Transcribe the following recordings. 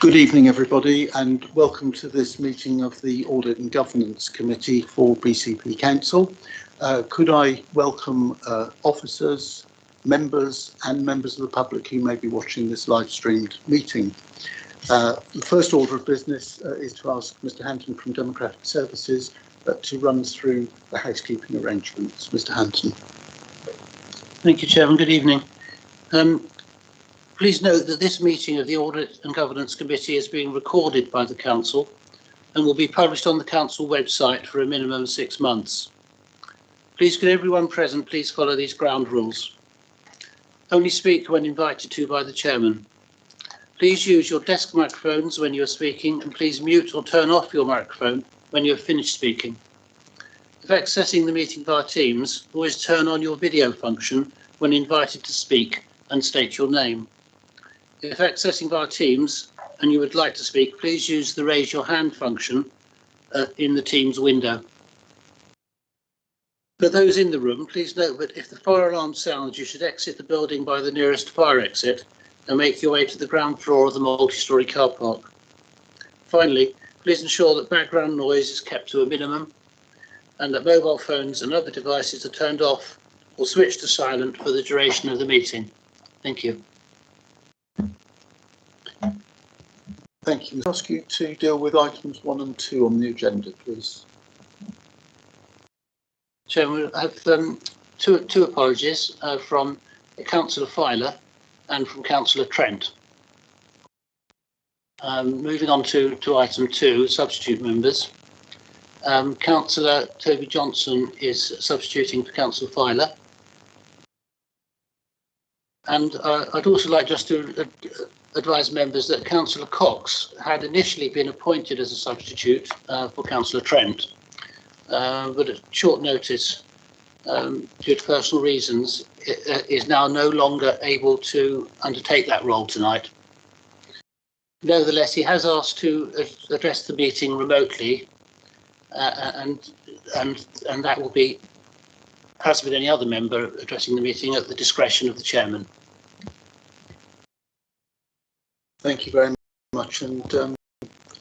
Good evening, everybody, and welcome to this meeting of the Audit and Governance Committee for BCP Council. Could I welcome officers, members and members of the public who may be watching this live streamed meeting. The first order of business is to ask Mr. Hampton from Democratic Services to run through the housekeeping arrangements. Mr. Hampton. Thank you, Chairman. Good evening. Please note that this meeting of the Audit and Governance Committee is being recorded by the Council and will be published on the Council website for a minimum of 6 months. Please, could everyone present please follow these ground rules. Only speak when invited to by the Chairman. Please use your desk microphones when you are speaking, and please mute or turn off your microphone when you have finished speaking. If accessing the meeting via Teams, always turn on your video function when invited to speak and state your name. If accessing via Teams and you would like to speak, please use the raise your hand function in the Teams window. For those in the room, please note that if the fire alarm sounds, you should exit the building by the nearest fire exit and make your way to the ground floor of the multi-storey car park. Finally, please ensure that background noise is kept to a minimum and that mobile phones and other devices are turned off or switched to silent for the duration of the meeting. Thank you. Thank you. I'll ask you to deal with items 1 and 2 on the agenda, please. Chairman, I have two apologies from Councillor Filer and from Councillor Trent. Moving on to item 2, substitute members. Councillor Toby Johnson is substituting for Councillor Filer. And I'd also like just to advise members that Councillor Cox had initially been appointed as a substitute for Councillor Trent, but at short notice, due to personal reasons, is now no longer able to undertake that role tonight. Nevertheless, he has asked to address the meeting remotely, and that will be, as with any other member addressing the meeting, at the discretion of the chairman. Thank you very much, and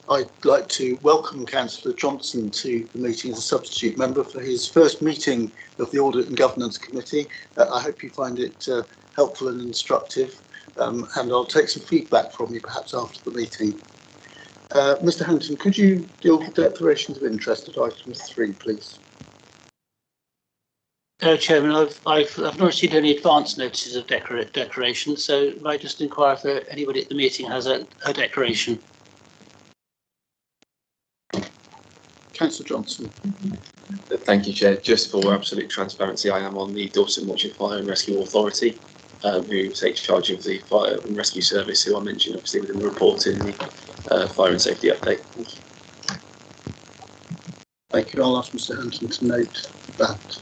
I'd like to welcome Councillor Johnson to the meeting as a substitute member for his first meeting of the Audit and Governance Committee. I hope you find it helpful and instructive, and I'll take some feedback from you perhaps after the meeting. Mr. Hampton, could you deal with declarations of interest at item 3, please? Chairman, I've not received any advance notices of declaration, so I just inquire if anybody at the meeting has a declaration. Councillor Johnson. Thank you, Chair. Just for absolute transparency, I am on the Dorset and Watchet Fire and Rescue Authority, who takes charge of the fire and rescue service, who I mentioned obviously within the report in the fire and safety update. Thank you. I'll ask Mr. Hampton to note that.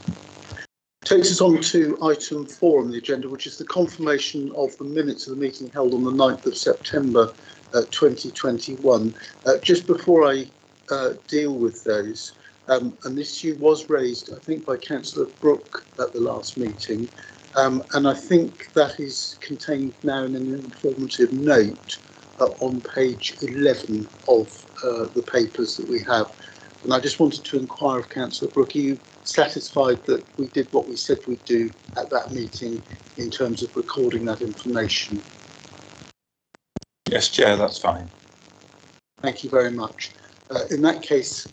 Takes us on to item 4 on the agenda, which is the confirmation of the minutes of the meeting held on the 9th of September 2021. Just before I deal with those, an issue was raised, I think, by Councillor Brooke at the last meeting, and I think that is contained now in an informative note on page 11 of the papers that we have. And I just wanted to inquire of Councillor Brooke, are you satisfied that we did what we said we'd do at that meeting in terms of recording that information? Yes, Chair, that's fine. Thank you very much. In that case,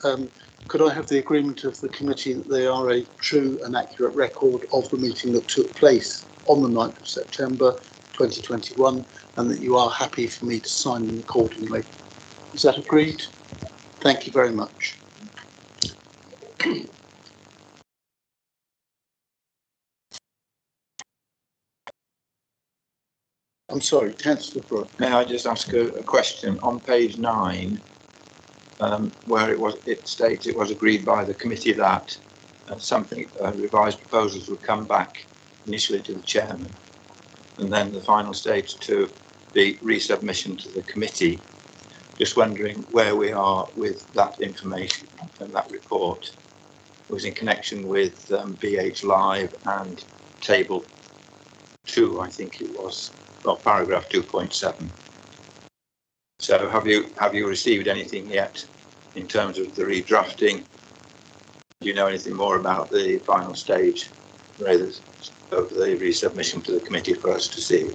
could I have the agreement of the committee that they are a true and accurate record of the meeting that took place on the 9th of September 2021, and that you are happy for me to sign them accordingly? Is that agreed? Thank you very much. I'm sorry, Councillor Brooke. May I just ask a question? On page 9, where it states it was agreed by the committee that revised proposals would come back initially to the chairman, and then the final stage to the resubmission to the committee. Just wondering where we are with that information and that report. It was in connection with BH Live and table 2, I think it was, well, paragraph 2.7. So have you received anything yet in terms of the redrafting? Do you know anything more about the final stage of the resubmission to the committee for us to see?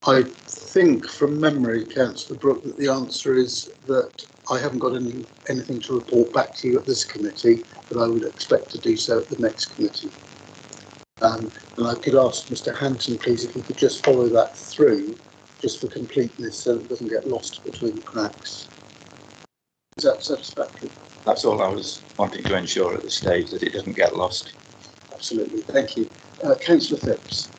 I think from memory, Councillor Brooke, that the answer is that I haven't got anything to report back to you at this committee, but I would expect to do so at the next committee. And I could ask Mr. Hanton, please, if he could just follow that through, just for completeness, so it doesn't get lost between the cracks. Is that satisfactory? That's all I was wanting to ensure at this stage, that it doesn't get lost. Absolutely, thank you. Councillor Phipps.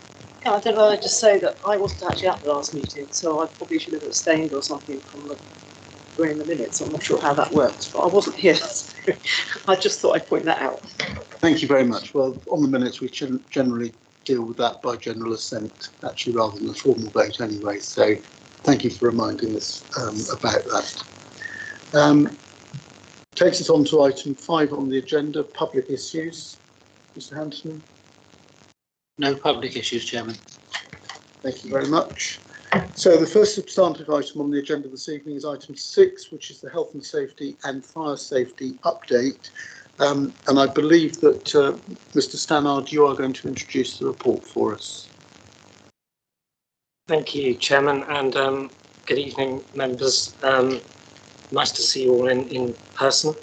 Yeah, I don't know, I'd just say that I wasn't actually at the last meeting, so I probably should have abstained or something from doing the minutes. I'm not sure how that works, but I wasn't here. So I just thought I'd point that out. Thank you very much. Well, on the minutes, we generally deal with that by general assent, actually, rather than a formal vote anyway. So thank you for reminding us about that. Takes us on to item 5 on the agenda, public issues. Mr. Hanson. No public issues, Chairman. Thank you very much. So the first substantive item on the agenda this evening is item 6, which is the health and safety and fire safety update. And I believe that Mr. Stannard, you are going to introduce the report for us. Thank you, Chairman, and good evening, members. Nice to see you all in person.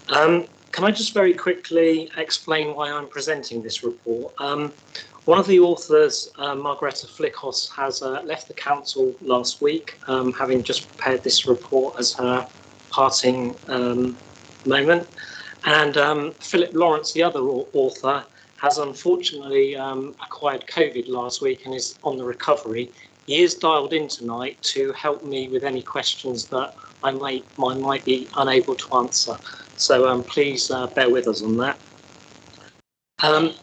Can I just very quickly explain why I'm presenting this report? One of the authors, Margareta Flickhoss, has left the council last week, having just prepared this report as her parting moment. And Philip Lawrence, the other author, has unfortunately acquired COVID last week and is on the recovery. He is dialed in tonight to help me with any questions that I might be unable to answer. So please bear with us on that.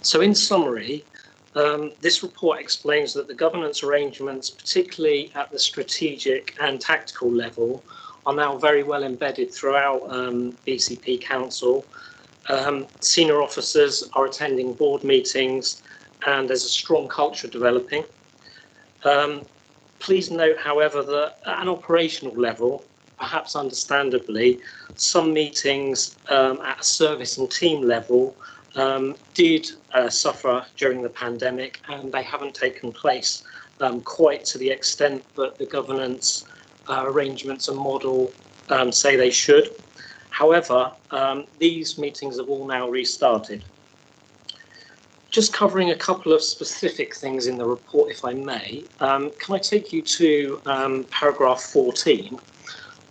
So in summary, this report explains that the governance arrangements, particularly at the strategic and tactical level, are now very well embedded throughout BCP Council. Senior officers are attending board meetings and there's a strong culture developing. Please note, however, that at an operational level, perhaps understandably, some meetings at a service and team level did suffer during the pandemic, and they haven't taken place quite to the extent that the governance arrangements and model say they should. However, these meetings have all now restarted. Just covering a couple of specific things in the report, if I may, can I take you to paragraph 14?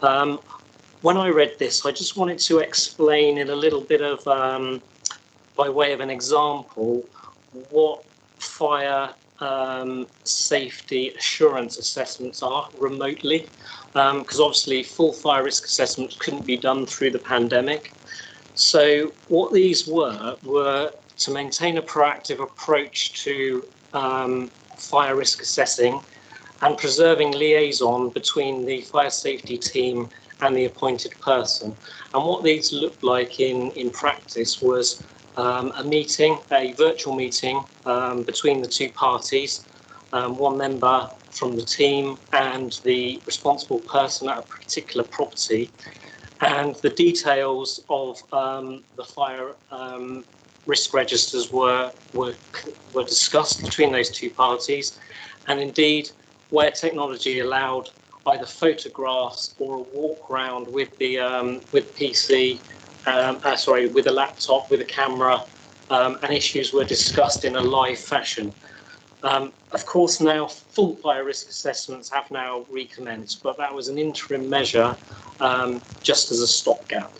When I read this, I just wanted to explain in a little bit of, by way of an example, what fire safety assurance assessments are remotely, because obviously full fire risk assessments couldn't be done through the pandemic. So what these were to maintain a proactive approach to fire risk assessing and preserving liaison between the fire safety team and the appointed person. And what these looked like in practice was a meeting, a virtual meeting between the two parties, one member from the team and the responsible person at a particular property. And the details of the fire risk registers were discussed between those two parties. And indeed, where technology allowed, either photographs or a walk round with the PC, with a laptop, with a camera, and issues were discussed in a live fashion. Of course, now full fire risk assessments have now recommenced, but that was an interim measure just as a stopgap.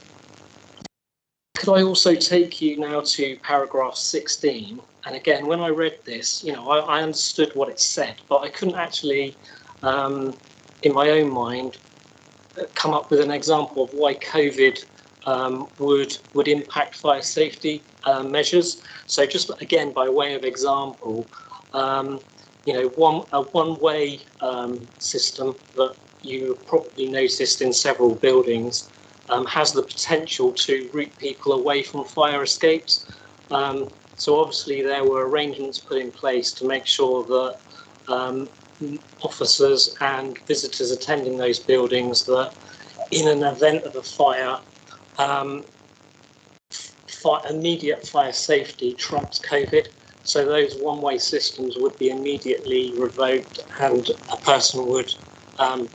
Could I also take you now to paragraph 16? And again, when I read this, I understood what it said, but I couldn't actually, in my own mind, come up with an example of why COVID would impact fire safety measures. So just again, by way of example, a one-way system that you probably noticed in several buildings has the potential to route people away from fire escapes. So obviously there were arrangements put in place to make sure that officers and visitors attending those buildings that in an event of a fire, immediate fire safety trumps COVID. So those one-way systems would be immediately revoked and a person would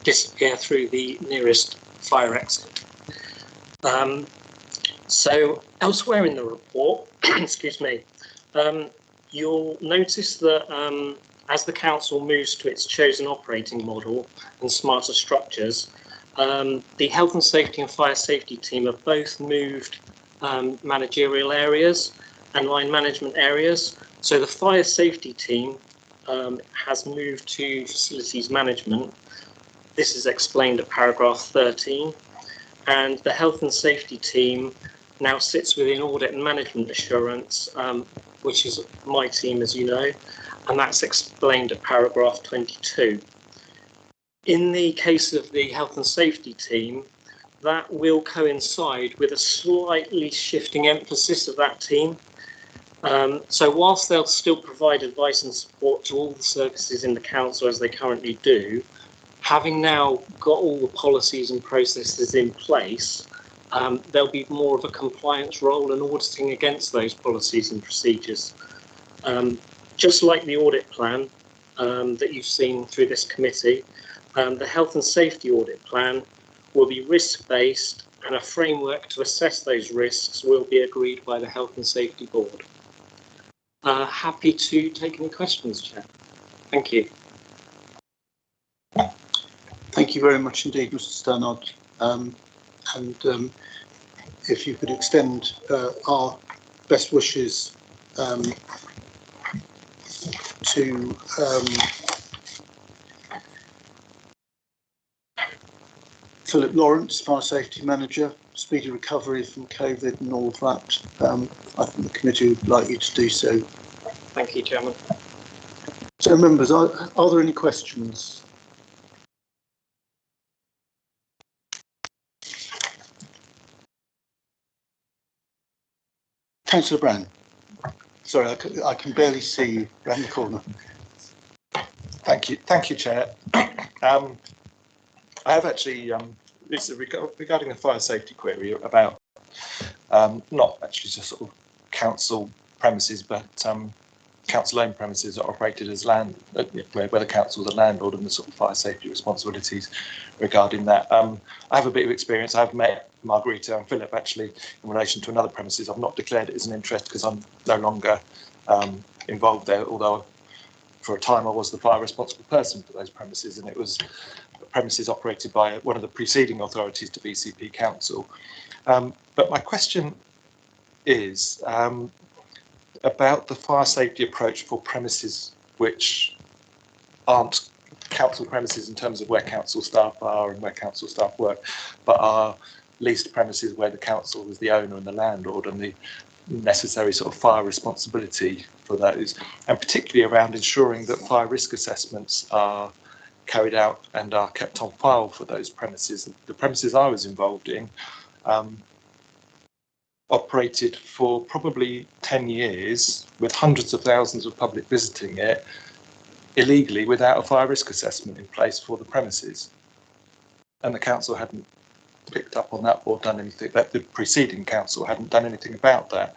disappear through the nearest fire exit. So elsewhere in the report, excuse me, you'll notice that as the council moves to its chosen operating model and smarter structures, the health and safety and fire safety team have both moved managerial areas and line management areas. So the fire safety team has moved to facilities management. This is explained at paragraph 13. And the health and safety team now sits within audit and management assurance, which is my team, as you know, and that's explained at paragraph 22. In the case of the health and safety team, that will coincide with a slightly shifting emphasis of that team. So whilst they'll still provide advice and support to all the services in the council as they currently do, having now got all the policies and processes in place, there'll be more of a compliance role and auditing against those policies and procedures. Just like the audit plan that you've seen through this committee, the health and safety audit plan will be risk-based, and a framework to assess those risks will be agreed by the Health and Safety Board. Happy to take any questions, Chair. Thank you. Thank you very much indeed, Mr. Stannard. And if you could extend our best wishes to Philip Lawrence, Fire Safety Manager, speedy recovery from COVID and all of that. I think the committee would like you to do so. Thank you, Chairman. So, members, are there any questions? Councillor Brown. Sorry, I can barely see you round the corner. Thank you, Chair. I have actually, this is regarding a fire safety query about not actually just sort of council premises, but council-owned premises that are operated as land, where the council is the landlord, and the sort of fire safety responsibilities regarding that. I have a bit of experience. I've met Margarita and Philip actually in relation to another premises. I've not declared it as an interest because I'm no longer involved there, although for a time I was the fire responsible person for those premises, and it was premises operated by one of the preceding authorities to BCP Council. But my question is about the fire safety approach for premises which aren't council premises in terms of where council staff are and where council staff work, but are leased premises where the council is the owner and the landlord, and the necessary sort of fire responsibility for those, and particularly around ensuring that fire risk assessments are carried out and are kept on file for those premises. The premises I was involved in operated for probably 10 years with hundreds of thousands of public visiting it illegally without a fire risk assessment in place for the premises. And the council hadn't picked up on that or done anything, that the preceding council hadn't done anything about that.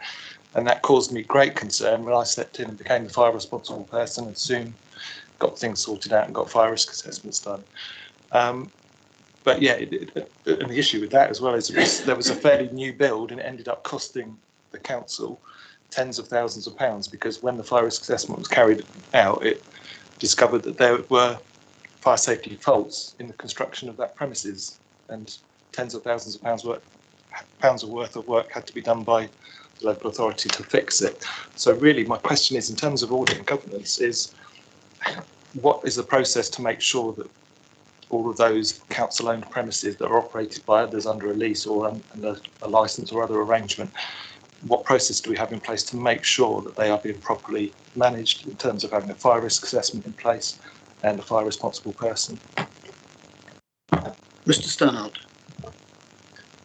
And that caused me great concern when I stepped in and became the fire responsible person, and soon got things sorted out and got fire risk assessments done. But yeah, and the issue with that as well is there was a fairly new build, and it ended up costing the council tens of thousands of pounds, because when the fire risk assessment was carried out, it discovered that there were fire safety faults in the construction of that premises, and tens of thousands of pounds worth of work had to be done by the local authority to fix it. So really my question is, in terms of audit and governance, is what is the process to make sure that all of those council-owned premises that are operated by others under a lease or under a licence or other arrangement, what process do we have in place to make sure that they are being properly managed in terms of having a fire risk assessment in place and a fire responsible person? Mr. Stannard.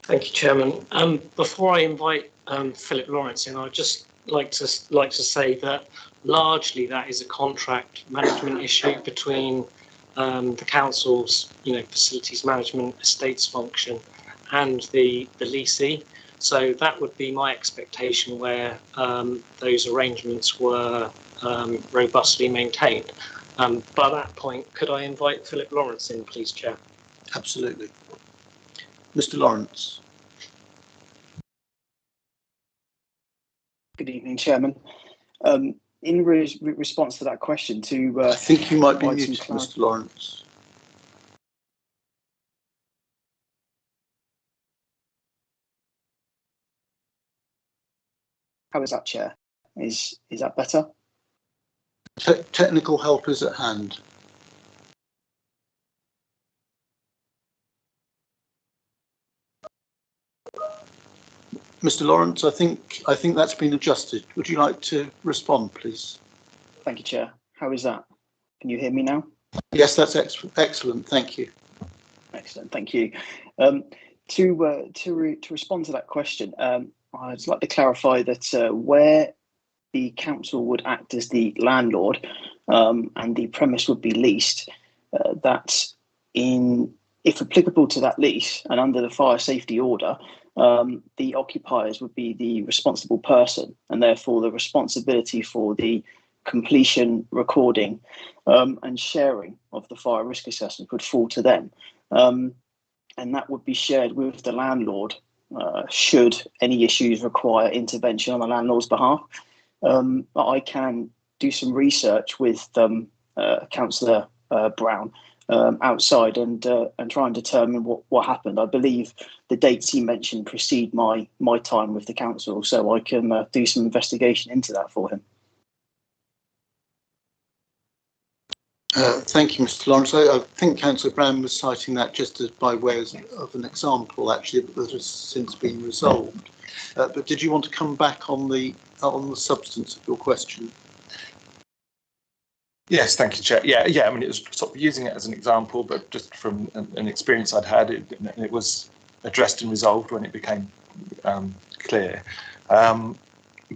Thank you, Chairman. Before I invite Philip Lawrence in, I'll just like to say that largely that is a contract management issue between the council's, facilities management estates function and the leasee. So that would be my expectation, where those arrangements were robustly maintained. By that point, could I invite Philip Lawrence in, please, Chair? Absolutely. Mr. Lawrence. Good evening, Chairman. In response to that question, I think you might be provide muted, some Mr. Lawrence. how is that, Chair? Is that better? Technical help is at hand. Mr. Lawrence, I think that's been adjusted. Would you like to respond, please? Thank you, Chair. How is that? Can you hear me now? Yes, that's excellent. Thank you. Excellent. Thank you. To respond to that question, I'd like to clarify that where the council would act as the landlord and the premise would be leased, that if applicable to that lease and under the fire safety order, the occupiers would be the responsible person, and therefore the responsibility for the completion, recording and sharing of the fire risk assessment would fall to them. And that would be shared with the landlord should any issues require intervention on the landlord's behalf. I can do some research with Councillor Brown outside and try and determine what happened. I believe the dates he mentioned precede my time with the council, so I can do some investigation into that for him. Thank you, Mr. Lawrence. I think Councillor Brown was citing that just by way of an example, actually, that has since been resolved. But did you want to come back on the substance of your question? Yes, thank you, Chair. Yeah. I mean, it was sort of using it as an example, but just from an experience I'd had, it was addressed and resolved when it became clear.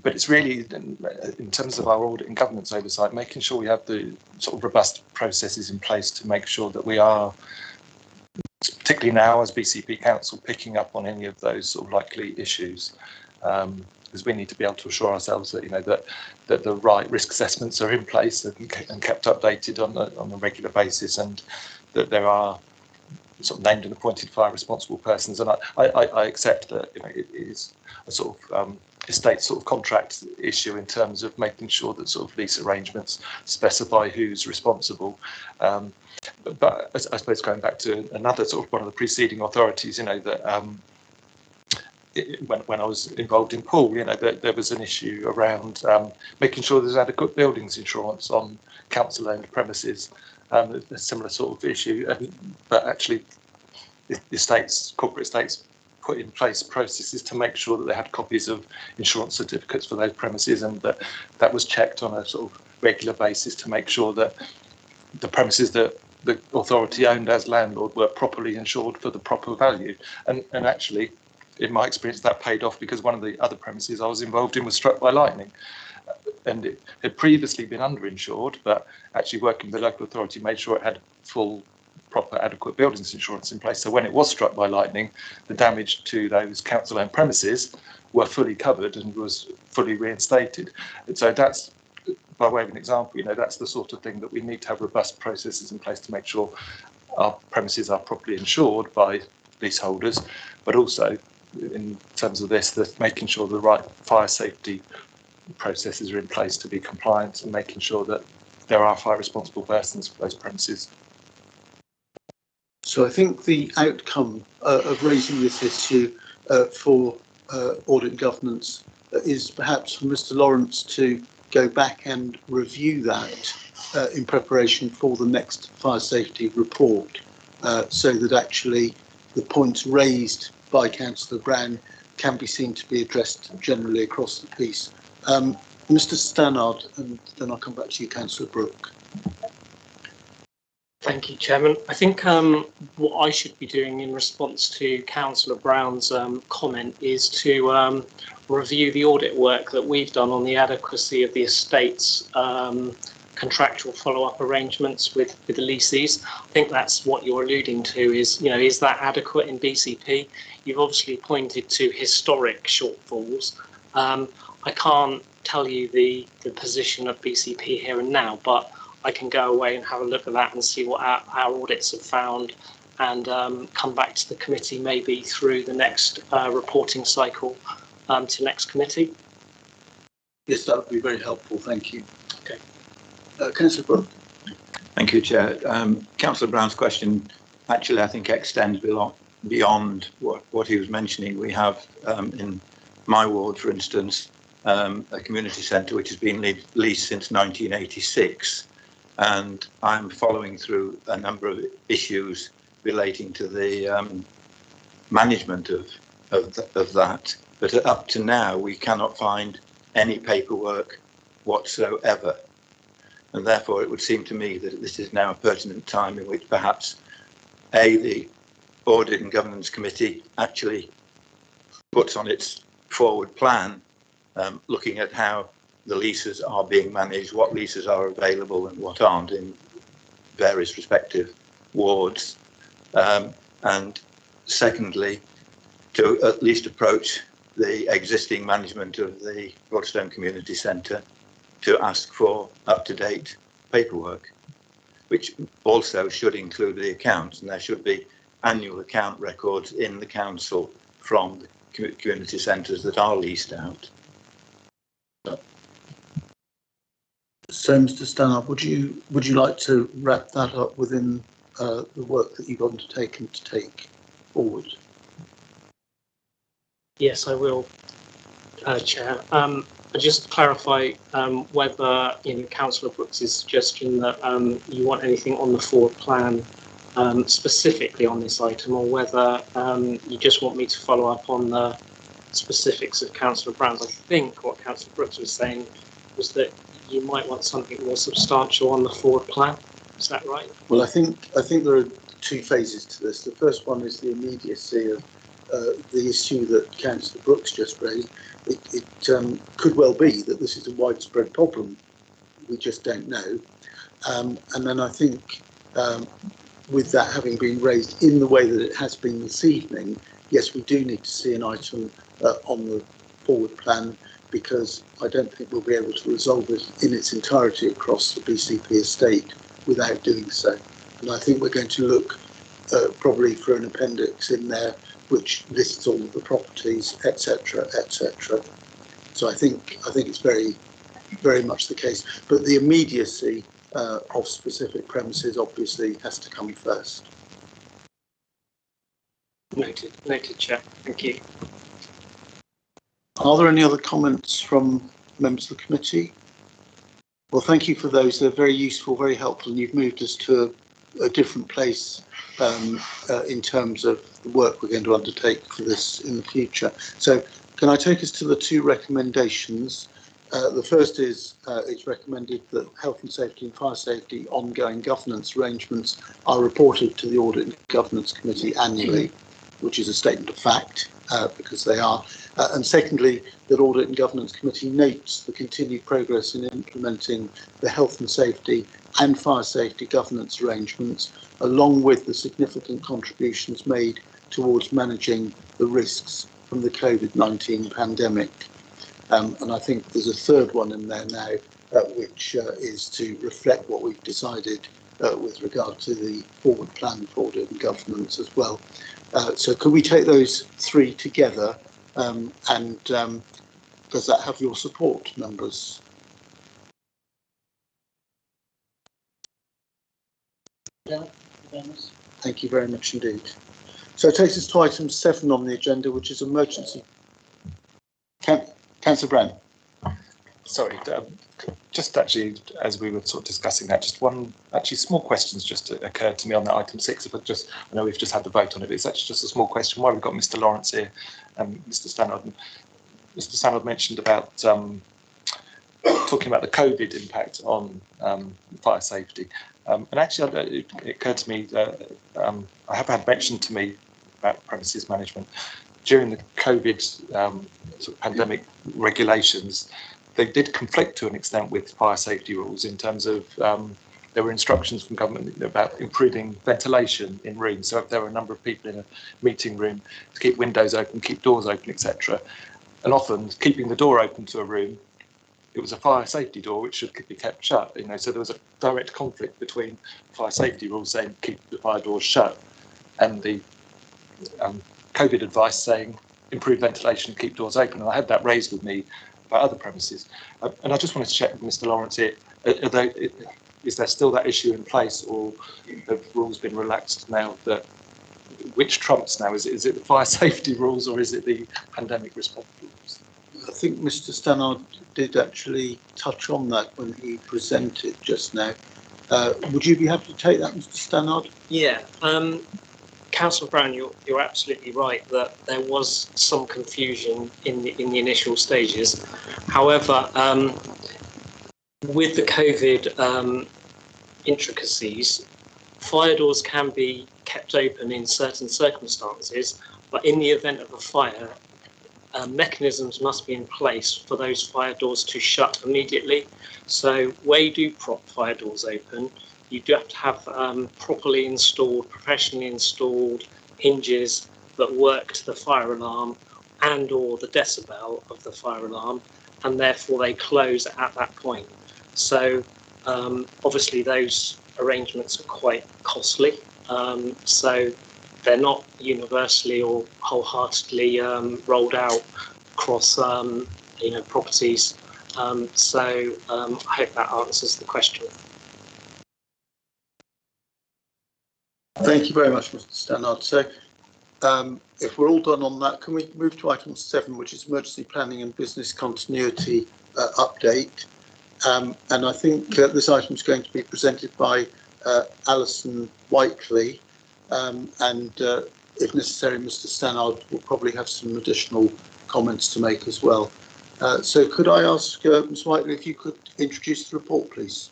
But it's really, in terms of our audit and governance oversight, making sure we have the sort of robust processes in place to make sure that we are, particularly now as BCP Council, picking up on any of those sort of likely issues. Because we need to be able to assure ourselves that that the right risk assessments are in place and kept updated on a regular basis, and that there are sort of named and appointed fire responsible persons. And I accept that it is a sort of estate sort of contract issue in terms of making sure that sort of lease arrangements specify who's responsible. But I suppose going back to another sort of one of the preceding authorities, that when I was involved in Poole, there was an issue around making sure there's adequate buildings insurance on council-owned premises. A similar sort of issue, but actually, the corporate estates, put in place processes to make sure that they had copies of insurance certificates for those premises, and that was checked on a sort of regular basis to make sure that the premises that the authority owned as landlord were properly insured for the proper value. And actually, in my experience, that paid off, because one of the other premises I was involved in was struck by lightning. And it had previously been underinsured, but actually working with the local authority made sure it had full, proper, adequate buildings insurance in place. So when it was struck by lightning, the damage to those council-owned premises were fully covered and was fully reinstated. And so that's, by way of an example, that's the sort of thing that we need to have robust processes in place to make sure our premises are properly insured by leaseholders, but also in terms of this, that making sure the right fire safety processes are in place to be compliant, and making sure that there are fire responsible persons for those premises. So I think the outcome of raising this issue for audit and governance is perhaps for Mr. Lawrence to go back and review that in preparation for the next fire safety report, so that actually the points raised by Councillor Brown can be seen to be addressed generally across the piece. Mr. Stannard, and then I'll come back to you, Councillor Brooke. Thank you, Chairman. I think what I should be doing in response to Councillor Brown's comment is to review the audit work that we've done on the adequacy of the estate's contractual follow-up arrangements with the leases. I think that's what you're alluding to is, is that adequate in BCP? You've obviously pointed to historic shortfalls. I can't tell you the position of BCP here and now, but I can go away and have a look at that and see what our audits have found and come back to the committee maybe through the next reporting cycle to next committee. Yes, that would be very helpful. Thank you. Okay. Councillor Brooke. Thank you, Chair. Councillor Brown's question actually, I think, extends beyond what he was mentioning. We have in my ward, for instance, a community centre which has been leased since 1986, and I'm following through a number of issues relating to the management of that. But up to now, we cannot find any paperwork whatsoever. And therefore, it would seem to me that this is now a pertinent time in which perhaps the Audit and Governance Committee actually puts on its forward plan, looking at how the leases are being managed, what leases are available and what aren't in various respective wards. And secondly, to at least approach the existing management of the Broadstone Community Centre to ask for up-to-date paperwork, which also should include the accounts, and there should be annual account records in the council from the community centres that are leased out. So, Mr. Stanhope, would you like to wrap that up within the work that you've undertaken to take forward? Yes, I will, Chair. Just to clarify whether, Councillor Brooks's suggestion that you want anything on the forward plan specifically on this item, or whether you just want me to follow up on the specifics of Councillor Brown's. I think what Councillor Brooks was saying was that you might want something more substantial on the forward plan. Is that right? Well, I think there are two phases to this. The first one is the immediacy of the issue that Councillor Brooks just raised. It could well be that this is a widespread problem. We just don't know. And then I think with that having been raised in the way that it has been this evening, yes, we do need to see an item on the forward plan, because I don't think we'll be able to resolve it in its entirety across the BCP estate without doing so. And I think we're going to look probably for an appendix in there which lists all of the properties, etc., etc. So I think it's very, very much the case. But the immediacy of specific premises obviously has to come first. Noted, Chair. Thank you. Are there any other comments from members of the committee? Well, thank you for those. They're very useful, very helpful, and you've moved us to a different place in terms of the work we're going to undertake for this in the future. So can I take us to the two recommendations? The first is it's recommended that health and safety and fire safety ongoing governance arrangements are reported to the Audit and Governance Committee annually, which is a statement of fact, because they are. And secondly, that Audit and Governance Committee notes the continued progress in implementing the health and safety and fire safety governance arrangements, along with the significant contributions made towards managing the risks from the COVID-19 pandemic. And I think there's a third one in there now, which is to reflect what we've decided with regard to the forward plan for audit and governance as well. So could we take those three together, and does that have your support, members? Yeah. Thank you very much indeed. So it takes us to item 7 on the agenda, which is emergency. Councillor Brown. Sorry, just actually, as we were sort of discussing that, just one actually small questions just occurred to me on that item 6. But just, I know we've just had the vote on it, but it's actually just a small question. While we've got Mr. Lawrence here and Mr. Stannard, Mr. Stannard mentioned about talking about the COVID impact on fire safety. And actually, it occurred to me that I have had mentioned to me about premises management. during the COVID sort of pandemic regulations, they did conflict to an extent with fire safety rules in terms of there were instructions from government about improving ventilation in rooms. So if there were a number of people in a meeting room, to keep windows open, keep doors open, etc. And often keeping the door open to a room, it was a fire safety door which should be kept shut. So there was a direct conflict between fire safety rules saying keep the fire doors shut and the COVID advice saying improve ventilation, keep doors open. And I had that raised with me about other premises. And I just wanted to check with Mr. Lawrence here, is there still that issue in place, or have rules been relaxed now? Which trumps now? Is it the fire safety rules or is it the pandemic response rules? I think Mr. Stannard did actually touch on that when he presented just now. Would you be happy to take that, Mr. Stannard? Yeah, Councillor Brown, you're absolutely right that there was some confusion in the initial stages. However, with the COVID intricacies, fire doors can be kept open in certain circumstances, but in the event of a fire, mechanisms must be in place for those fire doors to shut immediately. So where you do prop fire doors open, you do have to have properly installed, professionally installed hinges that work to the fire alarm and or the decibel of the fire alarm, and therefore they close at that point. So obviously those arrangements are quite costly, so they're not universally or wholeheartedly rolled out across properties. So I hope that answers the question. Thank you very much, Mr. Stannard. So if we're all done on that, can we move to item 7, which is emergency planning and business continuity update? And I think this item is going to be presented by Alison Whiteley, and if necessary, Mr. Stannard will probably have some additional comments to make as well. So could I ask Ms. Whiteley if you could introduce the report, please?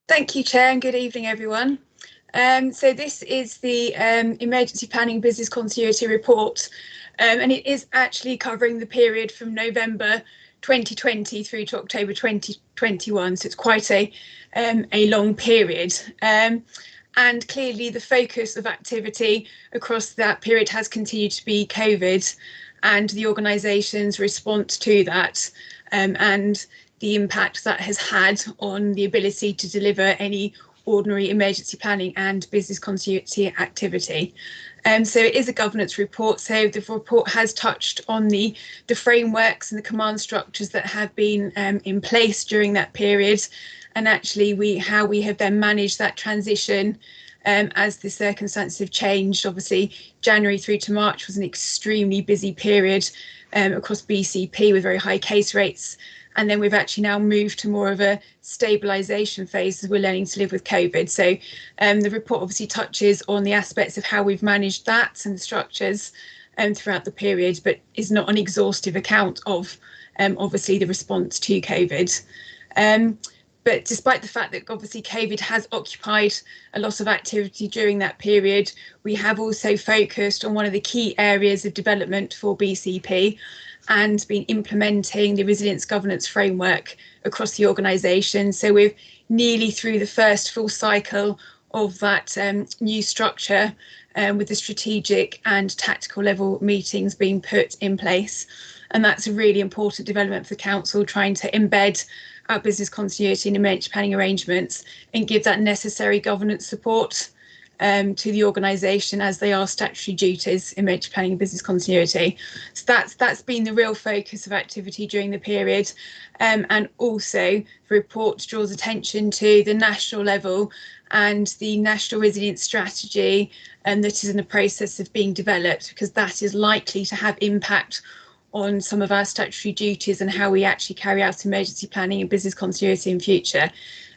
Thank you, Chair, and good evening, everyone. So this is the Emergency Planning Business Continuity Report, and it is actually covering the period from November 2020 through to October 2021, so it's quite a long period. And clearly the focus of activity across that period has continued to be COVID and the organisation's response to that, and the impact that has had on the ability to deliver any ordinary emergency planning and business continuity activity. So it is a governance report, so the report has touched on the frameworks and the command structures that have been in place during that period, and actually how we have then managed that transition as the circumstances have changed. Obviously, January through to March was an extremely busy period across BCP with very high case rates. And then we've actually now moved to more of a stabilisation phase as we're learning to live with COVID. So the report obviously touches on the aspects of how we've managed that and the structures throughout the period, but is not an exhaustive account of obviously the response to COVID. But despite the fact that obviously COVID has occupied a lot of activity during that period, we have also focused on one of the key areas of development for BCP, and been implementing the resilience governance framework across the organisation. So we're nearly through the first full cycle of that new structure, with the strategic and tactical level meetings being put in place. And that's a really important development for the council, trying to embed our business continuity and emergency planning arrangements and give that necessary governance support to the organisation as they are statutory duties, emergency planning and business continuity. So that's been the real focus of activity during the period. And also the report draws attention to the national level and the national resilience strategy that is in the process of being developed, because that is likely to have impact on some of our statutory duties and how we actually carry out emergency planning and business continuity in future.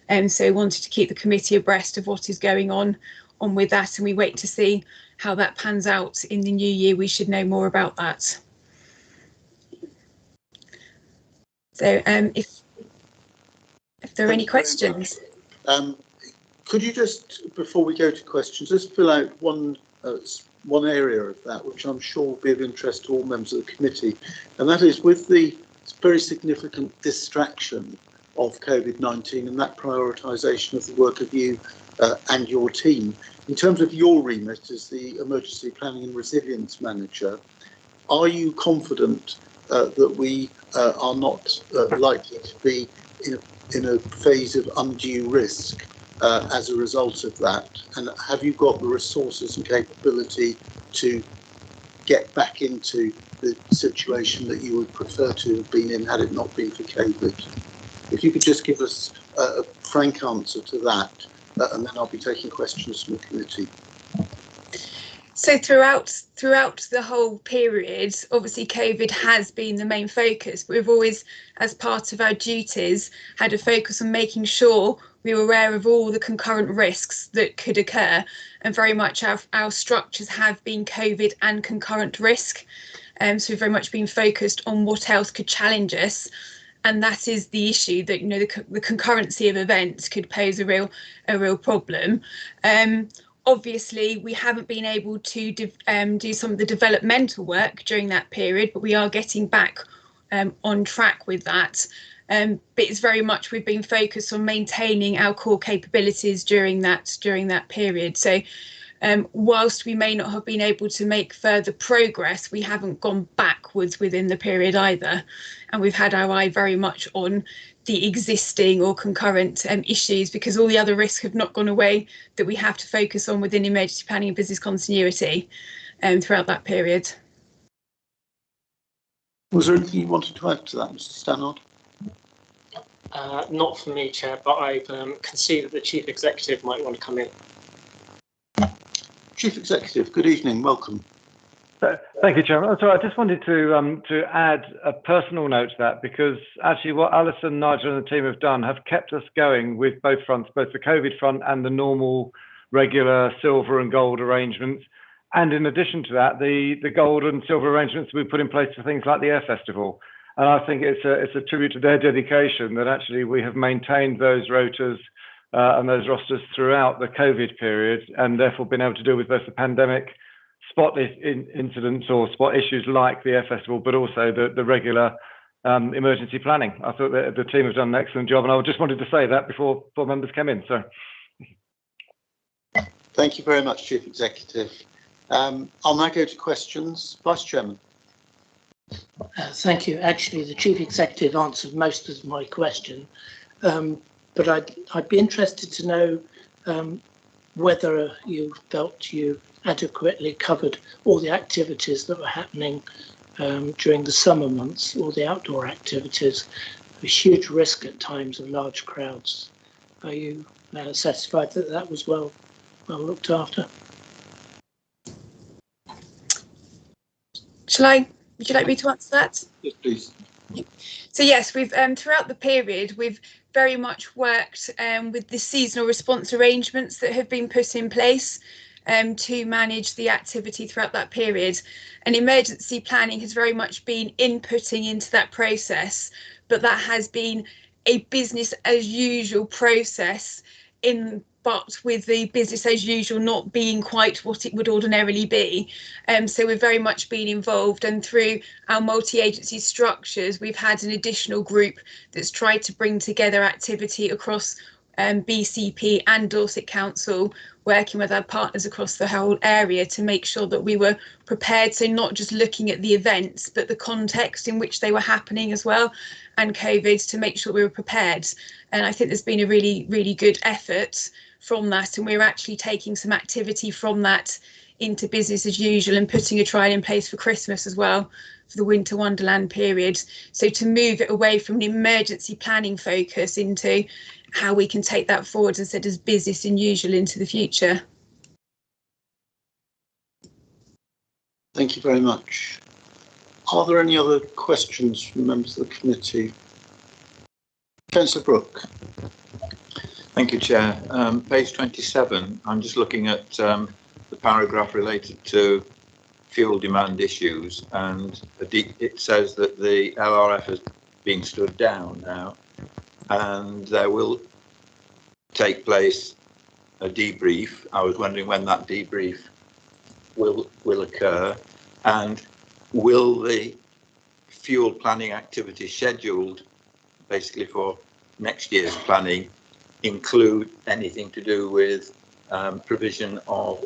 And so wanted to keep the committee abreast of what is going on with that, and we wait to see how that pans out in the new year. We should know more about that. So if there are any questions. Could you just, before we go to questions, just fill out one one area of that, which I'm sure will be of interest to all members of the committee, and that is with the very significant distraction of COVID-19 and that prioritisation of the work of you and your team. In terms of your remit as the Emergency Planning and Resilience Manager, are you confident that we are not likely to be in a phase of undue risk as a result of that? And have you got the resources and capability to get back into the situation that you would prefer to have been in had it not been for COVID? If you could just give us a frank answer to that, and then I'll be taking questions from the committee. So throughout the whole period, obviously COVID has been the main focus, but we've always, as part of our duties, had a focus on making sure we were aware of all the concurrent risks that could occur, and very much our structures have been COVID and concurrent risk. So we've very much been focused on what else could challenge us. And that is the issue, that the concurrency of events could pose a real problem. Obviously, we haven't been able to do some of the developmental work during that period, but we are getting back on track with that. But it's very much we've been focused on maintaining our core capabilities during that period. So whilst we may not have been able to make further progress, we haven't gone backwards within the period either. And we've had our eye very much on the existing or concurrent issues, because all the other risks have not gone away that we have to focus on within emergency planning and business continuity throughout that period. Was there anything you wanted to add to that, Mr. Stannard? Not for me, Chair, but I can see that the Chief Executive might want to come in. Chief Executive, good evening, welcome. Thank you, Chairman. So I just wanted to add a personal note to that, because actually what Alison, Nigel and the team have done have kept us going with both fronts, both the COVID front and the normal regular silver and gold arrangements. And in addition to that, the gold and silver arrangements we put in place for things like the Air Festival. And I think it's a tribute to their dedication that actually we have maintained those rotas and those rosters throughout the COVID period, and therefore been able to deal with both the pandemic spot incidents or spot issues like the Air Festival, but also the regular emergency planning. I thought that the team has done an excellent job, and I just wanted to say that before members came in. So, thank you very much, Chief Executive. I'll now go to questions. Vice Chairman. Thank you. Actually, the Chief Executive answered most of my question, but I'd be interested to know whether you felt you adequately covered all the activities that were happening during the summer months, all the outdoor activities, a huge risk at times of large crowds. Are you satisfied that that was well looked after? Would you like me to answer that? Yes, please. So yes, we've throughout the period we've very much worked with the seasonal response arrangements that have been put in place to manage the activity throughout that period. And emergency planning has very much been inputting into that process, but that has been a business as usual process, but with the business as usual not being quite what it would ordinarily be. So we've very much been involved, and through our multi-agency structures, we've had an additional group that's tried to bring together activity across BCP and Dorset Council, working with our partners across the whole area to make sure that we were prepared. So not just looking at the events, but the context in which they were happening as well, and COVID, to make sure we were prepared. And I think there's been a really, really good effort from that, and we're actually taking some activity from that into business as usual and putting a trial in place for Christmas as well, for the Winter Wonderland period. So to move it away from an emergency planning focus into how we can take that forward instead as business as usual into the future. Thank you very much. Are there any other questions from members of the committee? Councillor Brooke. Thank you, Chair. Page 27, I'm just looking at the paragraph related to fuel demand issues, and it says that the LRF has been stood down now, and there will take place a debrief. I was wondering when that debrief will occur, and will the fuel planning activity scheduled basically for next year's planning include anything to do with provision of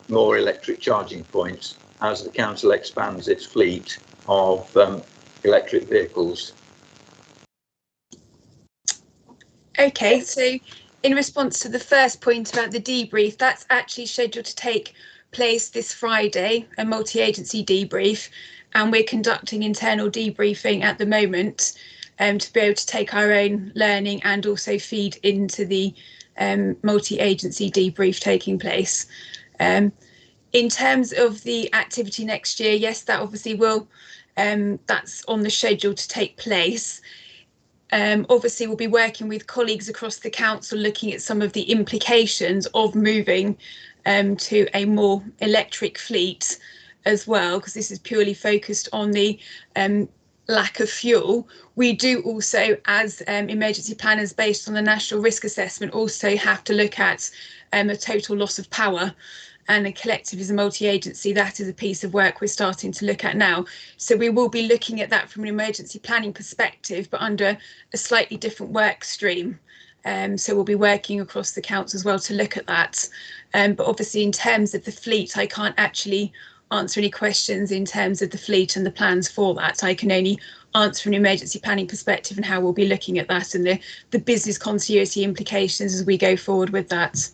more electric charging points as the council expands its fleet of electric vehicles? Okay, so in response to the first point about the debrief, that's actually scheduled to take place this Friday, a multi-agency debrief, and we're conducting internal debriefing at the moment to be able to take our own learning and also feed into the multi-agency debrief taking place. In terms of the activity next year, yes, that obviously will, that's on the schedule to take place. Obviously, we'll be working with colleagues across the council looking at some of the implications of moving to a more electric fleet as well, because this is purely focused on the lack of fuel. We do also, as emergency planners based on the National Risk Assessment, also have to look at a total loss of power. And a collective is a multi-agency. That is a piece of work we're starting to look at now. So we will be looking at that from an emergency planning perspective, but under a slightly different work stream. So we'll be working across the council as well to look at that. But obviously, in terms of the fleet, I can't actually answer any questions in terms of the fleet and the plans for that. I can only answer from an emergency planning perspective and how we'll be looking at that and the business continuity implications as we go forward with that.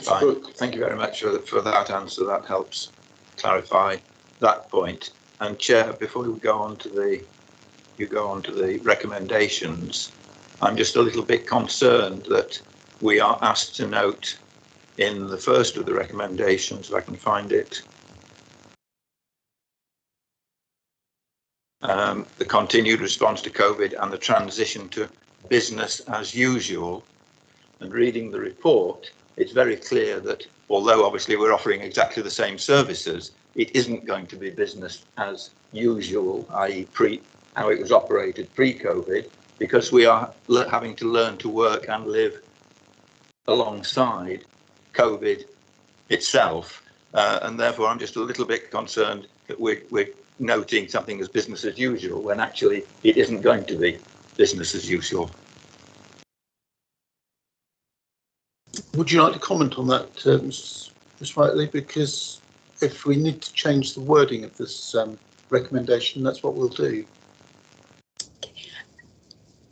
Fine. Thank you very much for that answer. That helps clarify that point. And Chair, before we go on to the recommendations, I'm just a little bit concerned that we are asked to note in the first of the recommendations, if I can find it, the continued response to COVID and the transition to business as usual. And reading the report, it's very clear that although obviously we're offering exactly the same services, it isn't going to be business as usual, i.e. how it was operated pre-COVID, because we are having to learn to work and live alongside COVID itself. And therefore I'm just a little bit concerned that we're noting something as business as usual when actually it isn't going to be business as usual. Would you like to comment on that, Ms. Whiteley? Because if we need to change the wording of this recommendation, that's what we'll do.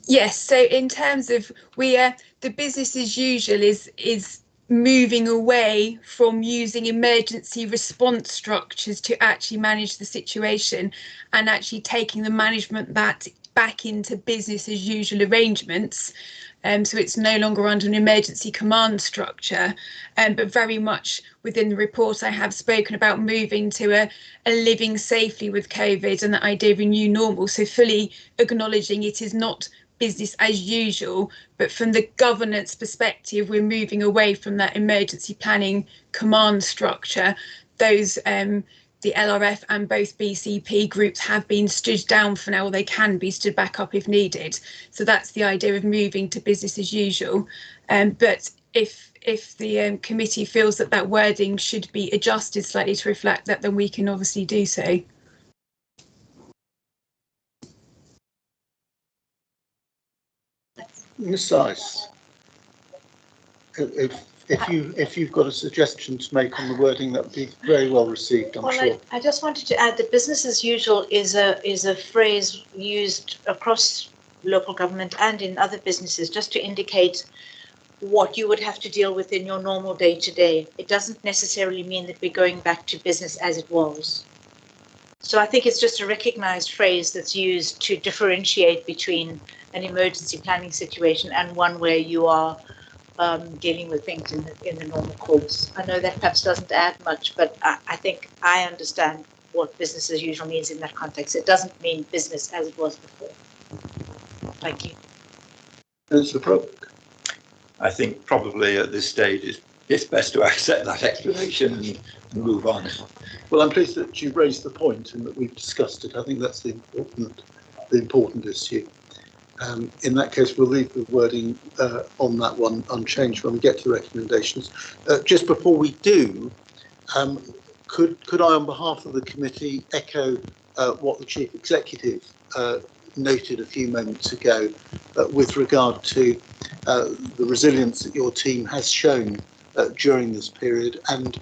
Yes, so in terms of the business as usual is moving away from using emergency response structures to actually manage the situation and actually taking the management that back into business as usual arrangements. So it's no longer under an emergency command structure, but very much within the report I have spoken about moving to a living safely with COVID and the idea of a new normal. So fully acknowledging it is not business as usual, but from the governance perspective, we're moving away from that emergency planning command structure. Those the LRF and both BCP groups have been stood down for now, or they can be stood back up if needed. So that's the idea of moving to business as usual. But if the committee feels that that wording should be adjusted slightly to reflect that, then we can obviously do so. Ms. Ice, if you've got a suggestion to make on the wording, that would be very well received, I'm sure. I just wanted to add that business as usual is a phrase used across local government and in other businesses just to indicate what you would have to deal with in your normal day-to-day. It doesn't necessarily mean that we're going back to business as it was. So I think it's just a recognised phrase that's used to differentiate between an emergency planning situation and one where you are dealing with things in the normal course. I know that perhaps doesn't add much, but I think I understand what business as usual means in that context. It doesn't mean business as it was before. Thank you. Mr. Brooke. I think probably at this stage it's best to accept that explanation and move on. Well, I'm pleased that you raised the point and that we've discussed it. I think that's the important issue. In that case, we'll leave the wording on that one unchanged when we get to the recommendations. Just before we do, could I, on behalf of the committee, echo what the Chief Executive noted a few moments ago with regard to the resilience that your team has shown during this period, and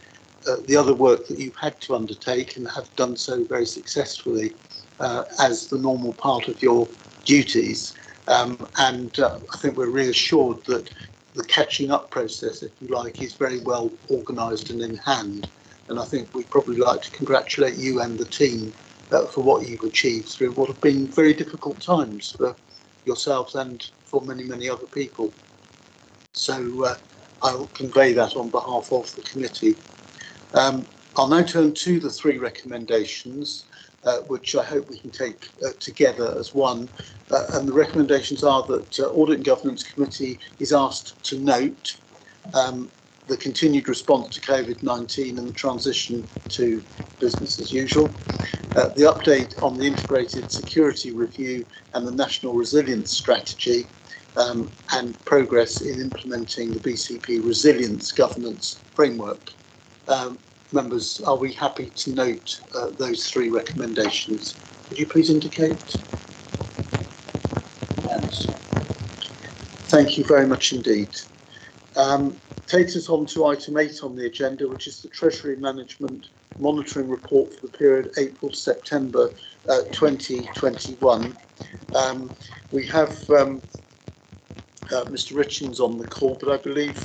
the other work that you've had to undertake and have done so very successfully as the normal part of your duties. And I think we're reassured that the catching up process, if you like, is very well organised and in hand. And I think we'd probably like to congratulate you and the team for what you've achieved through what have been very difficult times for yourselves and for many, many other people. So I'll convey that on behalf of the committee. I'll now turn to the three recommendations, which I hope we can take together as one. And the recommendations are that Audit and Governance Committee is asked to note the continued response to COVID-19 and the transition to business as usual, the update on the integrated security review and the national resilience strategy, and progress in implementing the BCP resilience governance framework. Members, are we happy to note those three recommendations? Could you please indicate? Yes. Thank you very much indeed. Takes us on to item 8 on the agenda, which is the Treasury Management Monitoring Report for the period April to September 2021. We have Mr. Richings on the call, but I believe,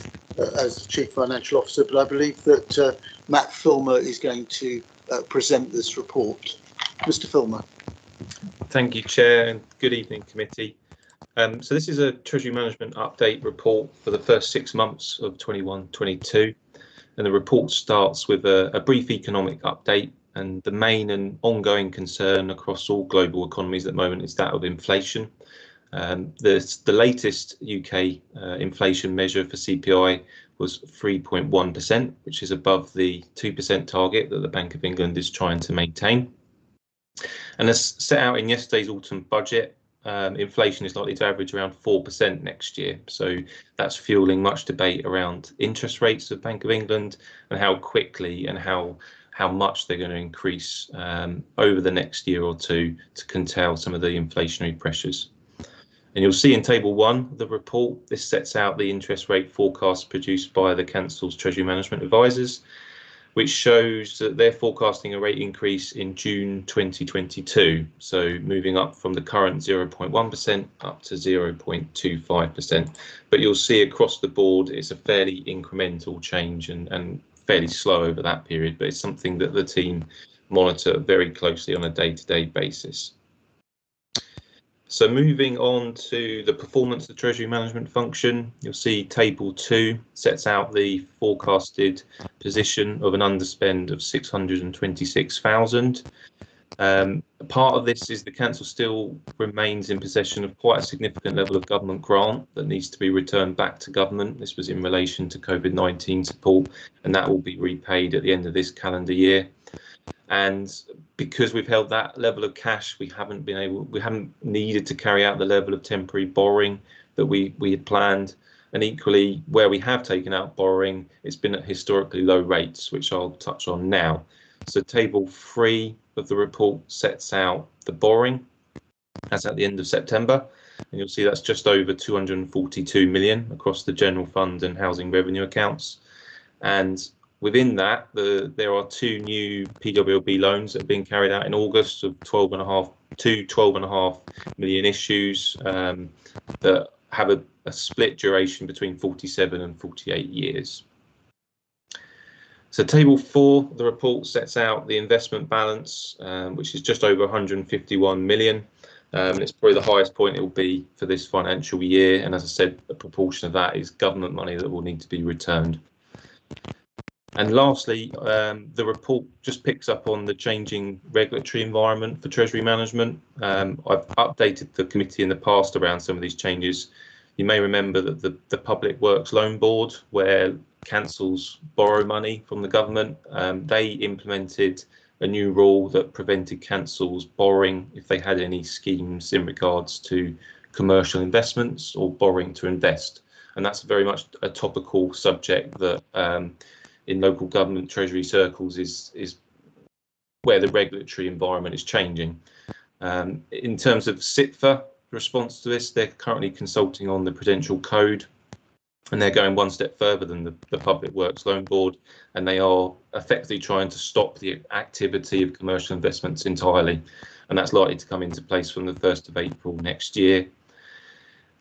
as the Chief Financial Officer, but I believe that Matt Filmer is going to present this report. Mr. Filmer. Thank you, Chair, and good evening, committee. So this is a Treasury Management Update report for the first 6 months of 21-22, and the report starts with a brief economic update, and the main and ongoing concern across all global economies at the moment is that of inflation. The latest UK inflation measure for CPI was 3.1%, which is above the 2% target that the Bank of England is trying to maintain. And as set out in yesterday's autumn budget, inflation is likely to average around 4% next year. So that's fueling much debate around interest rates of Bank of England and how quickly and how much they're going to increase over the next year or two to contain some of the inflationary pressures. And you'll see in Table 1 of the report, this sets out the interest rate forecast produced by the Council's Treasury Management Advisors, which shows that they're forecasting a rate increase in June 2022, so moving up from the current 0.1% up to 0.25%. But you'll see across the board it's a fairly incremental change and fairly slow over that period, but it's something that the team monitor very closely on a day-to-day basis. So moving on to the performance of the Treasury Management function, you'll see Table 2 sets out the forecasted position of an underspend of 626,000. Part of this is the Council still remains in possession of quite a significant level of government grant that needs to be returned back to government. This was in relation to COVID-19 support, and that will be repaid at the end of this calendar year. And because we've held that level of cash, we haven't needed to carry out the level of temporary borrowing that we had planned. And equally, where we have taken out borrowing, it's been at historically low rates, which I'll touch on now. So Table 3 of the report sets out the borrowing as at the end of September, and you'll see that's just over 242 million across the general fund and housing revenue accounts. And within that, there are 2 new PWLB loans that have been carried out in August of 12.5 million issues that have a split duration between 47 and 48 years. So Table 4, the report sets out the investment balance, which is just over 151 million. And it's probably the highest point it will be for this financial year. And as I said, a proportion of that is government money that will need to be returned. And lastly, the report just picks up on the changing regulatory environment for Treasury Management. I've updated the committee in the past around some of these changes. You may remember that the Public Works Loan Board, where councils borrow money from the government, they implemented a new rule that prevented councils borrowing if they had any schemes in regards to commercial investments or borrowing to invest. And that's very much a topical subject that in local government treasury circles is where the regulatory environment is changing. In terms of Sifa response to this, they're currently consulting on the Prudential Code, and they're going one step further than the Public Works Loan Board, and they are effectively trying to stop the activity of commercial investments entirely, and that's likely to come into place from the 1st of April next year.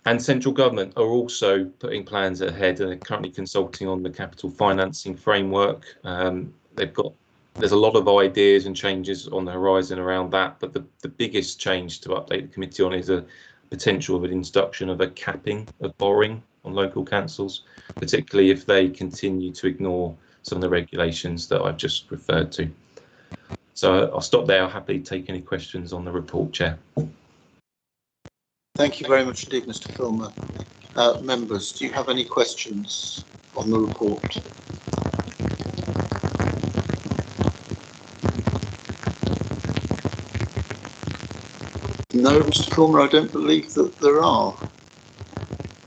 And central government are also putting plans ahead and are currently consulting on the capital financing framework. There's a lot of ideas and changes on the horizon around that, but the biggest change to update the committee on is a potential of an introduction of a capping of borrowing on local councils, particularly if they continue to ignore some of the regulations that I've just referred to. So I'll stop there. I'll happily take any questions on the report, Chair. Thank you very much indeed, Mr. Filmer. Members, do you have any questions on the report? No, Mr. Filmer, I don't believe that there are.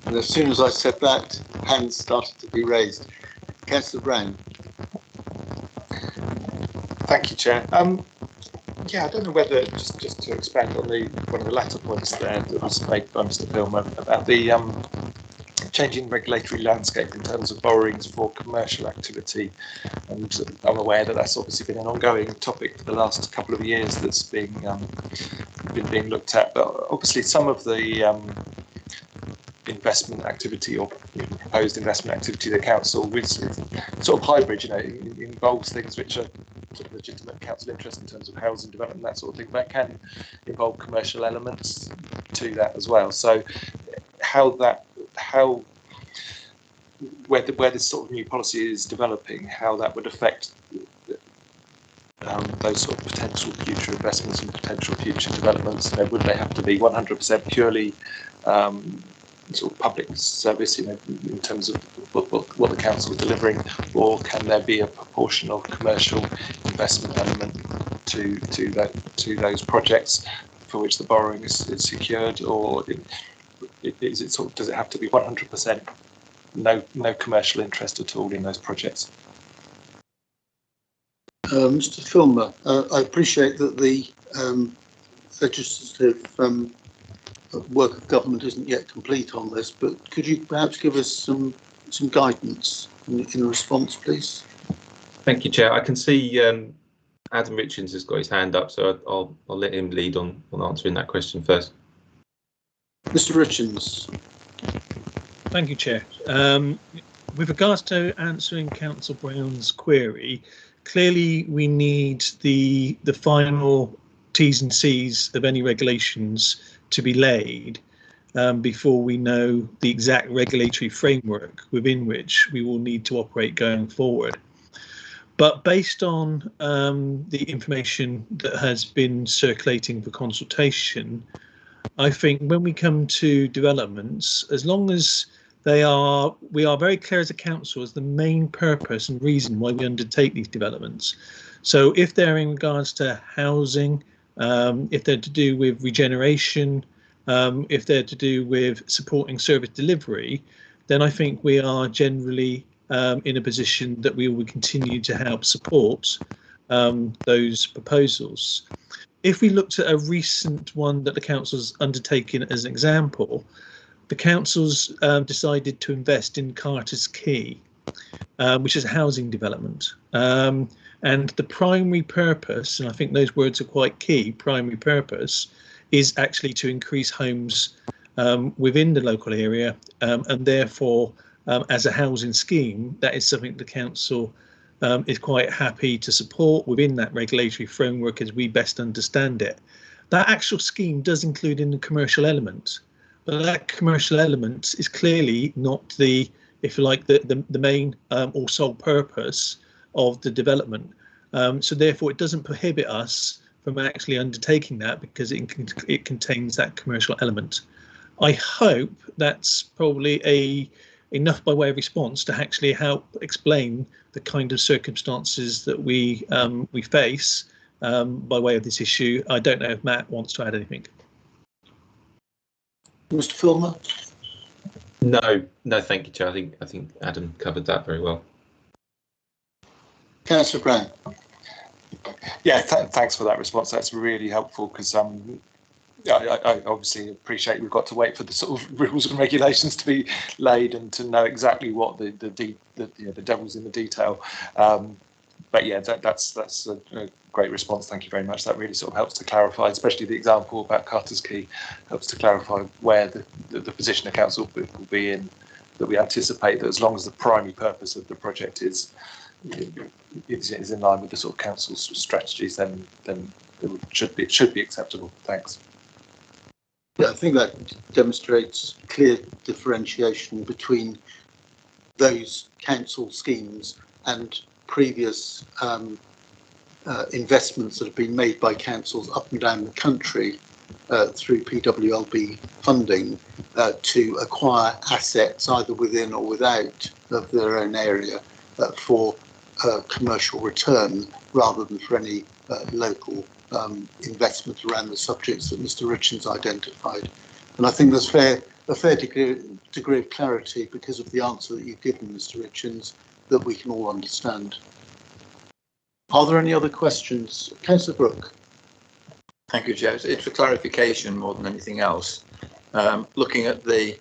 And as soon as I said that, hands started to be raised. Councillor Brown. Thank you, Chair. Yeah, I don't know whether just to expand on one of the latter points there that was made by Mr. Filmer about the changing regulatory landscape in terms of borrowings for commercial activity, and I'm aware that that's obviously been an ongoing topic for the last couple of years that's been being looked at. But obviously, some of the investment activity or proposed investment activity of the council is sort of hybrid. It involves things which are sort of legitimate council interest in terms of housing development, that sort of thing, but it can involve commercial elements to that as well. So where this sort of new policy is developing, how that would affect those sort of potential future investments and potential future developments. Would they have to be 100% purely sort of public service, in terms of what the council is delivering, or can there be a proportional commercial investment element to those projects for which the borrowing is secured, or is it sort of, does it have to be 100% no commercial interest at all in those projects? Mr. Filmer, I appreciate that the legislative work of government isn't yet complete on this, but could you perhaps give us some guidance in response, please? Thank you, Chair. I can see Adam Richards has got his hand up, so I'll let him lead on answering that question first. Mr. Richards. Thank you, Chair. With regards to answering Councillor Brown's query, clearly we need the final T's and C's of any regulations to be laid before we know the exact regulatory framework within which we will need to operate going forward. But based on the information that has been circulating for consultation, I think when we come to developments, as long as we are very clear as a council as the main purpose and reason why we undertake these developments. So if they're in regards to housing, if they're to do with regeneration, if they're to do with supporting service delivery, then I think we are generally in a position that we will continue to help support those proposals. If we looked at a recent one that the council's undertaken as an example, the council's decided to invest in Carter's Quay, which is a housing development. And the primary purpose, and I think those words are quite key, primary purpose, is actually to increase homes within the local area, and therefore, as a housing scheme, that is something the council is quite happy to support within that regulatory framework as we best understand it. That actual scheme does include in the commercial element, but that commercial element is clearly not the, if you like, the main or sole purpose of the development. So therefore, it doesn't prohibit us from actually undertaking that because it contains that commercial element. I hope that's probably enough by way of response to actually help explain the kind of circumstances that we face by way of this issue. I don't know if Matt wants to add anything. Mr. Filmer? No, thank you, Chair. I think Adam covered that very well. Councillor Brown? Yeah, thanks for that response. That's really helpful because I obviously appreciate we've got to wait for the sort of rules and regulations to be laid and to know exactly what the devil's in the detail. But yeah, that's a great response. Thank you very much. That really sort of helps to clarify, especially the example about Carter's Key, helps to clarify where the position the council will be in. That we anticipate that as long as the primary purpose of the project is in line with the sort of council's strategies, then it should be acceptable. Thanks. Yeah, I think that demonstrates clear differentiation between those council schemes and previous investments that have been made by councils up and down the country through PWLB funding to acquire assets either within or without of their own area for commercial return rather than for any local investment around the subjects that Mr. Richards identified. And I think there's a fair degree of clarity because of the answer that you've given, Mr. Richards, that we can all understand. Are there any other questions? Councillor Brooke. Thank you, Chair. It's for clarification more than anything else. Looking at the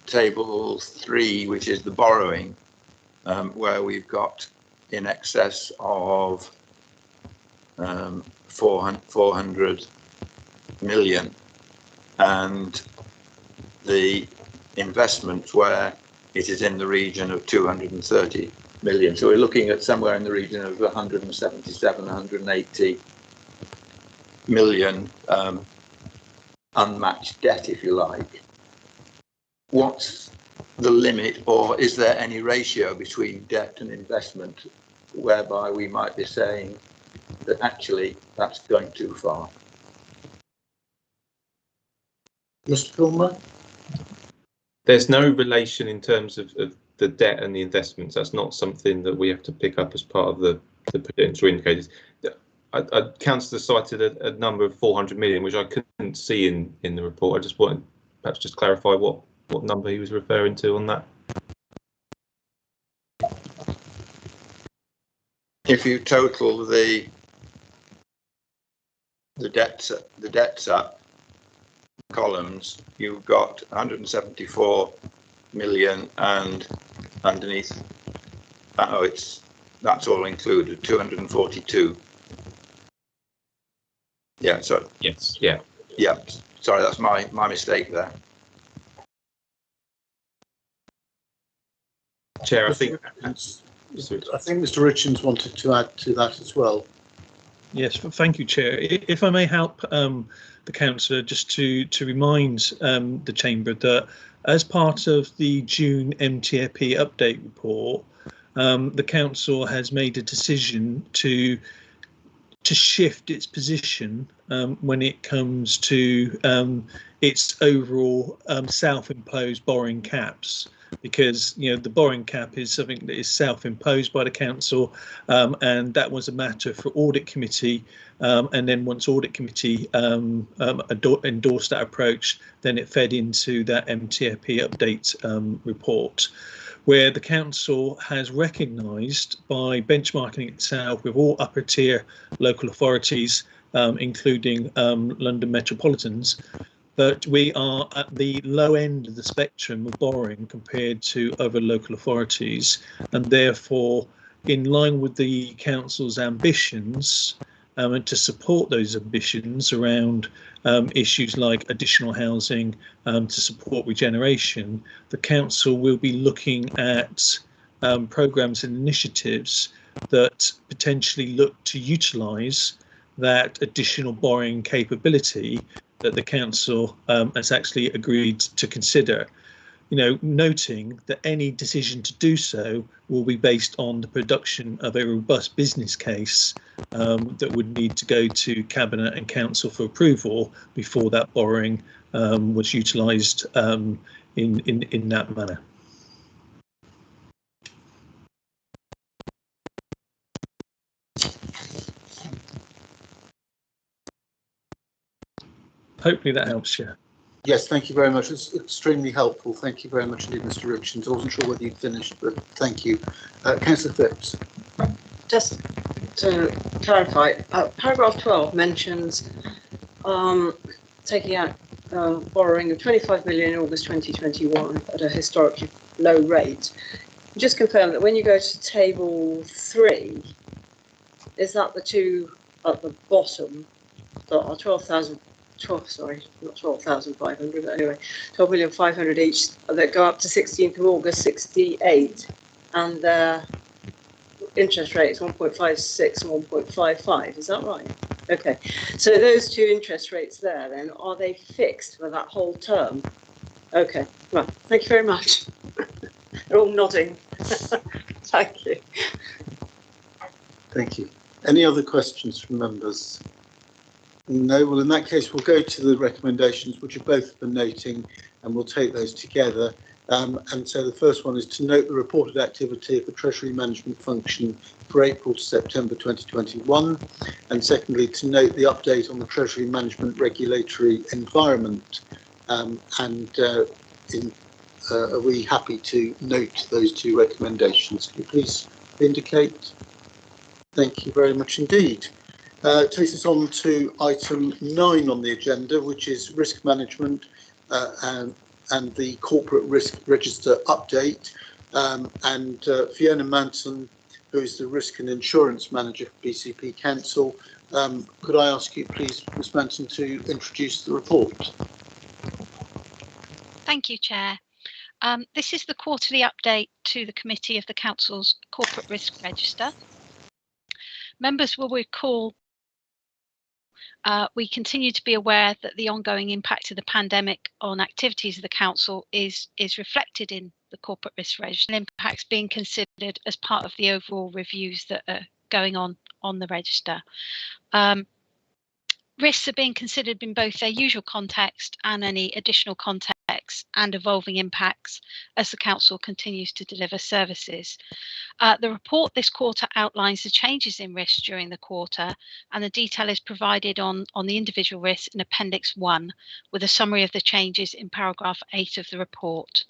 table 3, which is the borrowing, where we've got in excess of 400 million, and the investments where it is in the region of 230 million. So we're looking at somewhere in the region of 177, 180 million unmatched debt, if you like. What's the limit, or is there any ratio between debt and investment whereby we might be saying that actually that's going too far? Mr. Filmer? There's no relation in terms of the debt and the investments. That's not something that we have to pick up as part of the potential indicators. Councillor cited a number of 400 million, which I couldn't see in the report. I just wanted perhaps just clarify what number he was referring to on that. If you total the debts up columns, you've got 174 million, and underneath, that's all included, 242. Yeah, so yes, yeah, sorry, that's my mistake there. Chair, I think Mr. Richards wanted to add to that as well. Yes, thank you, Chair. If I may help the councillor just to remind the Chamber that as part of the June MTFP update report, the council has made a decision to shift its position when it comes to its overall self-imposed borrowing caps, because the borrowing cap is something that is self-imposed by the council, and that was a matter for audit committee, and then once audit committee endorsed that approach, then it fed into that MTFP update report, where the council has recognised by benchmarking itself with all upper tier local authorities, including London Metropolitans, that we are at the low end of the spectrum of borrowing compared to other local authorities, and therefore in line with the council's ambitions, and to support those ambitions around issues like additional housing to support regeneration, the council will be looking at programmes and initiatives that potentially look to utilise that additional borrowing capability that the council has actually agreed to consider. Noting that any decision to do so will be based on the production of a robust business case that would need to go to Cabinet and Council for approval before that borrowing was utilised in that manner. Hopefully that helps, Chair. Yes, thank you very much. It's extremely helpful. Thank you very much indeed, Mr. Richards. I wasn't sure whether you'd finished, but thank you. Councillor Phipps. Just to clarify, paragraph 12 mentions taking out borrowing of 25 million in August 2021 at a historically low rate. Just confirm that when you go to table 3, is that the two at the bottom that are 12,500, anyway, 12,500,000 each that go up to 16th of August 68, and their interest rates 1.56 and 1.55, is that right? Okay, so those two interest rates there then, are they fixed for that whole term? Okay, right, thank you very much. They're all nodding. Thank you. Thank you. Any other questions from members? No, well in that case we'll go to the recommendations which have both been noting, and we'll take those together. And so the first one is to note the reported activity of the Treasury management function for April to September 2021, and secondly to note the update on the Treasury management regulatory environment. Are we happy to note those two recommendations? Can you please indicate? Thank you very much indeed. Takes us on to item 9 on the agenda, which is risk management and the corporate risk register update. Fiona Manson, who is the risk and insurance manager for BCP Council, could I ask you please, Ms Manson, to introduce the report? Thank you, Chair. This is the quarterly update to the committee of the Council's corporate risk register. Members will recall we continue to be aware that the ongoing impact of the pandemic on activities of the Council is reflected in the corporate risk register, and impacts being considered as part of the overall reviews that are going on the register. Risks are being considered in both their usual context and any additional context and evolving impacts as the Council continues to deliver services. The report this quarter outlines the changes in risk during the quarter, and the detail is provided on the individual risks in Appendix 1, with a summary of the changes in paragraph 8 of the report.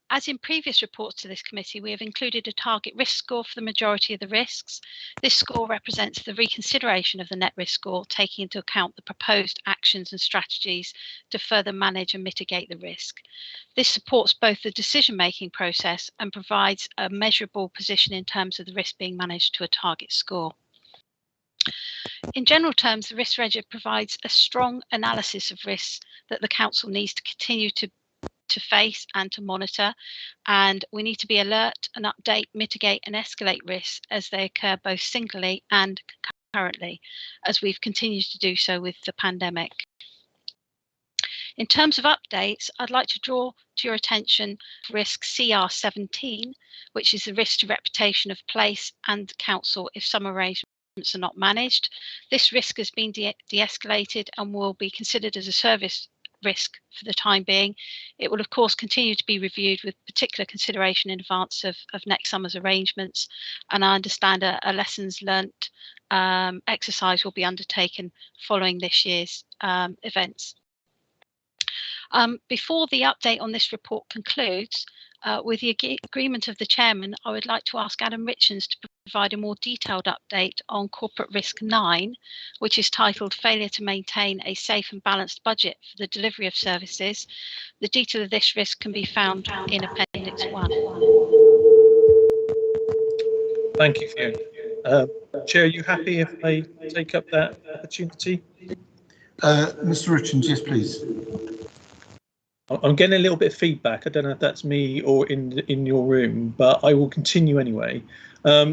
As in previous reports to this committee, we have included a target risk score for the majority of the risks. This score represents the reconsideration of the net risk score, taking into account the proposed actions and strategies to further manage and mitigate the risk. This supports both the decision-making process and provides a measurable position in terms of the risk being managed to a target score. In general terms, the risk register provides a strong analysis of risks that the Council needs to continue to face and to monitor, and we need to be alert and update, mitigate and escalate risks as they occur both singly and concurrently, as we've continued to do so with the pandemic. In terms of updates, I'd like to draw to your attention risk CR17, which is the risk to reputation of place and Council if some arrangements are not managed. This risk has been de-escalated and will be considered as a service risk for the time being. It will of course continue to be reviewed with particular consideration in advance of next summer's arrangements, and I understand a lessons learnt exercise will be undertaken following this year's events. Before the update on this report concludes, with the agreement of the Chairman, I would like to ask Adam Richards to provide a more detailed update on corporate risk 9, which is titled Failure to Maintain a Safe and Balanced Budget for the Delivery of Services. The detail of this risk can be found in Appendix 1. Thank you, Fiona. Chair, are you happy if I take up that opportunity? Mr. Richards, yes, please. I'm getting a little bit of feedback. I don't know if that's me or in your room, but I will continue anyway.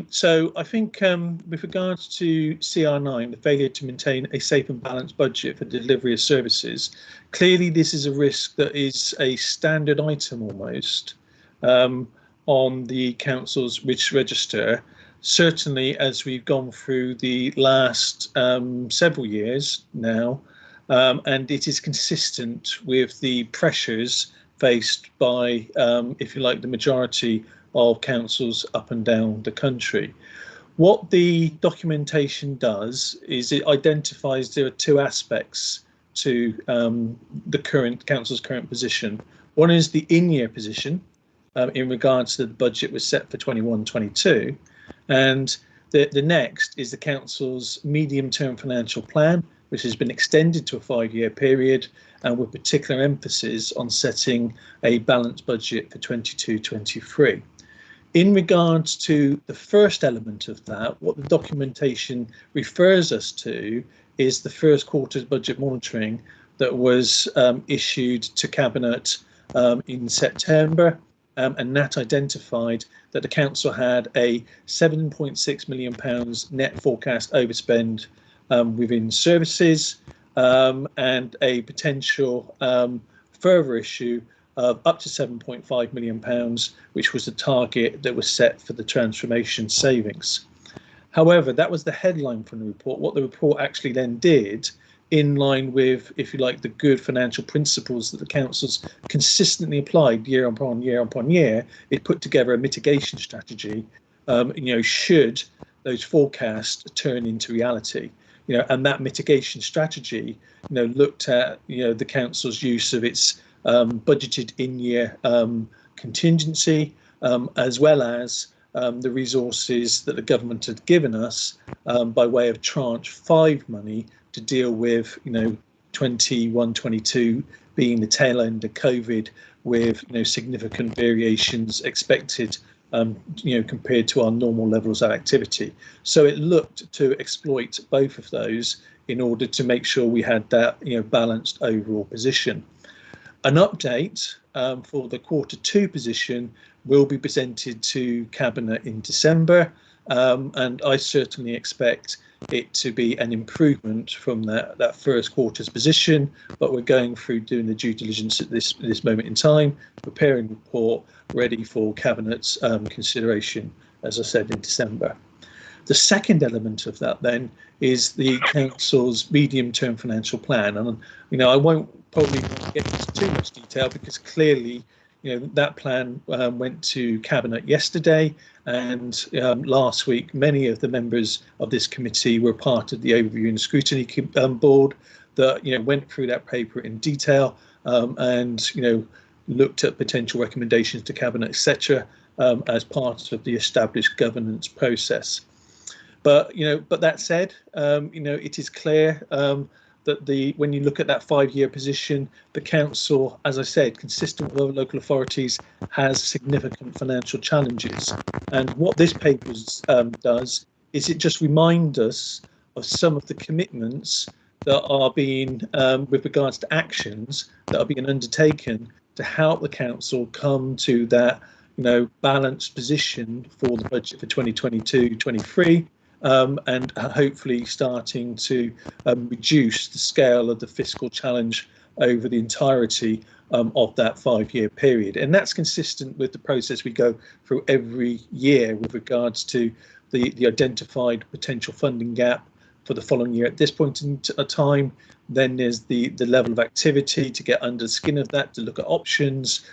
So I think with regards to CR9, the failure to maintain a safe and balanced budget for delivery of services, clearly this is a risk that is a standard item almost on the Council's risk register. Certainly as we've gone through the last several years now, and it is consistent with the pressures faced by, if you like, the majority of councils up and down the country. What the documentation does is it identifies there are two aspects to the current council's current position. One is the in-year position in regards to the budget was set for 21-22, and the next is the council's medium-term financial plan, which has been extended to a 5-year period, and with particular emphasis on setting a balanced budget for 22-23. In regards to the first element of that, what the documentation refers us to is the first quarter's budget monitoring that was issued to Cabinet in September, and that identified that the council had a £7.6 million net forecast overspend within services, and a potential further issue of up to £7.5 million, which was the target that was set for the transformation savings. However, that was the headline from the report. What the report actually then did, in line with, if you like, the good financial principles that the council's consistently applied year upon year, it put together a mitigation strategy, should those forecasts turn into reality. And that mitigation strategy, looked at, the council's use of its budgeted in-year contingency, as well as the resources that the government had given us by way of tranche 5 money to deal with 21-22 being the tail end of COVID, with significant variations expected compared to our normal levels of activity. So it looked to exploit both of those in order to make sure we had that balanced overall position. An update for the Q2 position will be presented to Cabinet in December, and I certainly expect it to be an improvement from that first quarter's position, but we're going through doing the due diligence at this moment in time, preparing the report ready for Cabinet's consideration, as I said, in December. The second element of that then is the council's medium-term financial plan, and I won't probably get into too much detail because clearly that plan went to Cabinet yesterday, and last week many of the members of this committee were part of the overview and scrutiny board that went through that paper in detail, and looked at potential recommendations to Cabinet, etc., as part of the established governance process. But that said, it is clear that when you look at that 5-year position, the council, as I said, consistent with other local authorities, has significant financial challenges. And what this paper does is it just reminds us of some of the commitments that are being, with regards to actions that are being undertaken to help the council come to that, balanced position for the budget for 2022-23. And hopefully starting to reduce the scale of the fiscal challenge over the entirety of that 5-year period. And that's consistent with the process we go through every year with regards to the identified potential funding gap for the following year at this point in time. Then there's the level of activity to get under the skin of that, to look at options,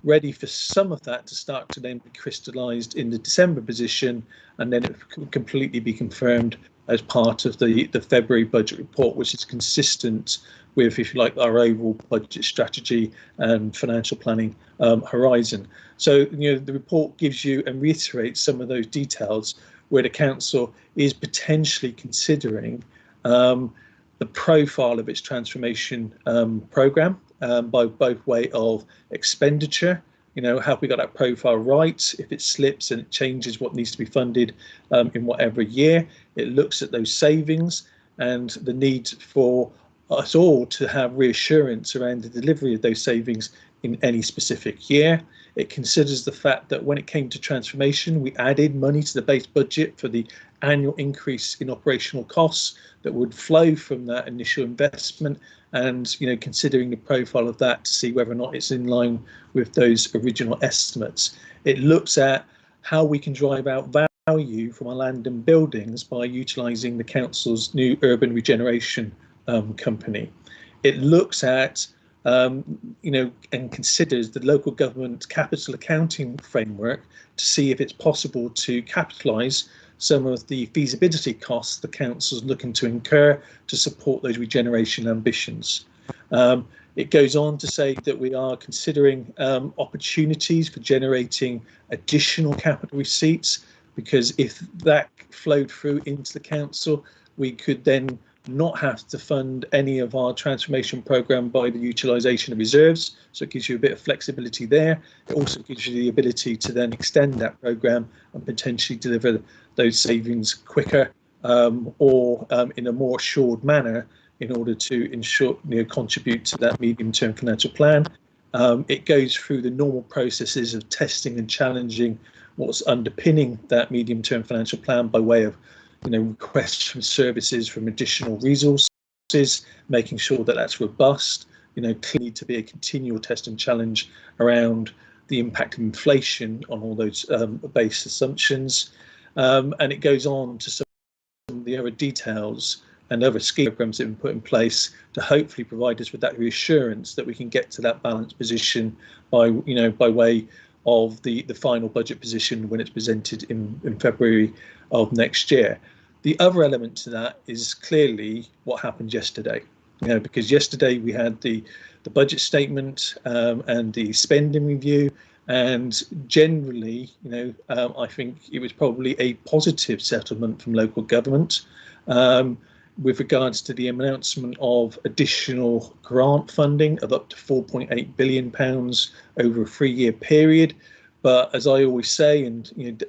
ready for some of that to start to then be crystallised in the December position, and then it can completely be confirmed as part of the February budget report, which is consistent with, if you like, our overall budget strategy and financial planning horizon. So, the report gives you and reiterates some of those details where the council is potentially considering the profile of its transformation programme by both way of expenditure. Have we got that profile right? If it slips and it changes what needs to be funded in whatever year, it looks at those savings and the need for us all to have reassurance around the delivery of those savings in any specific year. It considers the fact that when it came to transformation, we added money to the base budget for the annual increase in operational costs that would flow from that initial investment, and considering the profile of that to see whether or not it's in line with those original estimates. It looks at how we can drive out value from our land and buildings by utilising the council's new urban regeneration company. It looks at and considers the local government capital accounting framework to see if it's possible to capitalise some of the feasibility costs the council's looking to incur to support those regeneration ambitions. It goes on to say that we are considering opportunities for generating additional capital receipts, because if that flowed through into the council, we could then not have to fund any of our transformation programme by the utilisation of reserves. So it gives you a bit of flexibility there. It also gives you the ability to then extend that programme and potentially deliver those savings quicker or in a more assured manner in order to ensure, contribute to that medium-term financial plan. It goes through the normal processes of testing and challenging what's underpinning that medium-term financial plan by way of requests from services from additional resources, making sure that that's robust. Clearly to be a continual test and challenge around the impact of inflation on all those base assumptions. And it goes on to some of the other details and other scheme programs that have been put in place to hopefully provide us with that reassurance that we can get to that balanced position by way of the final budget position when it's presented in February of next year. The other element to that is clearly what happened yesterday, because yesterday we had the budget statement and the spending review, and generally, I think it was probably a positive settlement from local government with regards to the announcement of additional grant funding of up to £4.8 billion over a 3-year period. But as I always say, and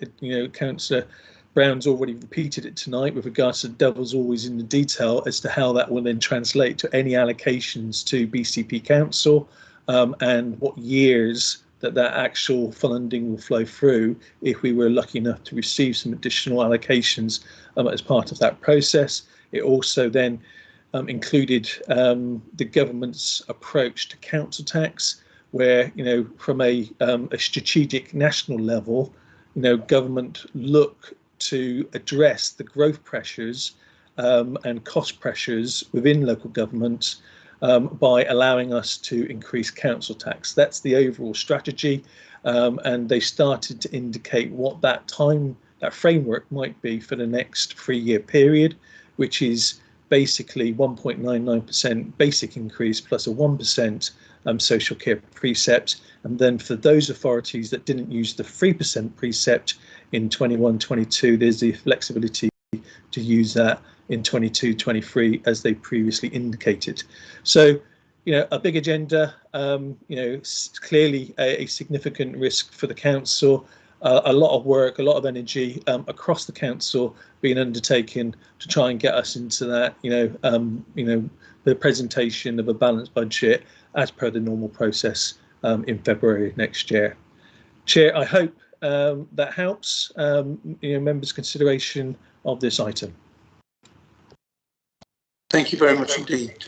Councillor Brown's already repeated it tonight, with regards to the devil's always in the detail as to how that will then translate to any allocations to BCP Council and what years that actual funding will flow through if we were lucky enough to receive some additional allocations as part of that process. It also then included the government's approach to council tax, where from a strategic national level, government look to address the growth pressures and cost pressures within local government by allowing us to increase council tax. That's the overall strategy, and they started to indicate what that framework might be for the next 3-year period, which is basically 1.99% basic increase plus a 1% social care precept. And then for those authorities that didn't use the 3% precept in 21-22, there's the flexibility to use that in 22-23 as they previously indicated. So, a big agenda, clearly a significant risk for the council. A lot of work, a lot of energy across the council being undertaken to try and get us into that, the presentation of a balanced budget as per the normal process in February next year. Chair, I hope that helps members' consideration of this item. Thank you very much indeed,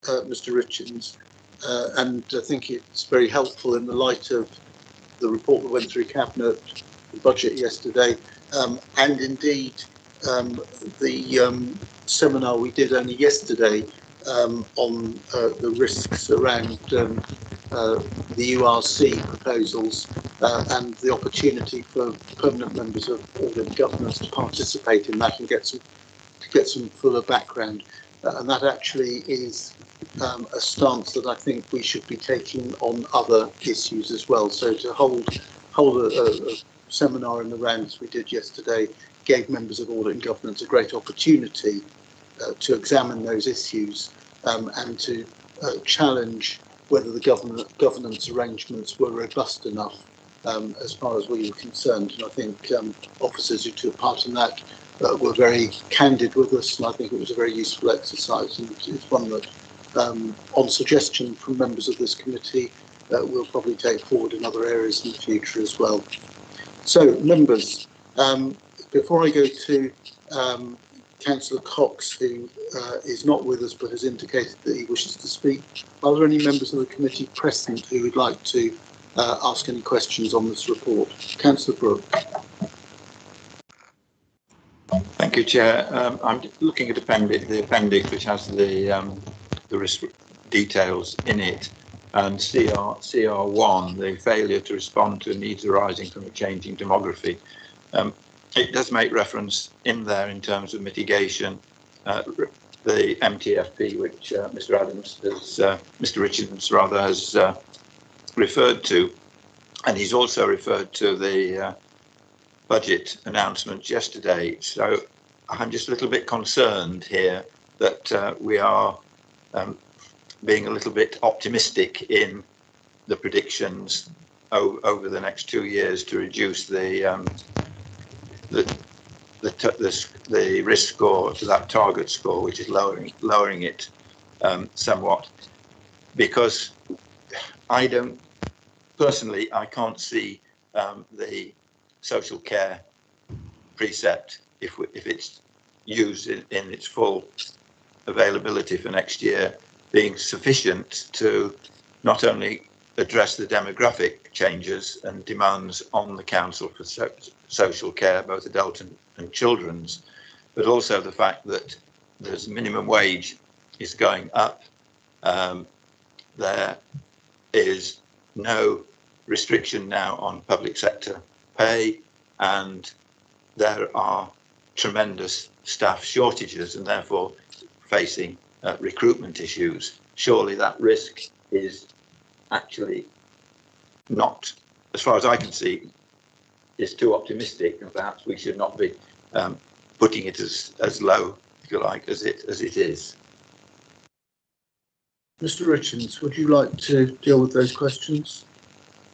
Mr. Richards, and I think it's very helpful in the light of the report that went through Cabinet, the budget yesterday, and indeed the seminar we did only yesterday on the risks around the URC proposals and the opportunity for permanent members of Audit and Governance to participate in that and get some fuller background. And that actually is a stance that I think we should be taking on other issues as well. So to hold a seminar in the rounds we did yesterday gave members of Audit and Governance a great opportunity to examine those issues and to challenge whether the governance arrangements were robust enough as far as we were concerned. And I think officers who took part in that were very candid with us, and I think it was a very useful exercise, and it's one that, on suggestion from members of this committee, we'll probably take forward in other areas in the future as well. So, members, before I go to Councillor Cox, who is not with us but has indicated that he wishes to speak, are there any members of the committee present who would like to ask any questions on this report? Councillor Brooke. Thank you, Chair. I'm looking at the appendix, which has the risk details in it, and CR1, the failure to respond to needs arising from a changing demography. it does make reference in there in terms of mitigation, the MTFP, which Mr. Richards rather has referred to, and he's also referred to the budget announcement yesterday. So I'm just a little bit concerned here that we are being a little bit optimistic in the predictions over the next 2 years to reduce the risk score to that target score, which is lowering it somewhat, because I can't see the social care precept, if it's used in its full availability for next year, being sufficient to not only address the demographic changes and demands on the council for social care, both adult and children's, but also the fact that there's minimum wage is going up. There is no restriction now on public sector pay, and there are tremendous staff shortages and therefore facing recruitment issues. Surely that risk is actually not, as far as I can see, is too optimistic, and perhaps we should not be putting it as low, if you like, as it is. Mr. Richards, would you like to deal with those questions?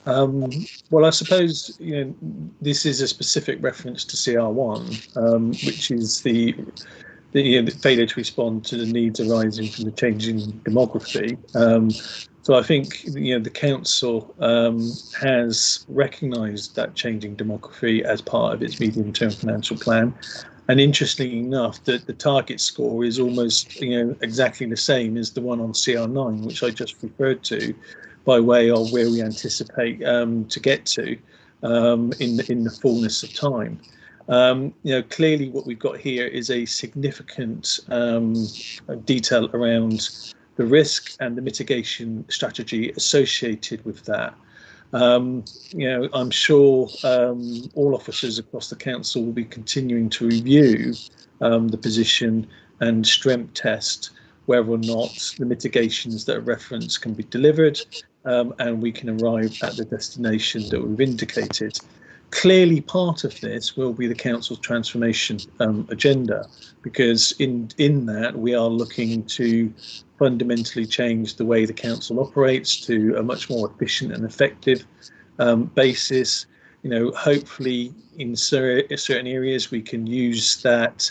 Well, I suppose this is a specific reference to CR1, which is the failure to respond to the needs arising from the changing demography. So I think the council has recognised that changing demography as part of its medium-term financial plan, and interestingly enough, the target score is almost exactly the same as the one on CR9, which I just referred to, by way of where we anticipate to get to in the fullness of time. Clearly what we've got here is a significant detail around the risk and the mitigation strategy associated with that. I'm sure all officers across the council will be continuing to review the position and strength test whether or not the mitigations that are referenced can be delivered, and we can arrive at the destination that we've indicated. Clearly, part of this will be the council's transformation agenda, because in that we are looking to fundamentally change the way the council operates to a much more efficient and effective basis. Hopefully in certain areas we can use that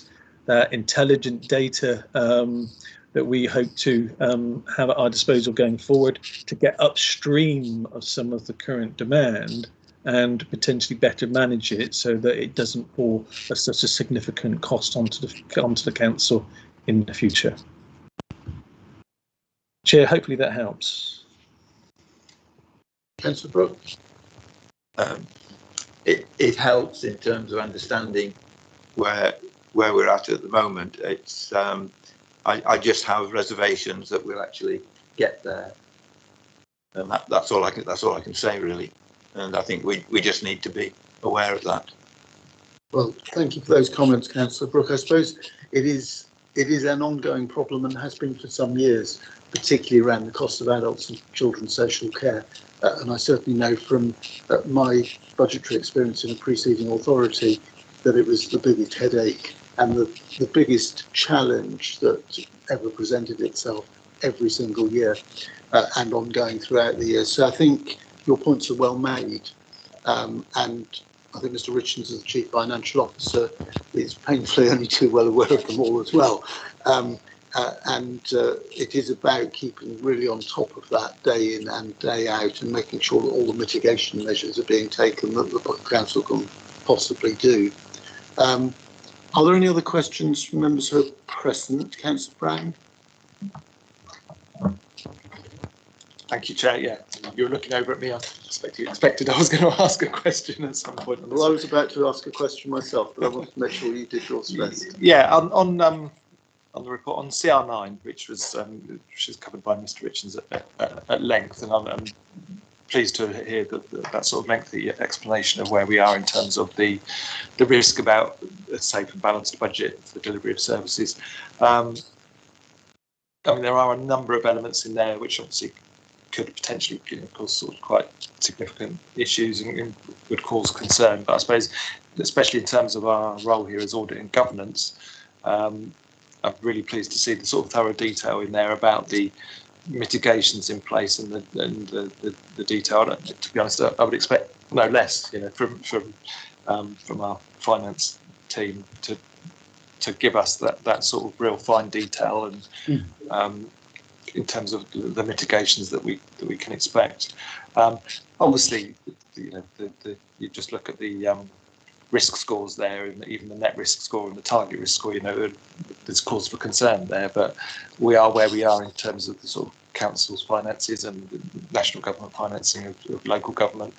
intelligent data that we hope to have at our disposal going forward to get upstream of some of the current demand and potentially better manage it so that it doesn't fall as such a significant cost onto the council in the future. Chair, hopefully that helps. Councillor Brooke? It helps in terms of understanding where we're at the moment. It's I just have reservations that we'll actually get there, and that's all I can say really. And I think we just need to be aware of that. Well, thank you for those comments, Councillor Brooke. I suppose it is an ongoing problem and has been for some years, particularly around the cost of adults and children's social care. And I certainly know from my budgetary experience in a preceding authority that it was the biggest headache and the biggest challenge that ever presented itself every single year and ongoing throughout the year. So I think your points are well made, and I think Mr. Richards, as the Chief Financial Officer, is painfully only too well aware of them all as well. It is about keeping really on top of that day in and day out and making sure that all the mitigation measures are being taken that the Council can possibly do. Are there any other questions from members who are present? Councillor Brown? Thank you, Chair. Yeah, you were looking over at me. I expected I was going to ask a question at some point. Well, I was about to ask a question myself, but I wanted to make sure you did yours first. Yeah, on the report on CR9, which is covered by Mr. Richards at length, and I'm pleased to hear that sort of lengthy explanation of where we are in terms of the risk about a safe and balanced budget for the delivery of services. I mean, there are a number of elements in there which obviously could potentially cause sort of quite significant issues and would cause concern. But I suppose, especially in terms of our role here as audit and governance, I'm really pleased to see the sort of thorough detail in there about the mitigations in place and the detail. To be honest, I would expect no less, from our finance team to give us that sort of real fine detail and in terms of the mitigations that we can expect. Obviously, you just look at the risk scores there, and even the net risk score and the target risk score, there's cause for concern there, but we are where we are in terms of the sort of council's finances and the national government financing of local government.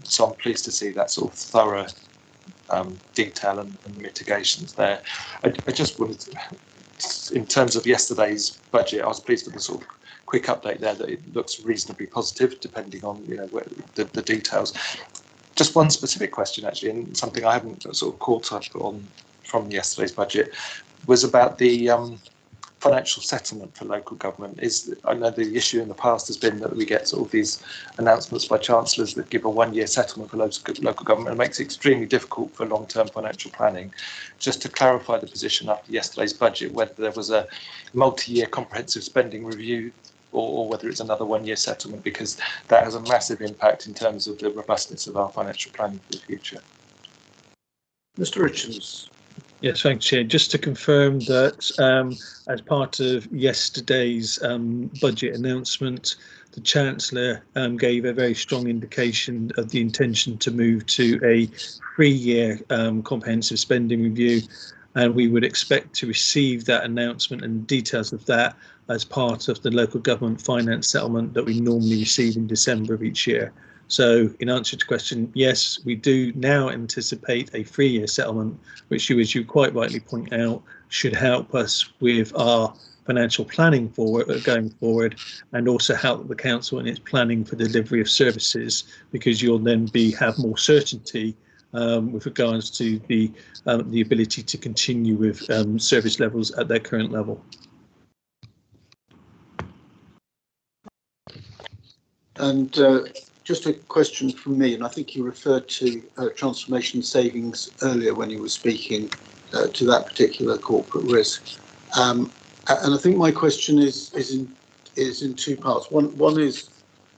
So I'm pleased to see that sort of thorough detail and mitigations there. I just wanted to, in terms of yesterday's budget, I was pleased with the sort of quick update there that it looks reasonably positive, depending on the details. Just one specific question, actually, and something I haven't sort of caught up on from yesterday's budget, was about the financial settlement for local government. I know the issue in the past has been that we get sort of these announcements by chancellors that give a one-year settlement for local government. It makes it extremely difficult for long-term financial planning. Just to clarify the position after yesterday's budget, whether there was a multi-year comprehensive spending review or whether it's another one-year settlement, because that has a massive impact in terms of the robustness of our financial planning for the future. Mr. Richards. Yes, thanks, Chair. Just to confirm that as part of yesterday's budget announcement, the Chancellor gave a very strong indication of the intention to move to a 3-year comprehensive spending review, and we would expect to receive that announcement and details of that as part of the local government finance settlement that we normally receive in December of each year. So in answer to your question, yes, we do now anticipate a 3-year settlement, which as you quite rightly point out, should help us with our financial planning going forward, and also help the council in its planning for delivery of services, because you'll then have more certainty with regards to the ability to continue with service levels at their current level. And just a question from me, and I think you referred to transformation savings earlier when you were speaking to that particular corporate risk. And I think my question is in two parts. One is,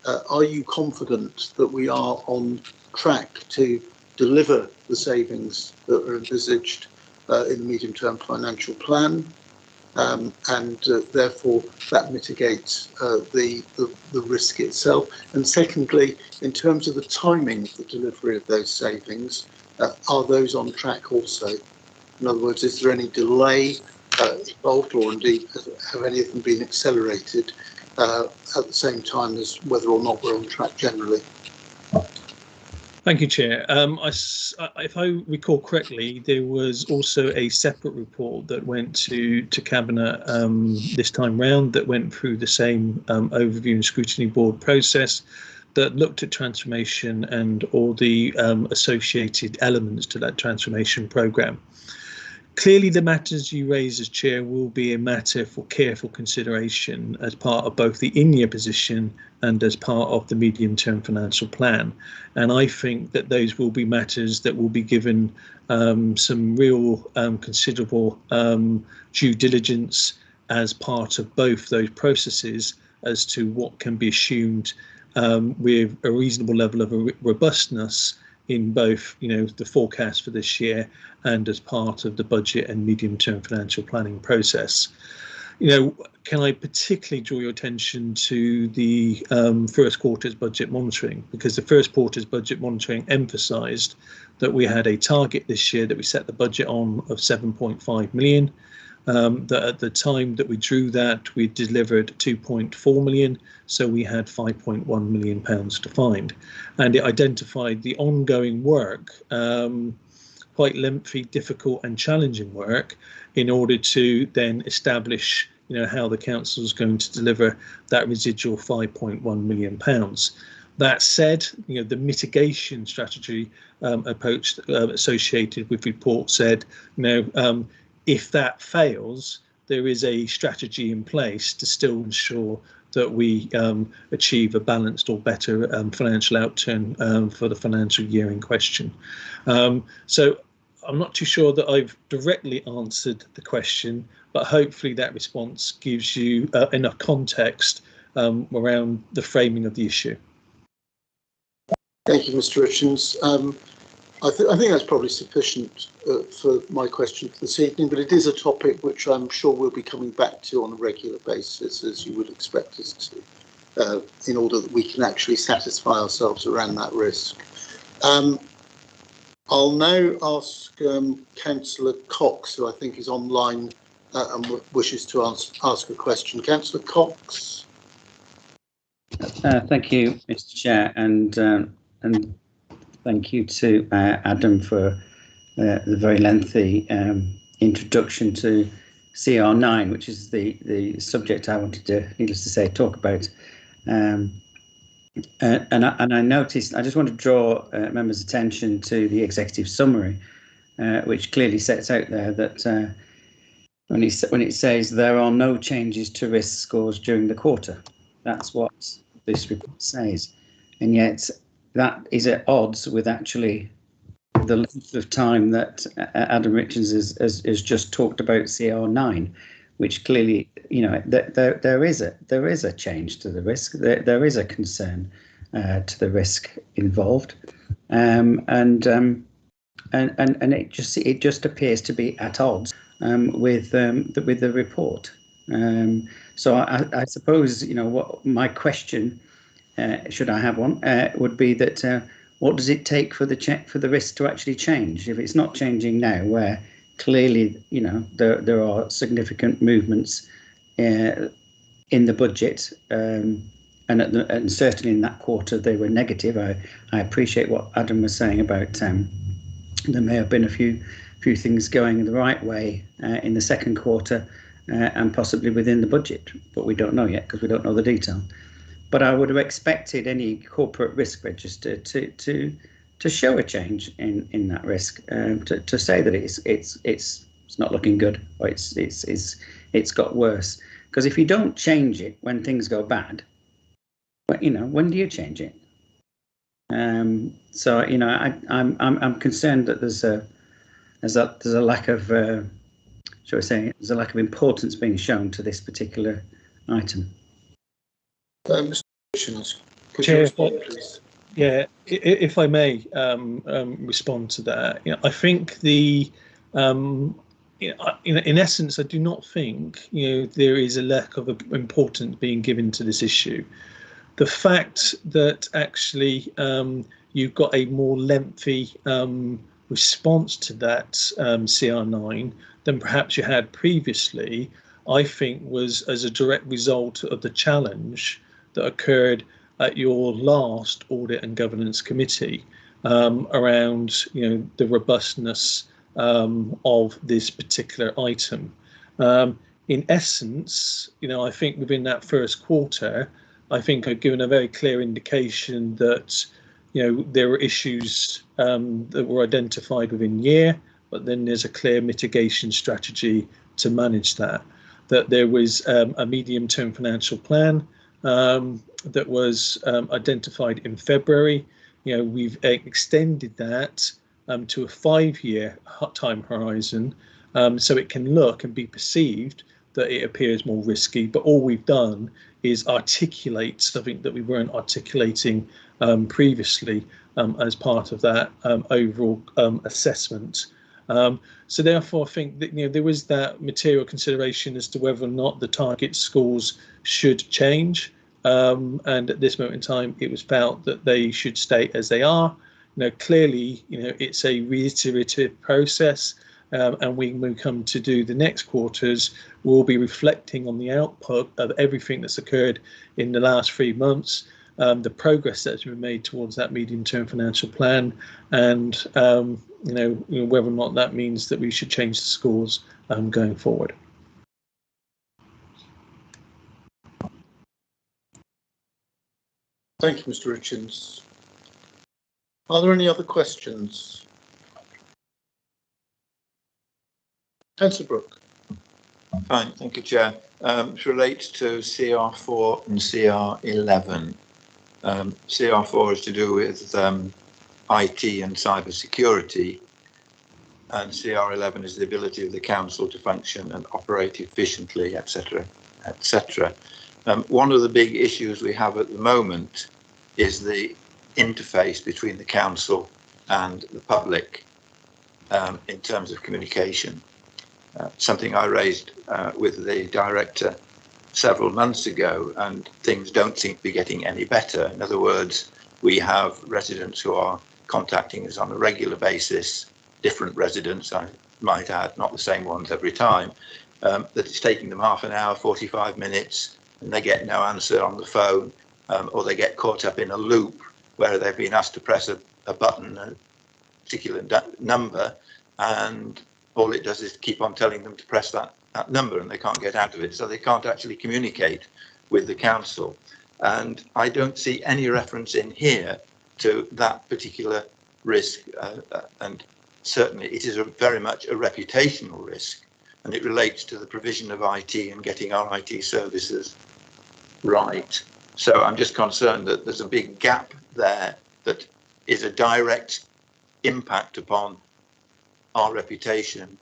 are you confident that we are on track to deliver the savings that are envisaged in the medium-term financial plan? And therefore that mitigates the risk itself. And secondly, in terms of the timing of the delivery of those savings, are those on track also? In other words, is there any delay involved, or indeed have any of them been accelerated at the same time as whether or not we're on track generally? Thank you, Chair. If I recall correctly, there was also a separate report that went to Cabinet this time round that went through the same overview and scrutiny board process that looked at transformation and all the associated elements to that transformation programme. Clearly, the matters you raise as Chair will be a matter for careful consideration as part of both the in-year position and as part of the medium-term financial plan. And I think that those will be matters that will be given some real considerable due diligence as part of both those processes as to what can be assumed with a reasonable level of robustness in both, the forecast for this year and as part of the budget and medium-term financial planning process. Can I particularly draw your attention to the first quarter's budget monitoring, because the first quarter's budget monitoring emphasised that we had a target this year that we set the budget on of 7.5 million. That at the time that we drew that, we delivered 2.4 million, so we had 5.1 million pounds to find, and it identified the ongoing work, quite lengthy, difficult and challenging work, in order to then establish how the council is going to deliver that residual 5.1 million pounds. That said, the mitigation strategy approach associated with report said, if that fails, there is a strategy in place to still ensure that we achieve a balanced or better financial outturn for the financial year in question. So I'm not too sure that I've directly answered the question, but hopefully that response gives you enough context around the framing of the issue. Thank you, Mr. Richards. I think that's probably sufficient for my question for this evening, but it is a topic which I'm sure we'll be coming back to on a regular basis, as you would expect us to, in order that we can actually satisfy ourselves around that risk. I'll now ask Councillor Cox, who I think is online and wishes to ask a question. Councillor Cox. Thank you, Mr. Chair, and thank you to Adam for the very lengthy introduction to CR9, which is the subject I wanted to, needless to say, talk about. And I noticed, I just want to draw members' attention to the executive summary, which clearly sets out there that when it says there are no changes to risk scores during the quarter. That's what this report says. And yet that is at odds with actually the length of time that Adam Richards has just talked about CR9, which clearly, there is a change to the risk. There is a concern to the risk involved, and it just appears to be at odds with the report. So I suppose what my question, should I have one, would be that what does it take for the risk to actually change? If it's not changing now, where clearly there are significant movements in the budget, and certainly in that quarter they were negative. I appreciate what Adam was saying about there may have been a few things going the right way in the second quarter and possibly within the budget, but we don't know yet because we don't know the detail. But I would have expected any corporate risk register to show a change in that risk, to say that it's not looking good, or it's got worse. Because if you don't change it when things go bad, when do you change it? So I'm concerned that there's a lack of shall we say, there's a lack of importance being shown to this particular item. Mr. Richards, could Chair, you respond, please? Yeah, if I may respond to that, I think in essence, I do not think there is a lack of importance being given to this issue. The fact that actually you've got a more lengthy response to that CR9 than perhaps you had previously, I think was as a direct result of the challenge that occurred at your last Audit and Governance Committee around the robustness of this particular item. In essence, I think within that first quarter, I think I've given a very clear indication that there were issues that were identified within year, but then there's a clear mitigation strategy to manage that. That there was a medium-term financial plan that was identified in February. We've extended that to a 5-year time horizon, so it can look and be perceived that it appears more risky. But all we've done is articulate something that we weren't articulating previously as part of that overall assessment. So therefore, I think that there was that material consideration as to whether or not the target scores should change. And at this moment in time, it was felt that they should stay as they are. Clearly, it's a reiterative process. And when we come to do the next quarters, we'll be reflecting on the output of everything that's occurred in the last 3 months, the progress that's been made towards that medium-term financial plan, and whether or not that means that we should change the scores going forward. Thank you, Mr. Richards. Are there any other questions? Councillor Brooke. Fine, thank you, Chair. It relates to CR4 and CR11. CR4 is to do with IT and cyber security, and CR11 is the ability of the council to function and operate efficiently, etc., etc. One of the big issues we have at the moment is the interface between the council and the public in terms of communication. Something I raised with the director several months ago, and things don't seem to be getting any better. In other words, we have residents who are contacting us on a regular basis, different residents, I might add, not the same ones every time, that it's taking them half an hour, 45 minutes, and they get no answer on the phone, or they get caught up in a loop where they've been asked to press a button, a particular number, and all it does is keep on telling them to press that number, and they can't get out of it. So they can't actually communicate with the council. And I don't see any reference in here to that particular risk. And certainly it is very much a reputational risk, and it relates to the provision of IT and getting our IT services right. So I'm just concerned that there's a big gap there that is a direct impact upon our reputation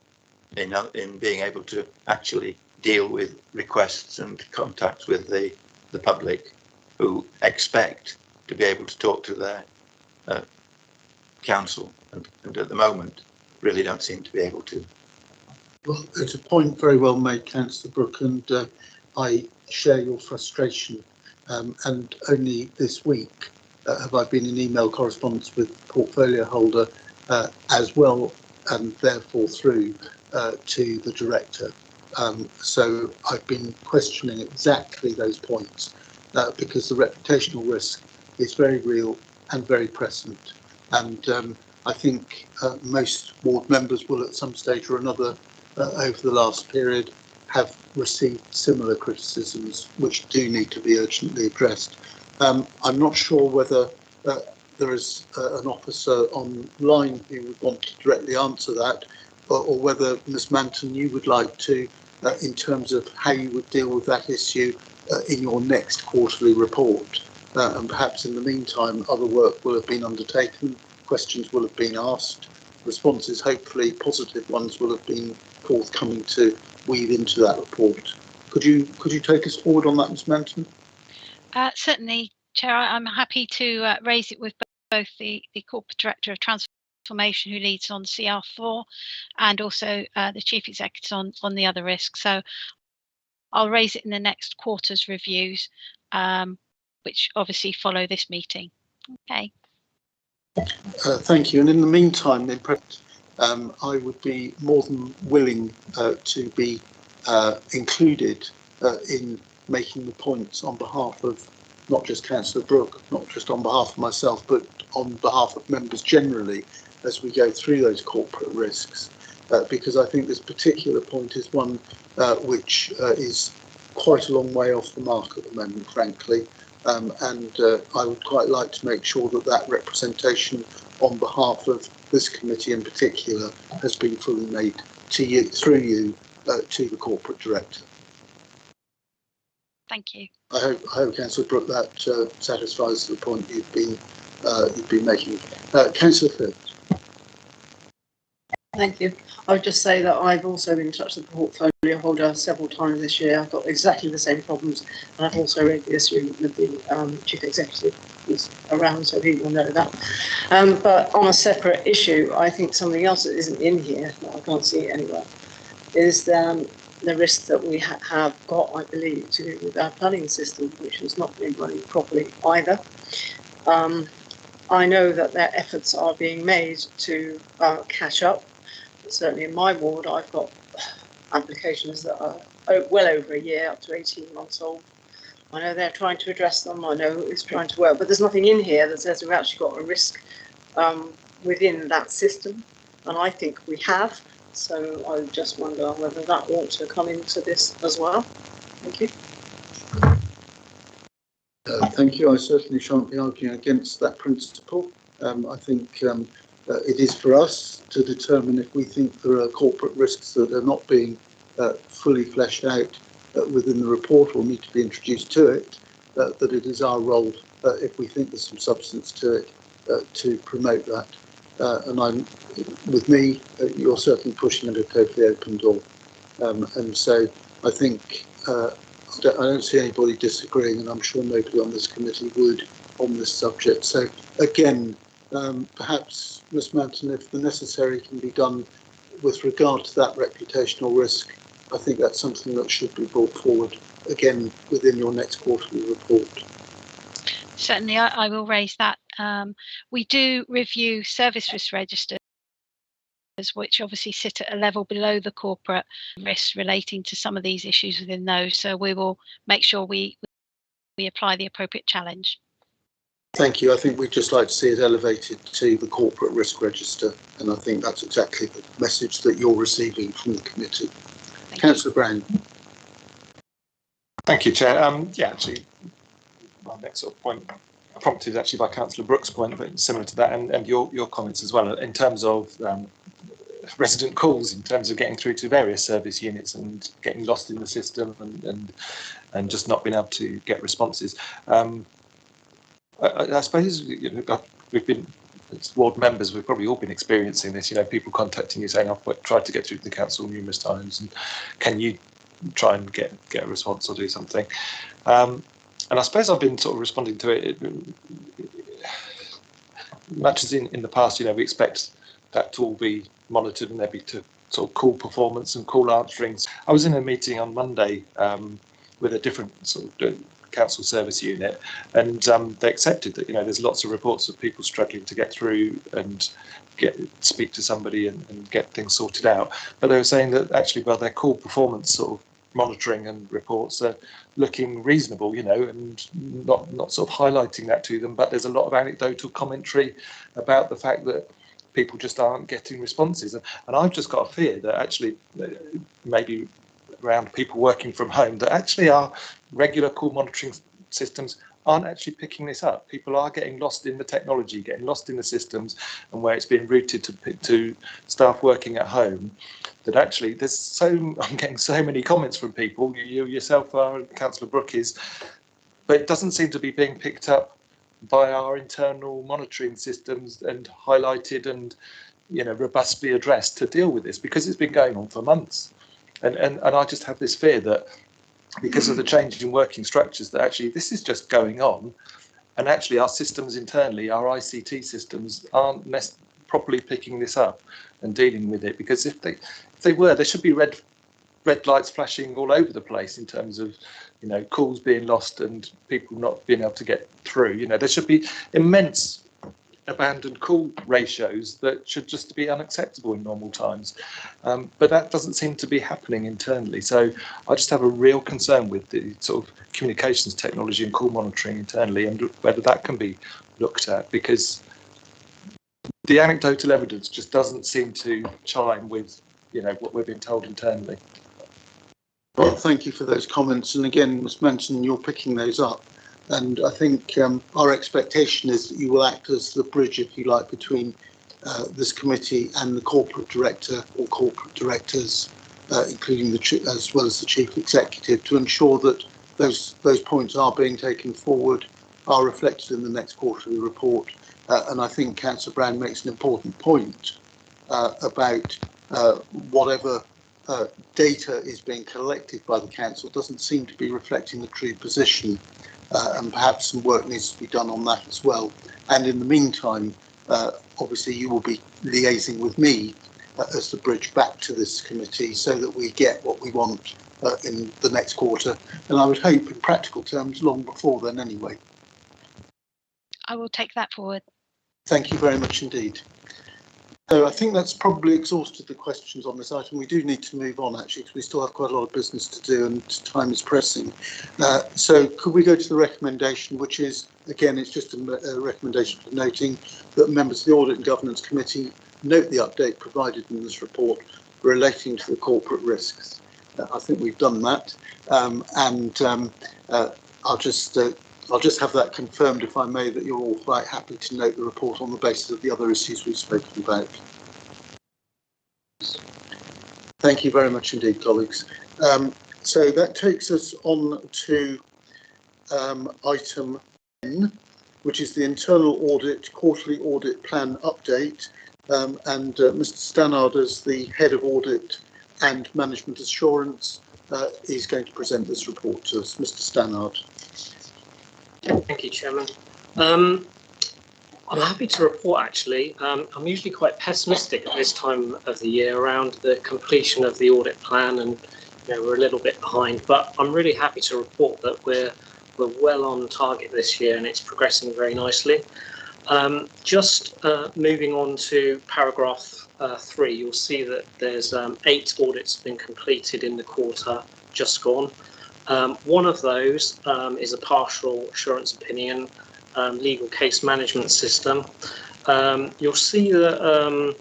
in being able to actually deal with requests and contacts with the public who expect to be able to talk to their council, and at the moment really don't seem to be able to. Well, it's a point very well made, Councillor Brooke, and I share your frustration. And only this week have I been in email correspondence with the portfolio holder as well, and therefore through to the director. So I've been questioning exactly those points because the reputational risk is very real and very present. And I think most ward members will at some stage or another over the last period have received similar criticisms which do need to be urgently addressed. I'm not sure whether there is an officer online who would want to directly answer that, or whether, Ms Manton, you would like to, in terms of how you would deal with that issue in your next quarterly report. And perhaps in the meantime, other work will have been undertaken, questions will have been asked, responses, hopefully positive ones, will have been forthcoming to weave into that report. Could you take us forward on that, Ms Manton? Certainly, Chair. I'm happy to raise it with both the Corporate Director of Transformation, who leads on CR4, and also the Chief Executive on the other risks. So I'll raise it in the next quarter's reviews, which obviously follow this meeting. Okay. Thank you. And in the meantime, I would be more than willing to be included in making the points on behalf of not just Councillor Brooke, not just on behalf of myself, but on behalf of members generally as we go through those corporate risks, because I think this particular point is one which is quite a long way off the mark at the moment, frankly. And I would quite like to make sure that that representation on behalf of this committee in particular has been fully made to you, through you, to the corporate director. Thank you. I hope Councillor Brooke, that satisfies the point you've been making. Councillor Phillips. Thank you. I would just say that I've also been in touch with the portfolio holder several times this year. I've got exactly the same problems, and I've also raised the issue with the Chief Executive, who's around, so he will know that. But on a separate issue, I think something else that isn't in here, that I can't see it anywhere, is the risk that we have got, I believe, to do with our planning system, which has not been running properly either. I know that their efforts are being made to catch up. Certainly in my ward, I've got applications that are well over a year, up to 18 months old. I know they're trying to address them. I know it's trying to work, but there's nothing in here that says we've actually got a risk within that system, and I think we have. So I just wonder whether that ought to come into this as well. Thank you. Thank you. I certainly shan't be arguing against that principle. I think it is for us to determine if we think there are corporate risks that are not being fully fleshed out within the report or need to be introduced to it, that it is our role, if we think there's some substance to it, to promote that. And with me, you're certainly pushing it a totally open door. And so I think I don't see anybody disagreeing, and I'm sure nobody on this committee would on this subject. So again, perhaps, Ms Manton, if the necessary can be done with regard to that reputational risk, I think that's something that should be brought forward again within your next quarterly report. Certainly, I will raise that. We do review service risk registers, which obviously sit at a level below the corporate risks relating to some of these issues within those. So we will make sure we apply the appropriate challenge. Thank you. I think we'd just like to see it elevated to the corporate risk register, and I think that's exactly the message that you're receiving from the committee. Councillor Brown. Thank you, Chair. Yeah, actually, my next sort of point prompted actually by Councillor Brooks' point, but similar to that, and your comments as well, in terms of resident calls, in terms of getting through to various service units and getting lost in the system and just not being able to get responses. I suppose we've been, as ward members, we've probably all been experiencing this. People contacting you saying, "I've tried to get through to the council numerous times, and can you try and get a response or do something?" And I suppose I've been sort of responding to it much as in the past. We expect that to all be monitored and there be to sort of call performance and call answering. I was in a meeting on Monday with a different sort of council service unit, and they accepted that there's lots of reports of people struggling to get through and speak to somebody and get things sorted out. But they were saying that actually, well, their call performance sort of monitoring and reports are looking reasonable, and not sort of highlighting that to them. But there's a lot of anecdotal commentary about the fact that people just aren't getting responses, and I've just got a fear that actually maybe around people working from home, that actually our regular call monitoring systems aren't actually picking this up. People are getting lost in the technology, getting lost in the systems, and where it's being routed to staff working at home, that actually I'm getting so many comments from people, you yourself are, Councillor Brooke is, but it doesn't seem to be being picked up by our internal monitoring systems and highlighted and robustly addressed to deal with this, because it's been going on for months. And I just have this fear that because of the change in working structures, that actually this is just going on, and actually our systems internally, our ICT systems, aren't properly picking this up and dealing with it. Because if they were, there should be red lights flashing all over the place in terms of calls being lost and people not being able to get through. There should be immense abandoned call ratios that should just be unacceptable in normal times, but that doesn't seem to be happening internally. So I just have a real concern with the sort of communications technology and call monitoring internally, and whether that can be looked at, because the anecdotal evidence just doesn't seem to chime with what we're being told internally. Well, thank you for those comments, and again, Ms Manton, you're picking those up. And I think our expectation is that you will act as the bridge, if you like, between this committee and the corporate director or corporate directors, including as well as the chief executive, to ensure that those points are being taken forward, are reflected in the next quarterly report. And I think Councillor Brown makes an important point about whatever data is being collected by the council doesn't seem to be reflecting the true position. And perhaps some work needs to be done on that as well. And in the meantime, obviously you will be liaising with me as the bridge back to this committee so that we get what we want in the next quarter. And I would hope in practical terms long before then anyway. I will take that forward. Thank you very much indeed. So I think that's probably exhausted the questions on this item. We do need to move on, actually, because we still have quite a lot of business to do and time is pressing. So could we go to the recommendation, which is, again, it's just a recommendation for noting that members of the Audit and Governance Committee note the update provided in this report relating to the corporate risks. I think we've done that. I'll just I'll just have that confirmed, if I may, that you're all quite happy to note the report on the basis of the other issues we've spoken about. Thank you very much indeed, colleagues. So that takes us on to item 10, which is the internal audit quarterly audit plan update. And Mr. Stannard, as the head of audit and management assurance, is going to present this report to us. Mr. Stannard. Thank you, Chairman. I'm happy to report, actually. I'm usually quite pessimistic at this time of the year around the completion of the audit plan, and we're a little bit behind, but I'm really happy to report that we're well on target this year and it's progressing very nicely. Just moving on to paragraph 3, you'll see that there's 8 audits have been completed in the quarter just gone. One of those is a partial assurance opinion legal case management system. You'll see that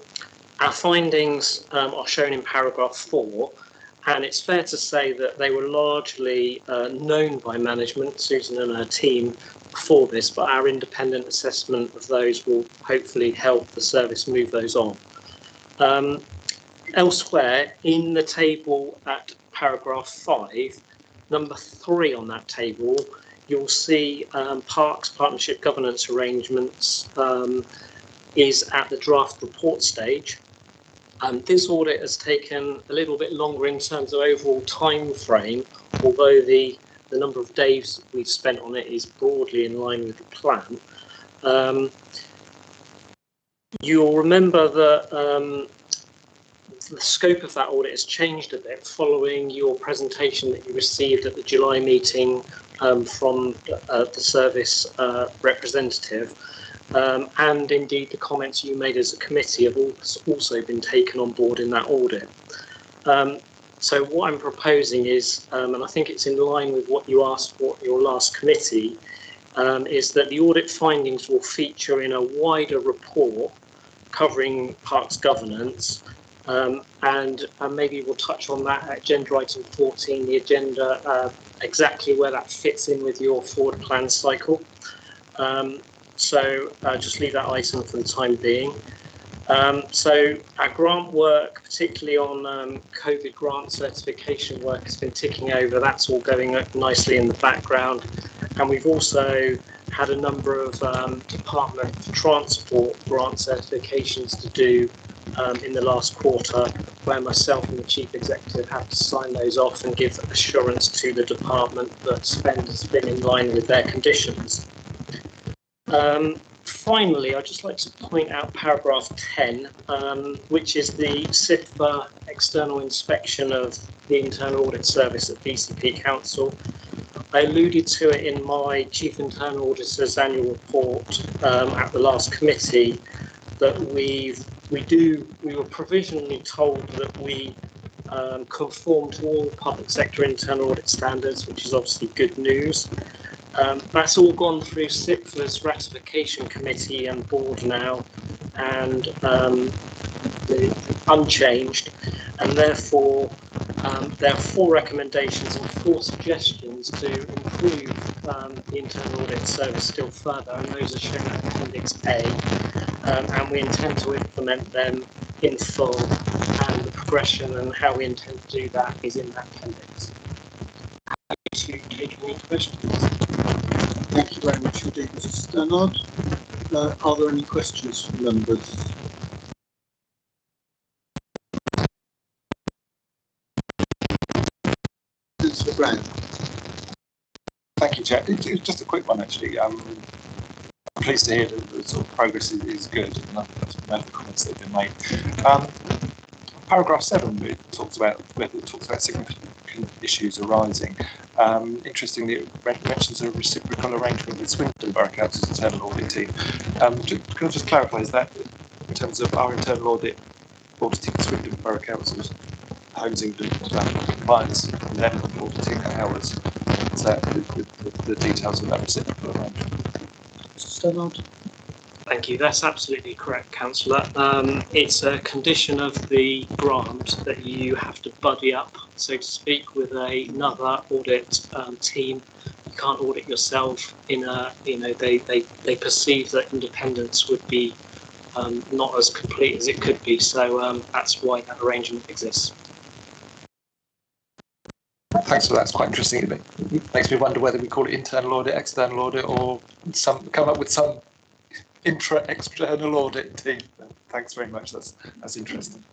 our findings are shown in paragraph 4, and it's fair to say that they were largely known by management, Susan and her team, before this, but our independent assessment of those will hopefully help the service move those on. Elsewhere, in the table at paragraph 5, number 3 on that table, you'll see Parks Partnership Governance Arrangements is at the draft report stage. This audit has taken a little bit longer in terms of overall time frame, although the number of days we've spent on it is broadly in line with the plan. You'll remember that the scope of that audit has changed a bit following your presentation that you received at the July meeting from the service representative. And indeed the comments you made as a committee have also been taken on board in that audit. So what I'm proposing is, and I think it's in line with what you asked for at your last committee, is that the audit findings will feature in a wider report covering parks governance, and maybe we'll touch on that at agenda item 14, the agenda, exactly where that fits in with your forward plan cycle. So just leave that item for the time being. So our grant work, particularly on COVID grant certification work, has been ticking over. That's all going nicely in the background. And we've also had a number of Department for Transport grant certifications to do in the last quarter, where myself and the Chief Executive have to sign those off and give assurance to the department that spend has been in line with their conditions. Finally, I'd just like to point out paragraph 10, which is the Sifa external inspection of the internal audit service at BCP Council. I alluded to it in my Chief Internal Auditor's annual report at the last committee, that we were provisionally told that we conform to all public sector internal audit standards, which is obviously good news. That's all gone through SIPFA's ratification committee and board now, and unchanged, and therefore there are 4 recommendations and 4 suggestions to improve the internal audit service still further, and those are shown in Appendix A, and we intend to implement them in full, and the progression and how we intend to do that is in that appendix. To take any questions. Thank you very much indeed, Mr. Stannard. Are there any questions from members? Mr. Brown. Thank you, Chair. It's just a quick one, actually. I'm pleased to hear that the sort of progress is good, and that's the comments that have been made. Paragraph 7, where it talks about significant issues arising. Interestingly, it mentions a reciprocal arrangement with Swindon Borough Council's internal audit team. Could I just clarify, is that in terms of our internal audit auditing Swindon Borough Council's Homes England compliance and them auditing ours? Is that the details of that reciprocal arrangement? Mr. Stannard. Thank you. That's absolutely correct, Councillor. It's a condition of the grant that you have to buddy up, so to speak, with another audit team can't audit yourself in a, they perceive that independence would be not as complete as it could be. So that's why that arrangement exists. Thanks for that. It's quite interesting. It makes me wonder whether we call it internal audit, external audit, or come up with some external audit team. Thanks very much. That's interesting.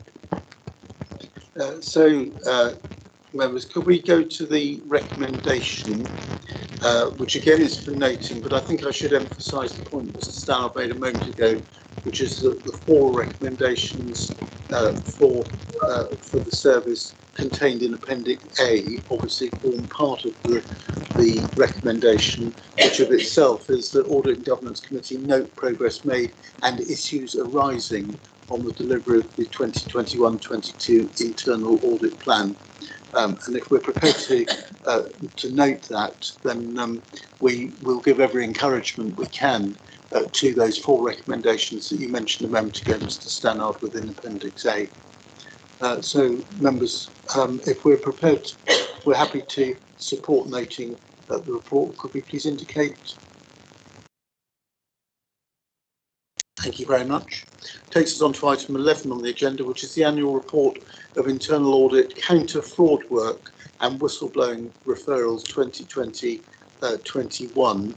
Members, could we go to the recommendation, which again is for noting, but I think I should emphasise the point Mr. Stannard made a moment ago, which is that the 4 recommendations for the service contained in Appendix A obviously form part of the recommendation, which of itself is that Audit and Governance Committee note progress made and issues arising on the delivery of the 2021-22 internal audit plan. And if we're prepared to note that, then we will give every encouragement we can to those 4 recommendations that you mentioned a moment ago, Mr. Stannard, within Appendix A. So, members, if we're prepared, we're happy to support noting the report. Could we please indicate? Thank you very much. Takes us on to item 11 on the agenda, which is the annual report of internal audit, counter fraud work and whistleblowing referrals 2020-21.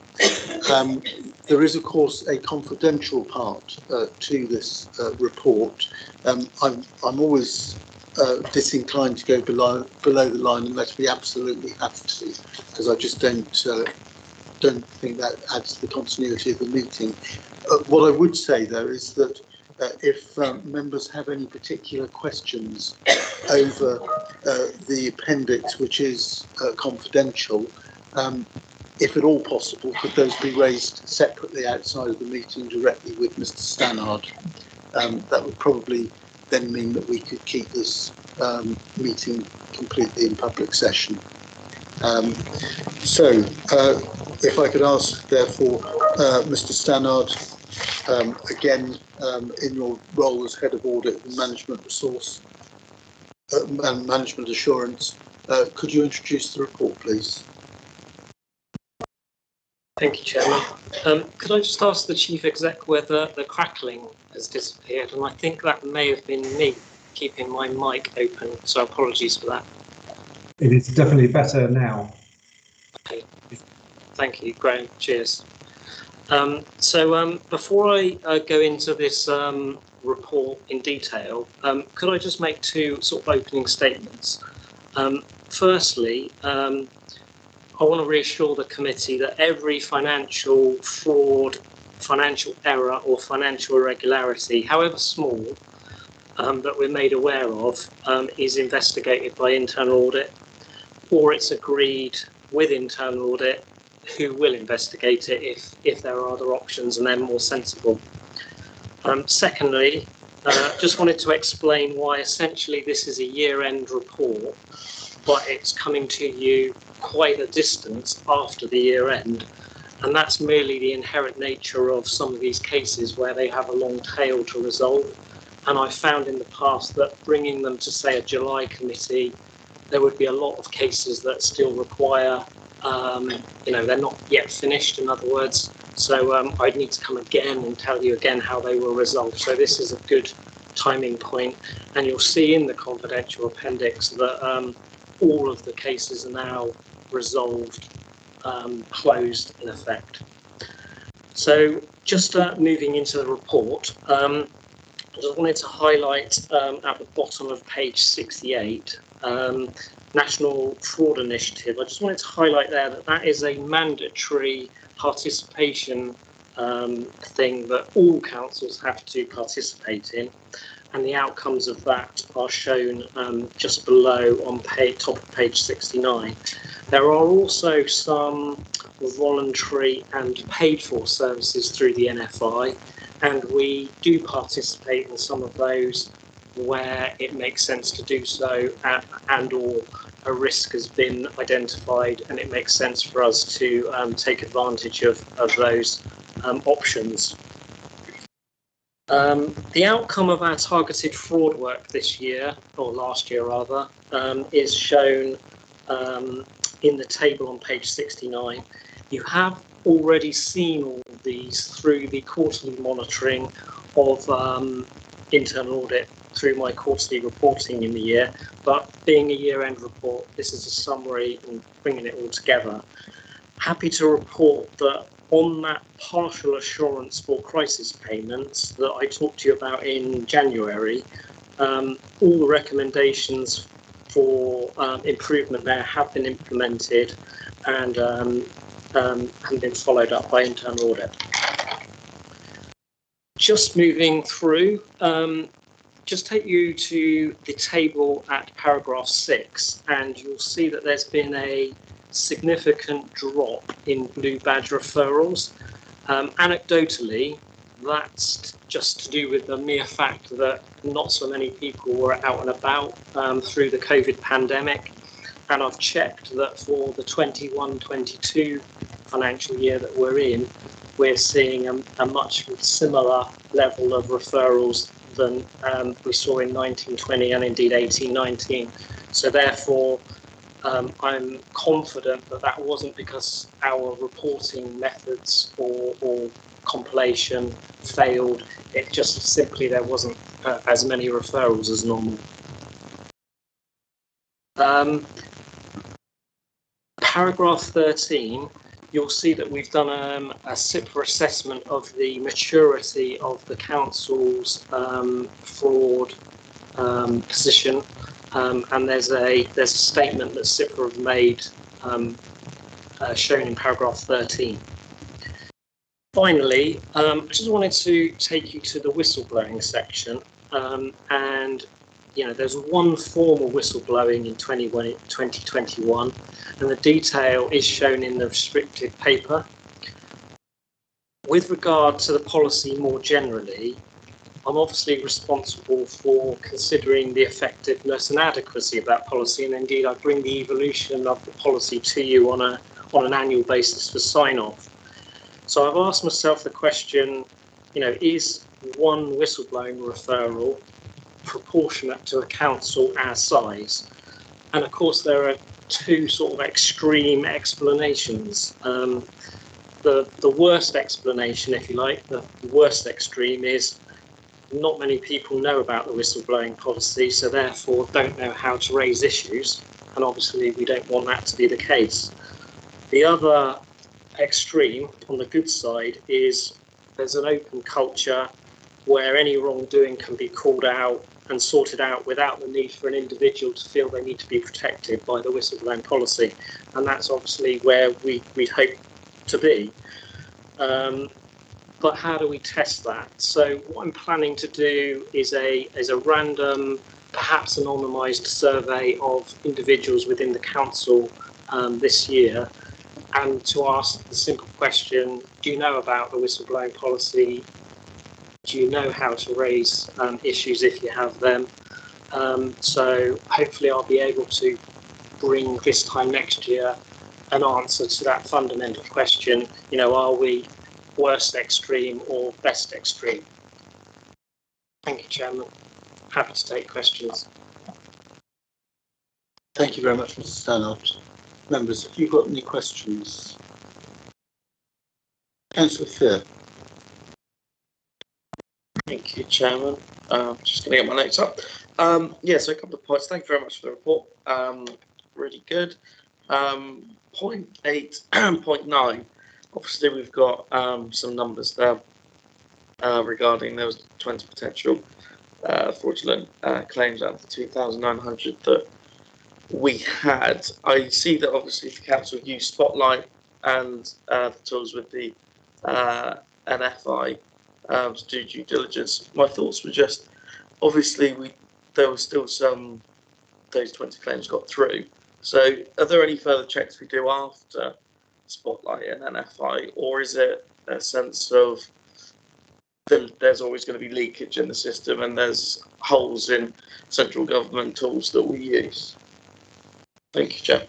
There is, of course, a confidential part to this report. I'm always disinclined to go below the line unless we absolutely have to, because I just don't think that adds to the continuity of the meeting. What I would say, though, is that if members have any particular questions over the appendix, which is confidential, if at all possible, could those be raised separately outside of the meeting directly with Mr. Stannard? That would probably then mean that we could keep this meeting completely in public session. If I could ask, therefore, Mr. Stannard, again, in your role as Head of Audit and Management Resource and Management Assurance, could you introduce the report, please? Thank you, Chairman. Could I just ask the Chief Exec whether the crackling has disappeared? And I think that may have been me keeping my mic open, so apologies for that. It is definitely better now. Okay. Thank you, Graham. Cheers. Before I go into this report in detail, could I just make 2 sort of opening statements? Firstly, I want to reassure the committee that every financial fraud, financial error or financial irregularity, however small, that we're made aware of is investigated by internal audit, or it's agreed with internal audit who will investigate it if there are other options and they're more sensible. Secondly, just wanted to explain why essentially this is a year-end report, but it's coming to you quite a distance after the year end, and that's merely the inherent nature of some of these cases where they have a long tail to resolve. And I found in the past that bringing them to, say, a July committee, there would be a lot of cases that still require, they're not yet finished, in other words. So I'd need to come again and tell you again how they were resolved. So this is a good timing point, and you'll see in the confidential appendix that all of the cases are now resolved, closed in effect. So just moving into the report, I just wanted to highlight at the bottom of page 68, National Fraud Initiative. I just wanted to highlight there that is a mandatory participation thing that all councils have to participate in, and the outcomes of that are shown just below on top of page 69. There are also some voluntary and paid for services through the NFI, and we do participate in some of those where it makes sense to do so, and or a risk has been identified and it makes sense for us to take advantage of those options. The outcome of our targeted fraud work this year, or last year rather, is shown in the table on page 69. You have already seen all of these through the quarterly monitoring of internal audit through my quarterly reporting in the year, but being a year-end report, this is a summary and bringing it all together. Happy to report that on that partial assurance for crisis payments that I talked to you about in January, all the recommendations for improvement there have been implemented and have been followed up by internal audit. Just moving through, just take you to the table at paragraph 6, and you'll see that there's been a significant drop in blue badge referrals. Anecdotally, that's just to do with the mere fact that not so many people were out and about through the COVID pandemic. And I've checked that for the 21-22 financial year that we're in, we're seeing a much similar level of referrals than we saw in 19-20 and indeed 18-19. So therefore, I'm confident that that wasn't because our reporting methods or compilation failed. It just simply there wasn't as many referrals as normal. Paragraph 13, you'll see that we've done a Sifa assessment of the maturity of the council's fraud position. And there's a statement that Sifa have made shown in paragraph 13. Finally, I just wanted to take you to the whistleblowing section. And there's one form of whistleblowing in 2021, and the detail is shown in the restricted paper. With regard to the policy more generally, I'm obviously responsible for considering the effectiveness and adequacy of that policy, and indeed I bring the evolution of the policy to you on an annual basis for sign-off. So I've asked myself the question, is one whistleblowing referral proportionate to a council our size? And of course there are two sort of extreme explanations. The worst explanation, if you like, the worst extreme is not many people know about the whistleblowing policy, so therefore don't know how to raise issues, and obviously we don't want that to be the case. The other extreme, on the good side, is there's an open culture where any wrongdoing can be called out and sorted out without the need for an individual to feel they need to be protected by the whistleblowing policy, and that's obviously where we'd hope to be. But how do we test that? So what I'm planning to do is a random, perhaps anonymised survey of individuals within the council this year, and to ask the simple question, do you know about the whistleblowing policy? Do you know how to raise issues if you have them? So hopefully I'll be able to bring this time next year an answer to that fundamental question, are we worst extreme or best extreme? Thank you, Chairman. Happy to take questions. Thank you very much, Mr. Stannard. Members, have you got any questions? Councillor Fear. Thank you, Chairman. Just going to get my notes up. So a couple of points. Thank you very much for the report. Really good. Point 8 and point 9. Obviously, we've got some numbers there regarding those 20 potential fraudulent claims out of the 2,900 that we had. I see that obviously the council used Spotlight and the tools with the NFI to do due diligence. My thoughts were just, obviously, there was still some, those 20 claims got through. So are there any further checks we do after Spotlight and NFI, or is it a sense of there's always going to be leakage in the system and there's holes in central government tools that we use? Thank you, Chair.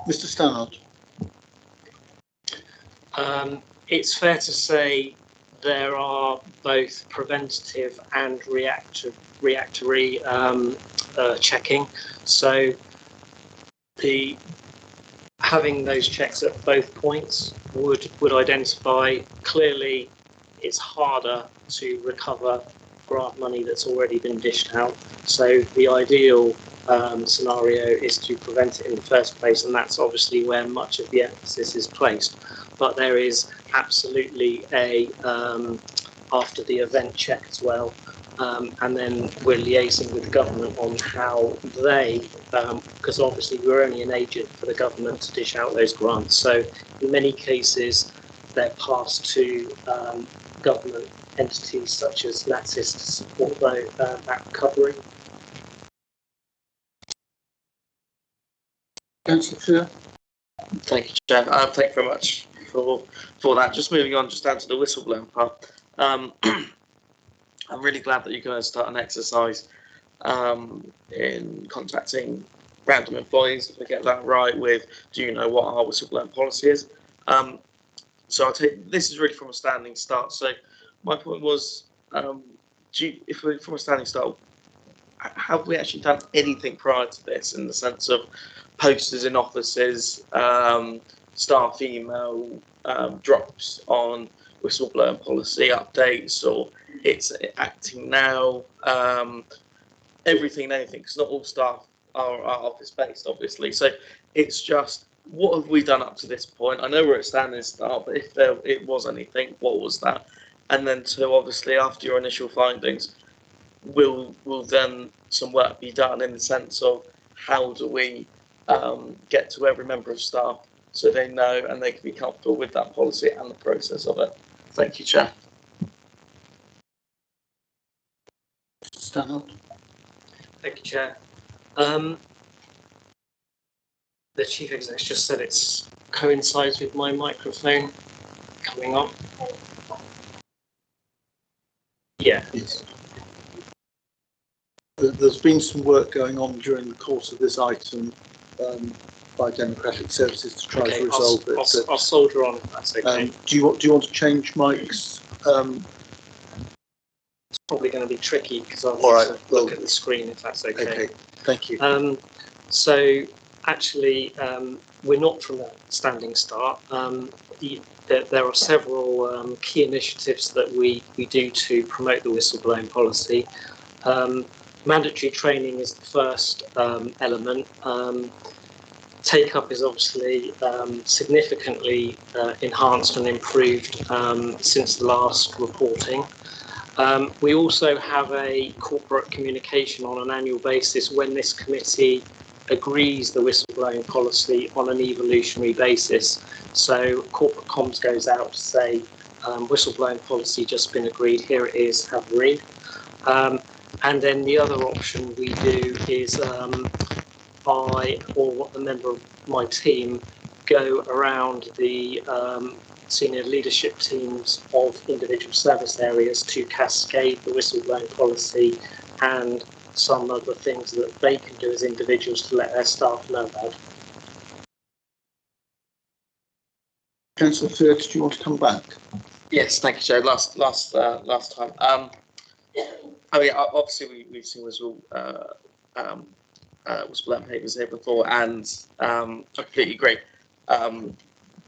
Mr. Stannard. It's fair to say there are both preventative and reactory checking. So having those checks at both points would identify clearly it's harder to recover grant money that's already been dished out. So the ideal scenario is to prevent it in the first place, and that's obviously where much of the emphasis is placed. But there is absolutely a after the event check as well, and then we're liaising with the government on how they, because obviously we're only an agent for the government to dish out those grants. So in many cases, they're passed to government entities such as NatSys to support that recovery. Councillor Thank you, Chair. Thank you very much for that. Just moving on, just down to the whistleblowing part. I'm really glad that you're going to start an exercise in contacting random employees, if I get that right, with do you know what our whistleblowing policy is? So I'll take this is really from a standing start. So my point was, if we're from a standing start, have we actually done anything prior to this in the sense of posters in offices, staff email drops on whistleblowing policy updates, or it's acting now, everything and anything, because not all staff are office based, obviously. So it's just, what have we done up to this point? I know we're at standing start, but if it was anything, what was that? And then two, obviously, after your initial findings, will then some work be done in the sense of how do we get to every member of staff so they know and they can be comfortable with that policy and the process of it. Thank you, Chair. Stanhope. Thank you, Chair. The Chief Executive just said it coincides with my microphone coming on. Yeah. Yes. There's been some work going on during the course of this item by Democratic Services to try to resolve it. I'll soldier on if that's okay. Do you want to change Mike's? It's probably going to be tricky because I'll need to look at the screen if that's okay. Okay, thank you. So actually, we're not from a standing start. There are several key initiatives that we do to promote the whistleblowing policy. Mandatory training is the first element. Take-up is obviously significantly enhanced and improved since the last reporting. We also have a corporate communication on an annual basis when this committee agrees the whistleblowing policy on an evolutionary basis. So corporate comms goes out to say, whistleblowing policy just been agreed, here it is, have a read. And then the other option we do is I or a member of my team go around the senior leadership teams of individual service areas to cascade the whistleblowing policy and some of the things that they can do as individuals to let their staff know about. Councillor Third, do you want to come back? Yes, thank you, Chair. Last time. I mean, obviously we've seen whistleblowing papers here before, and I completely agree.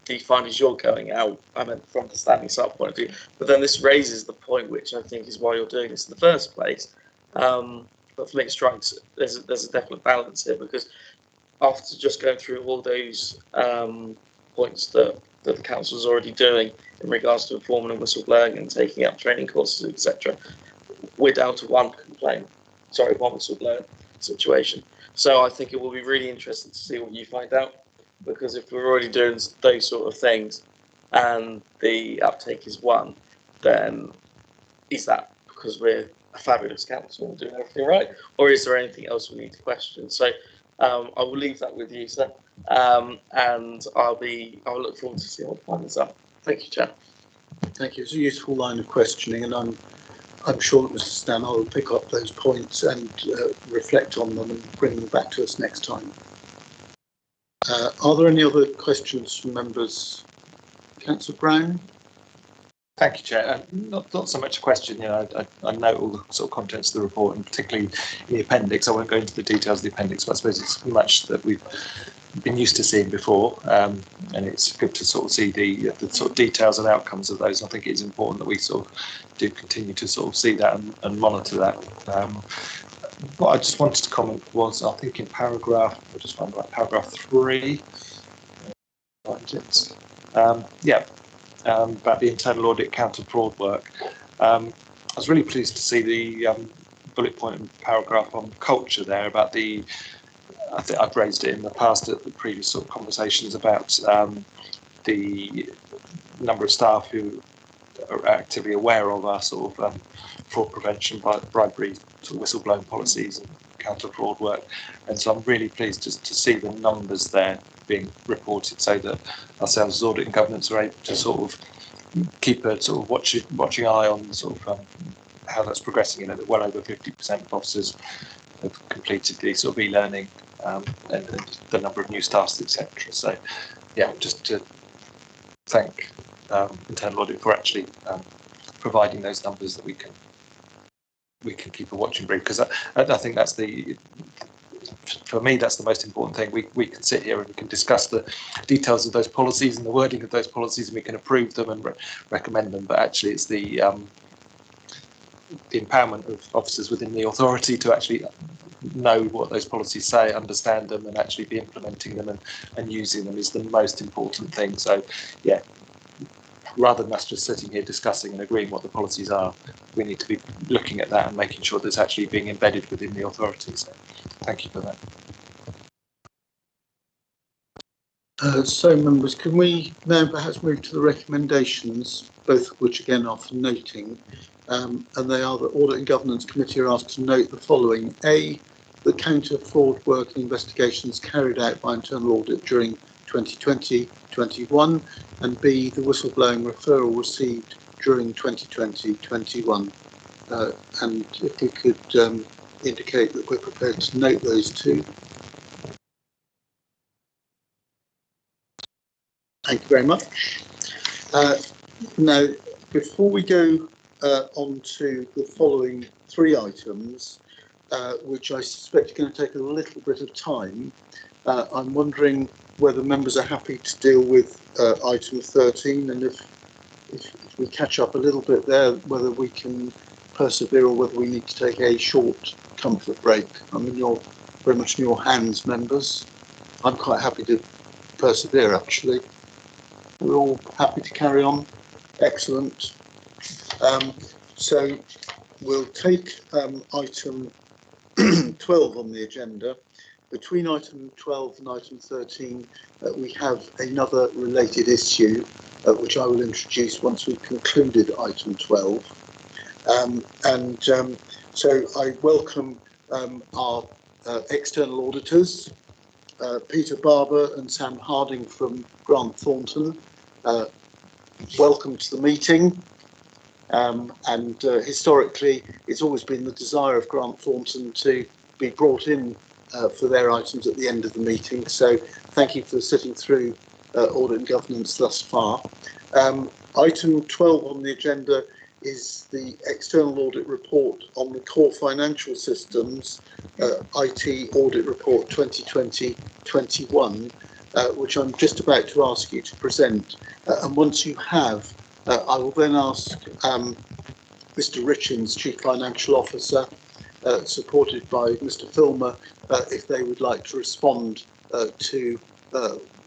The findings you're going out, I mean, from the standing start point of view, but then this raises the point, which I think is why you're doing this in the first place. But for me, it strikes there's a definite balance here, because after just going through all those points that the council is already doing in regards to informing and whistleblowing and taking up training courses, etc., we're down to one whistleblower situation. So I think it will be really interesting to see what you find out, because if we're already doing those sort of things and the uptake is one, then is that because we're a fabulous council and doing everything right, or is there anything else we need to question? So I will leave that with you, sir, and I'll look forward to seeing what the findings are. Thank you, Chair. Thank you. It's a useful line of questioning, and I'm sure that Mr. Stanhope will pick up those points and reflect on them and bring them back to us next time. Are there any other questions from members? Councillor Brown? Thank you, Chair. Not so much a question. You know, I know all the sort of contents of the report, and particularly in the appendix. I won't go into the details of the appendix, but I suppose it's much that we've been used to seeing before, and it's good to sort of see the sort of details and outcomes of those. I think it's important that we sort of do continue to sort of see that and monitor that. What I just wanted to comment was, I think in paragraph 3, about the internal audit counter fraud work. I was really pleased to see the bullet point in paragraph on culture there about the, I think I've raised it in the past at the previous sort of conversations about the number of staff who are actively aware of our sort of fraud prevention, bribery, sort of whistleblowing policies and counter fraud work. And so I'm really pleased to see the numbers there being reported, so that ourselves as audit and governance are able to sort of keep a sort of watching eye on sort of how that's progressing. You know, that well over 50% of officers have completed the sort of e-learning, and the number of new starters, etc. So, yeah, just to thank internal audit for actually providing those numbers that we can keep a watching brief, because I think that's for me, that's the most important thing. We can sit here and we can discuss the details of those policies and the wording of those policies, and we can approve them and recommend them. But actually, it's the empowerment of officers within the authority to actually know what those policies say, understand them, and actually be implementing them and using them is the most important thing. So, yeah, rather than us just sitting here discussing and agreeing what the policies are, we need to be looking at that and making sure that it's actually being embedded within the authority. So thank you for that. So, members, can we now perhaps move to the recommendations, both of which again are for noting, and they are that Audit and Governance Committee are asked to note the following: A, the counter fraud work and investigations carried out by internal audit during 2020-21, and B, the whistleblowing referral received during 2020-21. And if we could indicate that we're prepared to note those two. Thank you very much. Now, before we go on to the following 3 items, which I suspect are going to take a little bit of time, I'm wondering whether members are happy to deal with item 13, and if we catch up a little bit there, whether we can persevere or whether we need to take a short comfort break. I'm very much in your hands, members. I'm quite happy to persevere, actually. We're all happy to carry on. Excellent. So we'll take item 12 on the agenda. Between item 12 and item 13, we have another related issue, which I will introduce once we've concluded item 12. So I welcome our external auditors, Peter Barber and Sam Harding from Grant Thornton. Welcome to the meeting. Historically, it's always been the desire of Grant Thornton to be brought in for their items at the end of the meeting. So thank you for sitting through audit and governance thus far. Item 12 on the agenda is the external audit report on the core financial systems, IT audit report 2020-21, which I'm just about to ask you to present. And once you have, I will then ask Mr. Richins, Chief Financial Officer, supported by Mr. Filmer, if they would like to respond to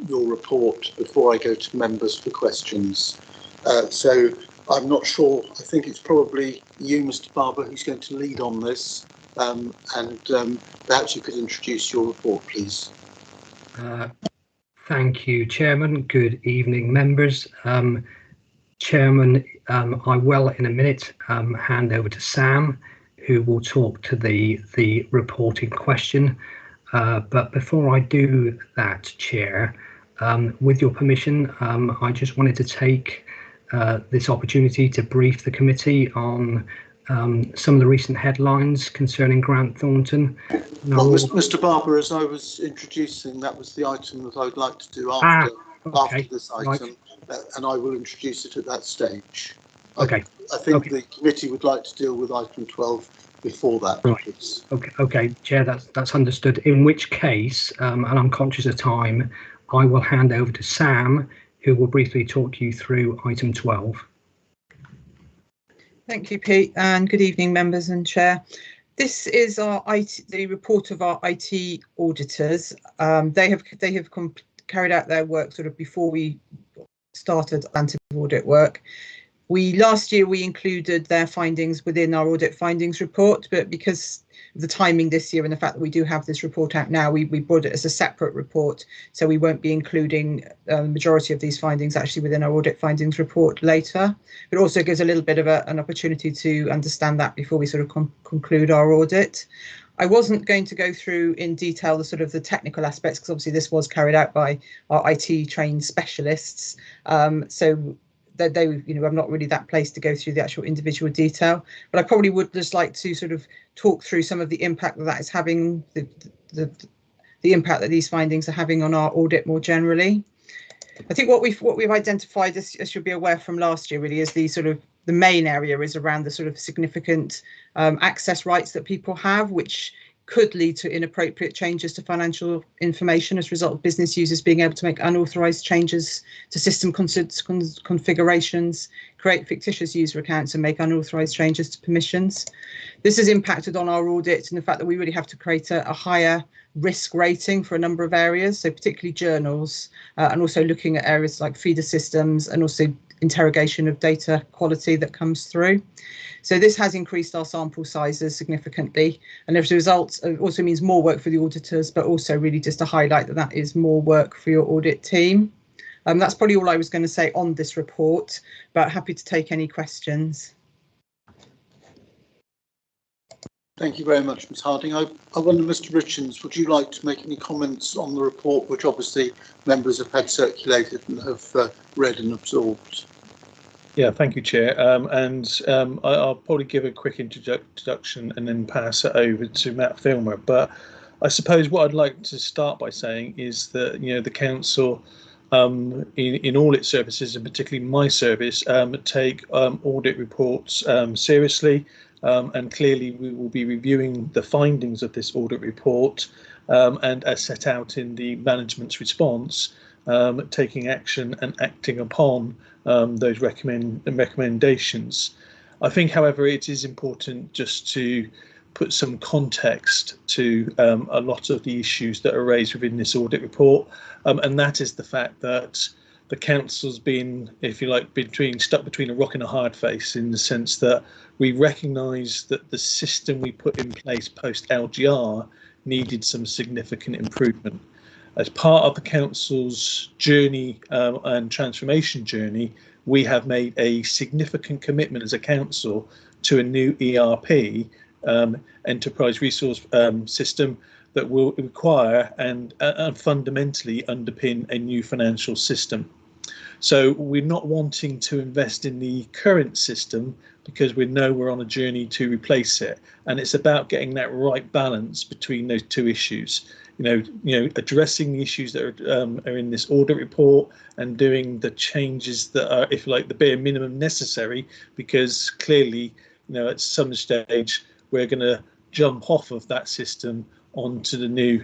your report before I go to members for questions. So I'm not sure, I think it's probably you, Mr. Barber, who's going to lead on this, and perhaps you could introduce your report, please. Thank you, Chairman. Good evening, members. Chairman, I will in a minute hand over to Sam, who will talk to the reporting question. But before I do that, Chair, with your permission, I just wanted to take this opportunity to brief the committee on some of the recent headlines concerning Grant Thornton. Well, Mr. Barber, as I was introducing, that was the item that I would like to do after this item, right. And I will introduce it at that stage. Okay. I think the committee would like to deal with item 12 before that. Right. Okay, Chair, that's understood. In which case, and I'm conscious of time, I will hand over to Sam, who will briefly talk you through item 12. Thank you, Pete, and good evening, members and Chair. This is the report of our IT auditors. They have carried out their work sort of before we started audit work. Last year we included their findings within our audit findings report, but because of the timing this year and the fact that we do have this report out now, we brought it as a separate report, so we won't be including the majority of these findings actually within our audit findings report later. It also gives a little bit of an opportunity to understand that before we sort of conclude our audit. I wasn't going to go through in detail the sort of the technical aspects, because obviously this was carried out by our IT trained specialists, so I'm not really that placed to go through the actual individual detail, but I probably would just like to sort of talk through some of the impact that is having, the impact that these findings are having on our audit more generally. I think what we've identified, as you'll be aware from last year, really is the main area is around the sort of significant access rights that people have, which could lead to inappropriate changes to financial information as a result of business users being able to make unauthorized changes to system configurations, create fictitious user accounts and make unauthorized changes to permissions. This has impacted on our audit and the fact that we really have to create a higher risk rating for a number of areas, so particularly journals, and also looking at areas like feeder systems and also interrogation of data quality that comes through. So this has increased our sample sizes significantly, and as a result, it also means more work for the auditors, but also really just to highlight that that is more work for your audit team. That's probably all I was going to say on this report, but happy to take any questions. Thank you very much, Ms Harding. I wonder, Mr Richards, would you like to make any comments on the report, which obviously members have had circulated and have read and absorbed? Yeah, thank you, Chair. I'll probably give a quick introduction and then pass it over to Matt Filmer. But I suppose what I'd like to start by saying is that, the council, in all its services, and particularly my service, take audit reports seriously. And clearly we will be reviewing the findings of this audit report and as set out in the management's response, taking action and acting upon those recommendations. I think, however, it is important just to put some context to a lot of the issues that are raised within this audit report, and that is the fact that the council's been, if you like, stuck between a rock and a hard place, in the sense that we recognise that the system we put in place post LGR needed some significant improvement. As part of the council's journey and transformation journey, we have made a significant commitment as a council to a new ERP, enterprise resource system, that will require and fundamentally underpin a new financial system. So we're not wanting to invest in the current system because we know we're on a journey to replace it, and it's about getting that right balance between those two issues. Addressing the issues that are in this audit report and doing the changes that are, if you like, the bare minimum necessary, because clearly, at some stage we're going to jump off of that system onto the new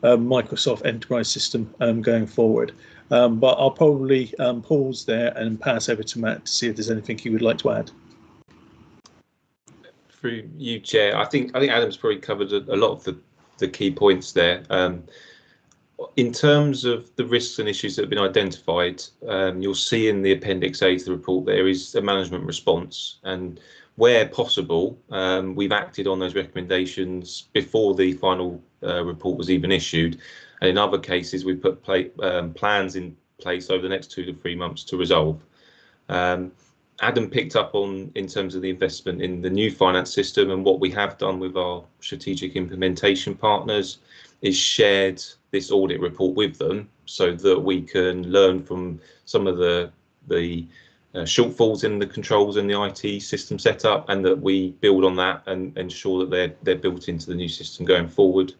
Microsoft Enterprise system going forward. But I'll probably pause there and pass over to Matt to see if there's anything he would like to add. Through you, Chair, I think Adam's probably covered a lot of the key points there. In terms of the risks and issues that have been identified, you'll see in the Appendix A to the report there is a management response, and where possible, we've acted on those recommendations before the final report was even issued, and in other cases we've put plans in place over the next 2 to 3 months to resolve. Adam picked up on, in terms of the investment in the new finance system, and what we have done with our strategic implementation partners is shared this audit report with them so that we can learn from some of the shortfalls in the controls and the IT system setup, and that we build on that and ensure that they're built into the new system going forward.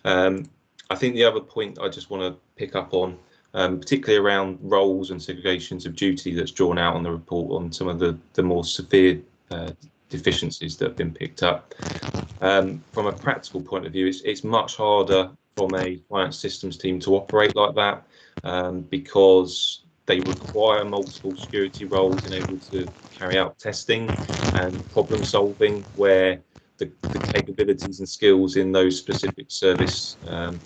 I think the other point I just want to pick up on, particularly around roles and segregations of duty that's drawn out on the report on some of the more severe deficiencies that have been picked up. From a practical point of view, it's much harder from a finance systems team to operate like that because they require multiple security roles and able to carry out testing and problem solving, where the capabilities and skills in those specific service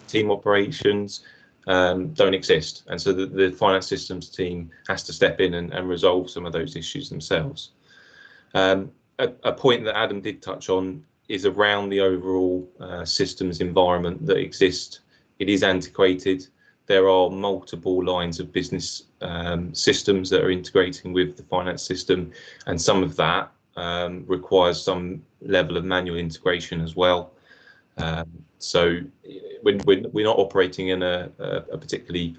team operations don't exist. And so the finance systems team has to step in and resolve some of those issues themselves. A point that Adam did touch on is around the overall systems environment that exists. It is antiquated. There are multiple lines of business systems that are integrating with the finance system, and some of that requires some level of manual integration as well. So when we're not operating in a particularly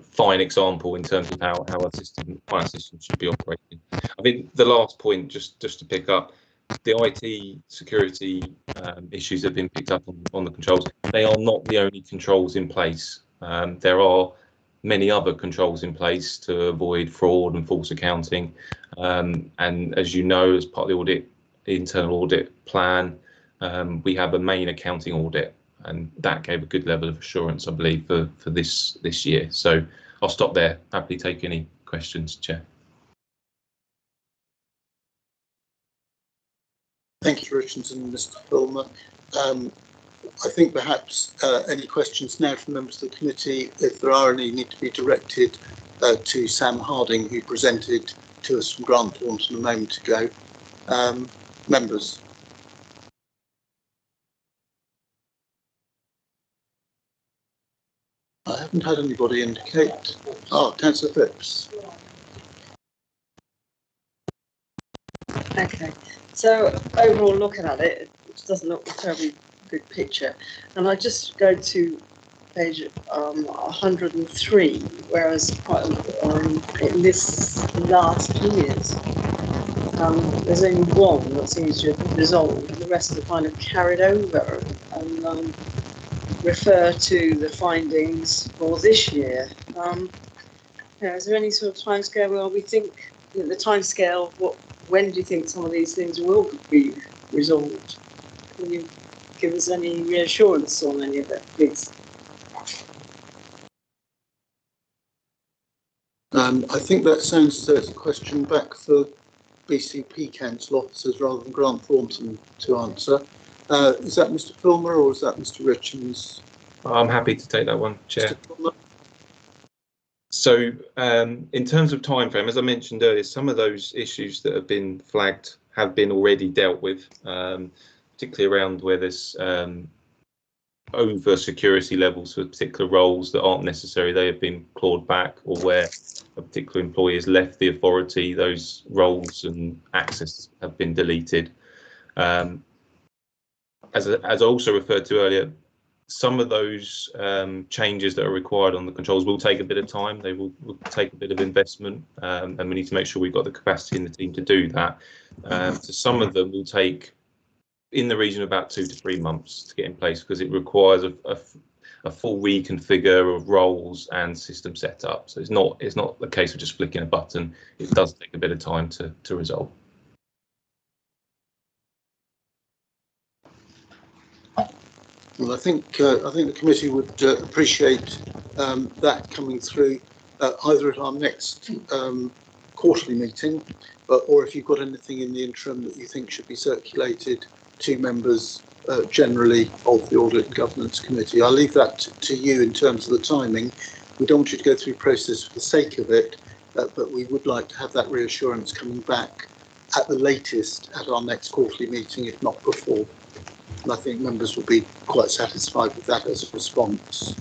fine example in terms of how our finance system should be operating. I think the last point, just to pick up, the IT security issues that have been picked up on the controls. They are not the only controls in place. There are many other controls in place to avoid fraud and false accounting. And as you know, as part of the internal audit plan, we have a main accounting audit, and that gave a good level of assurance, I believe, for this year. So I'll stop there. Happily take any questions, Chair. Thank you, Richards and Mr. Filmer. I think perhaps any questions now from members of the committee, if there are any, need to be directed to Sam Harding, who presented to us from Grant Thornton a moment ago. Members. I haven't had anybody indicate. Oh, Councillor Phipps. Okay, so overall looking at it, it doesn't look a terribly good picture. And I just go to page 103, whereas in this last 2 years, there's only one that seems to have resolved, and the rest are kind of carried over and refer to the findings for this year. Is there any sort of timescale where we think, the timescale, when do you think some of these things will be resolved? Can you give us any reassurance on any of that, please? I think that sounds as a question back for BCP council officers rather than Grant Thornton to answer. Is that Mr. Filmer or is that Mr. Richards? I'm happy to take that one, Chair. So in terms of time frame, as I mentioned earlier, some of those issues that have been flagged have been already dealt with, particularly around where there's over security levels for particular roles that aren't necessary. They have been clawed back, or where a particular employee has left the authority, those roles and access have been deleted. As I also referred to earlier, some of those changes that are required on the controls will take a bit of time. They will take a bit of investment, and we need to make sure we've got the capacity in the team to do that. So some of them will take in the region of about 2 to 3 months to get in place, because it requires a full reconfigure of roles and system setup. So it's not the case of just flicking a button. It does take a bit of time to resolve. Well, I think the committee would appreciate that coming through either at our next quarterly meeting, or if you've got anything in the interim that you think should be circulated to members generally of the Audit and Governance Committee. I'll leave that to you in terms of the timing. We don't want you to go through process for the sake of it, but we would like to have that reassurance coming back at the latest at our next quarterly meeting, if not before. And I think members will be quite satisfied with that as a response.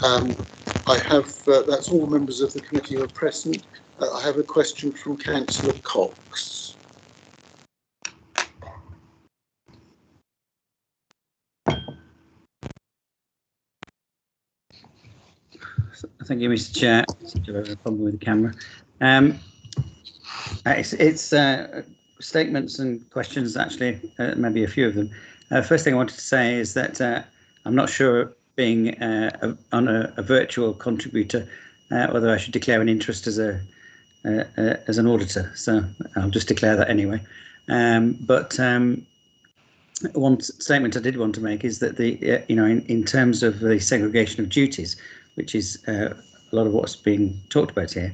I have, that's all members of the committee who are present. I have a question from Councillor Cox. Thank you, Mr. Chair. I have a problem with the camera. It's statements and questions, actually, maybe a few of them. First thing I wanted to say is that I'm not sure, being on a virtual contributor, whether I should declare an interest as a as an auditor, so I'll just declare that anyway. But one statement I did want to make is that in terms of the segregation of duties, which is a lot of what's being talked about here,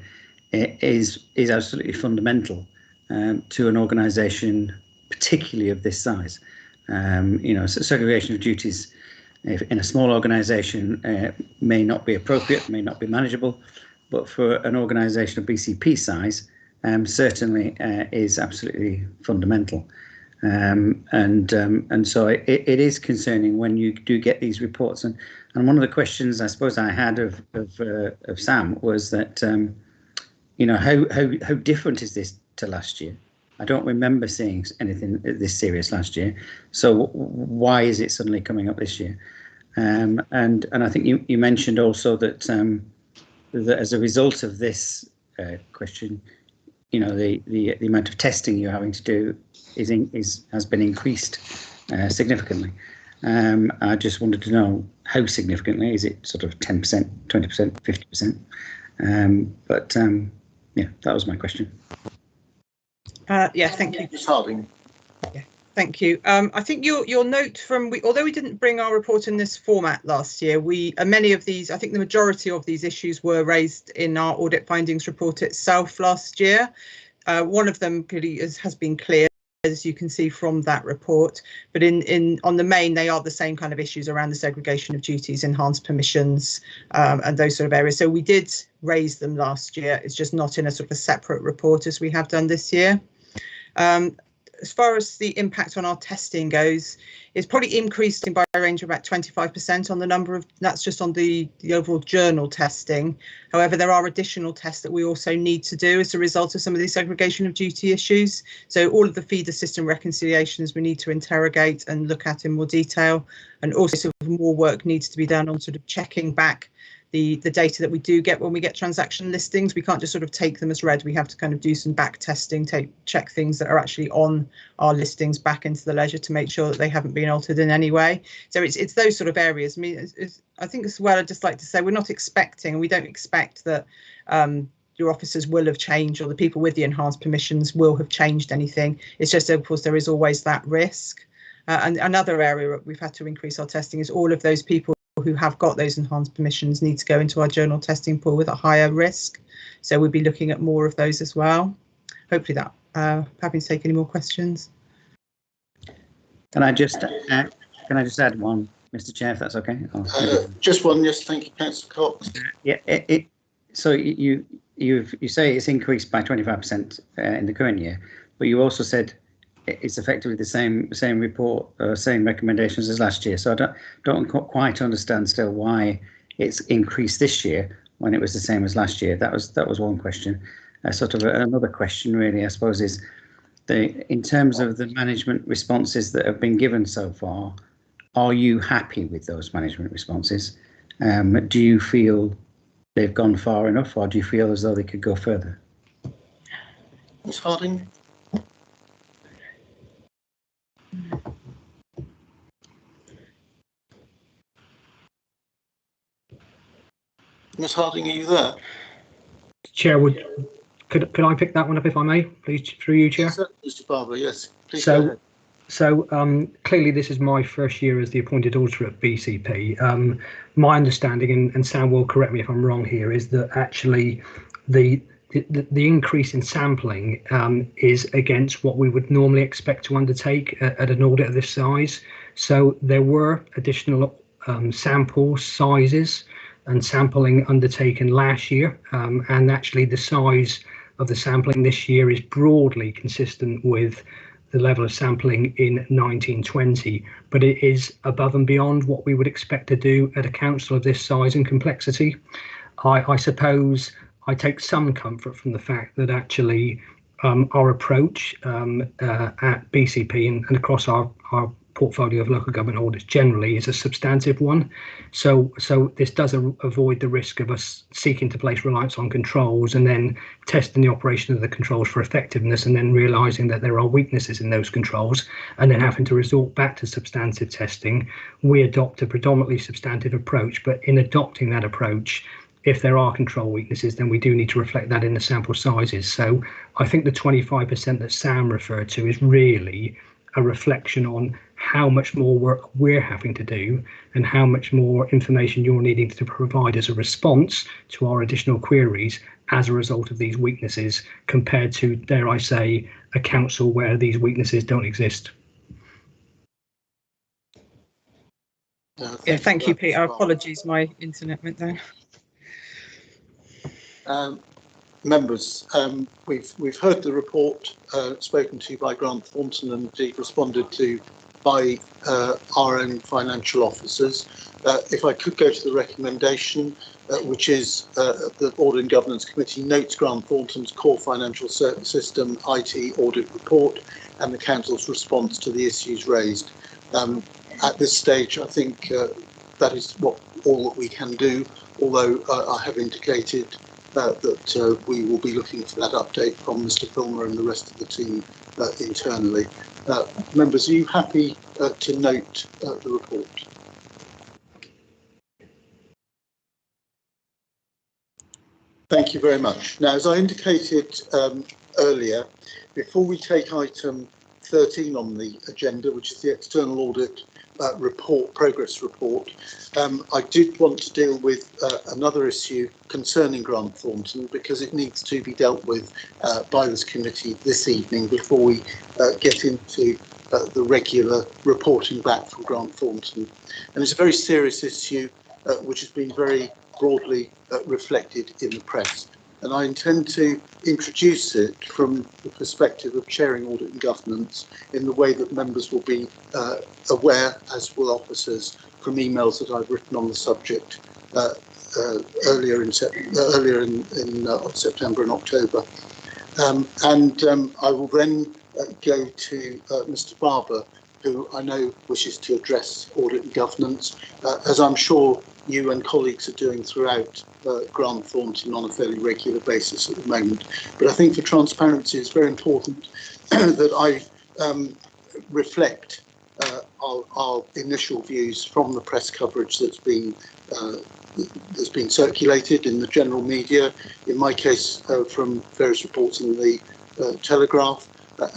is absolutely fundamental to an organisation, particularly of this size. Segregation of duties in a small organisation may not be appropriate, may not be manageable, but for an organisation of BCP size, certainly is absolutely fundamental. And so it is concerning when you do get these reports. And one of the questions I suppose I had of Sam was that, how different is this to last year? I don't remember seeing anything this serious last year. So why is it suddenly coming up this year? And I think you mentioned also that that as a result of this question, the amount of testing you're having to do has been increased significantly. I just wanted to know how significantly. Is it sort of 10%, 20%, 50%? Yeah, that was my question. Yeah, thank you. Ms. Harding. Yeah, thank you. I think your note from although we didn't bring our report in this format last year, many of these, I think the majority of these issues were raised in our audit findings report itself last year. One of them clearly has been clear, as you can see from that report, but on the main they are the same kind of issues around the segregation of duties, enhanced permissions, and those sort of areas. So we did raise them last year. It's just not in a sort of a separate report as we have done this year. As far as the impact on our testing goes, it's probably increased by a range of about 25% on the number of, that's just on the overall journal testing. However, there are additional tests that we also need to do as a result of some of these segregation of duty issues. So all of the feeder system reconciliations we need to interrogate and look at in more detail, and also sort of more work needs to be done on sort of checking back the data that we do get when we get transaction listings. We can't just sort of take them as read. We have to kind of do some back testing, check things that are actually on our listings back into the ledger to make sure that they haven't been altered in any way. So it's those sort of areas. I mean, I think as well, I'd just like to say we don't expect that your officers will have changed or the people with the enhanced permissions will have changed anything. It's just, of course, there is always that risk. And another area we've had to increase our testing is all of those people who have got those enhanced permissions need to go into our journal testing pool with a higher risk. So we'll be looking at more of those as well. Hopefully that, happy to take any more questions. Can I just add one, Mr. Chair, if that's okay? Just one, yes, thank you, Councillor Cox. Yeah, so you say it's increased by 25% in the current year, but you also said it's effectively the same report, same recommendations as last year. So I don't quite understand still why it's increased this year when it was the same as last year. That was one question. Sort of another question really, I suppose, is in terms of the management responses that have been given so far, are you happy with those management responses? Do you feel they've gone far enough, or do you feel as though they could go further? Ms. Harding. Ms. Harding, are you there? Chair, could I pick that one up if I may, please, through you, Chair? Yes, Mr. Barber, yes. Please go ahead. So clearly this is my first year as the appointed auditor at BCP. My understanding, and Sam will correct me if I'm wrong here, is that actually the increase in sampling is against what we would normally expect to undertake at an audit of this size. So there were additional sample sizes and sampling undertaken last year, and actually the size of the sampling this year is broadly consistent with the level of sampling in 1920, but it is above and beyond what we would expect to do at a council of this size and complexity. I suppose I take some comfort from the fact that actually our approach at BCP and across our portfolio of local government audits generally is a substantive one. So this does avoid the risk of us seeking to place reliance on controls and then testing the operation of the controls for effectiveness and then realising that there are weaknesses in those controls and then having to resort back to substantive testing. We adopt a predominantly substantive approach, but in adopting that approach, if there are control weaknesses, then we do need to reflect that in the sample sizes. So I think the 25% that Sam referred to is really a reflection on how much more work we're having to do and how much more information you're needing to provide as a response to our additional queries as a result of these weaknesses, compared to, dare I say, a council where these weaknesses don't exist. Yeah, thank you, Peter. Apologies, my internet went down. Members, we've heard the report spoken to by Grant Thornton and indeed responded to by our own financial officers. If I could go to the recommendation, which is the Audit and Governance Committee notes Grant Thornton's core financial system IT audit report and the Council's response to the issues raised. At this stage, I think that is all that we can do, although I have indicated that we will be looking for that update from Mr. Filmer and the rest of the team internally. Members, are you happy to note the report? Thank you very much. Now, as I indicated earlier, before we take item 13 on the agenda, which is the external audit progress report, I did want to deal with another issue concerning Grant Thornton, because it needs to be dealt with by this committee this evening before we get into the regular reporting back from Grant Thornton. And it's a very serious issue which has been very broadly reflected in the press. And I intend to introduce it from the perspective of chairing Audit and Governance in the way that members will be aware, as will officers, from emails that I've written on the subject earlier in September and October. I will then go to Mr. Barber, who I know wishes to address Audit and Governance, as I'm sure you and colleagues are doing throughout Grant Thornton on a fairly regular basis at the moment. But I think for transparency, it's very important that I reflect our initial views from the press coverage that's been circulated in the general media, in my case from various reports in the Telegraph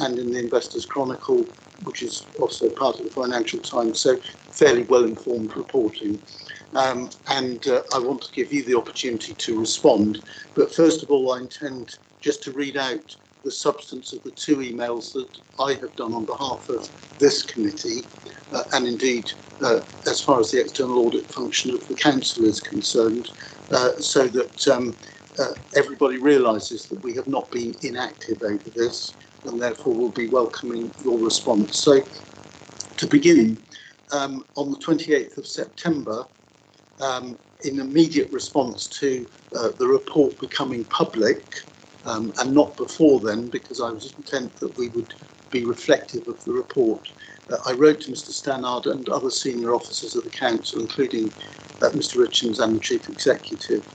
and in the Investors Chronicle, which is also part of the Financial Times, so fairly well-informed reporting. And I want to give you the opportunity to respond. But first of all, I intend just to read out the substance of the two emails that I have done on behalf of this committee, and indeed, as far as the external audit function of the council is concerned, so that everybody realises that we have not been inactive over this, and therefore will be welcoming your response. So, to begin, on the 28th of September, in immediate response to the report becoming public, and not before then, because I was intent that we would be reflective of the report, I wrote to Mr. Stannard and other senior officers of the council, including Mr. Richards and the Chief Executive,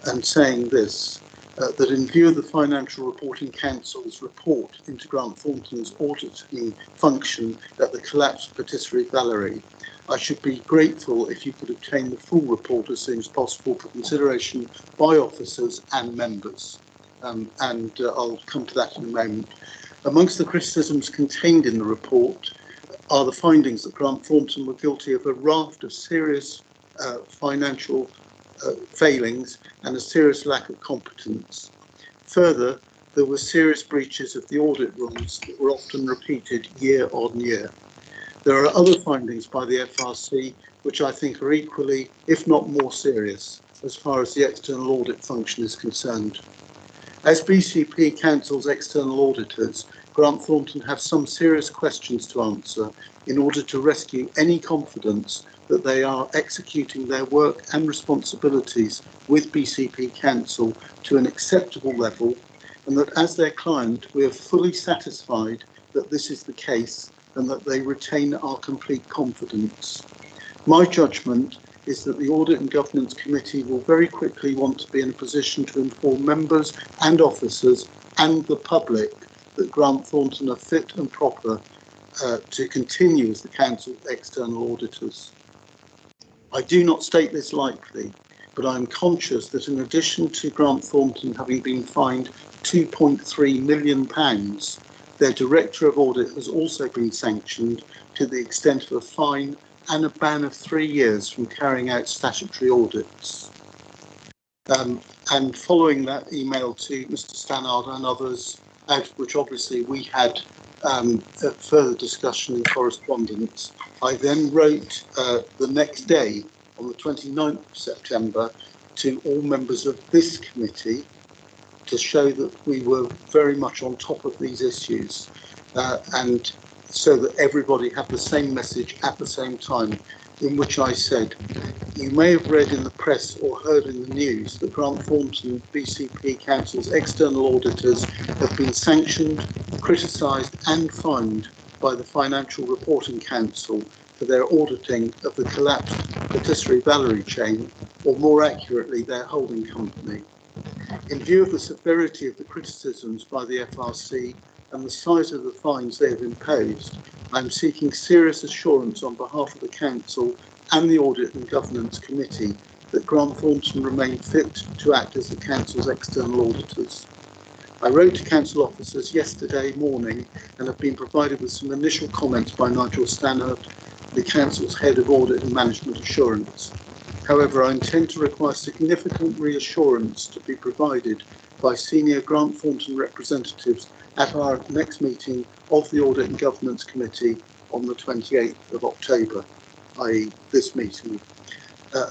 and saying this, that in view of the Financial Reporting Council's report into Grant Thornton's auditing function at the collapsed patisserie Valerie, I should be grateful if you could obtain the full report as soon as possible for consideration by officers and members. And I'll come to that in a moment. Amongst the criticisms contained in the report are the findings that Grant Thornton were guilty of a raft of serious financial failings and a serious lack of competence. Further, there were serious breaches of the audit rules that were often repeated year on year. There are other findings by the FRC which I think are equally, if not more serious, as far as the external audit function is concerned. As BCP Council's external auditors, Grant Thornton have some serious questions to answer in order to rescue any confidence that they are executing their work and responsibilities with BCP Council to an acceptable level, and that as their client we are fully satisfied that this is the case and that they retain our complete confidence. My judgment is that the Audit and Governance Committee will very quickly want to be in a position to inform members and officers and the public that Grant Thornton are fit and proper to continue as the Council's external auditors. I do not state this lightly, but but I'm conscious that in addition to Grant Thornton having been fined £2.3 million, their Director of Audit has also been sanctioned to the extent of a fine and a ban of 3 years from carrying out statutory audits. And following that email to Mr. Stannard and others, out of which obviously we had further discussion and correspondence, I then wrote the next day, on the 29th of September, to all members of this committee to show that we were very much on top of these issues, and so that everybody had the same message at the same time, in which I said, you may have read in the press or heard in the news that Grant Thornton BCP Council's external auditors have been sanctioned, criticised and fined by the Financial Reporting Council for their auditing of the collapsed patisserie Valerie chain, or more accurately, their holding company. In view of the severity of the criticisms by the FRC and the size of the fines they have imposed, I am seeking serious assurance on behalf of the Council and the Audit and Governance Committee that Grant Thornton remain fit to act as the Council's external auditors. I wrote to Council officers yesterday morning and have been provided with some initial comments by Nigel Stannard, the Council's Head of Audit and Management Assurance. However, I intend to require significant reassurance to be provided by senior Grant Thornton representatives at our next meeting of the Audit and Governance Committee on the 28th of October, i.e. this meeting.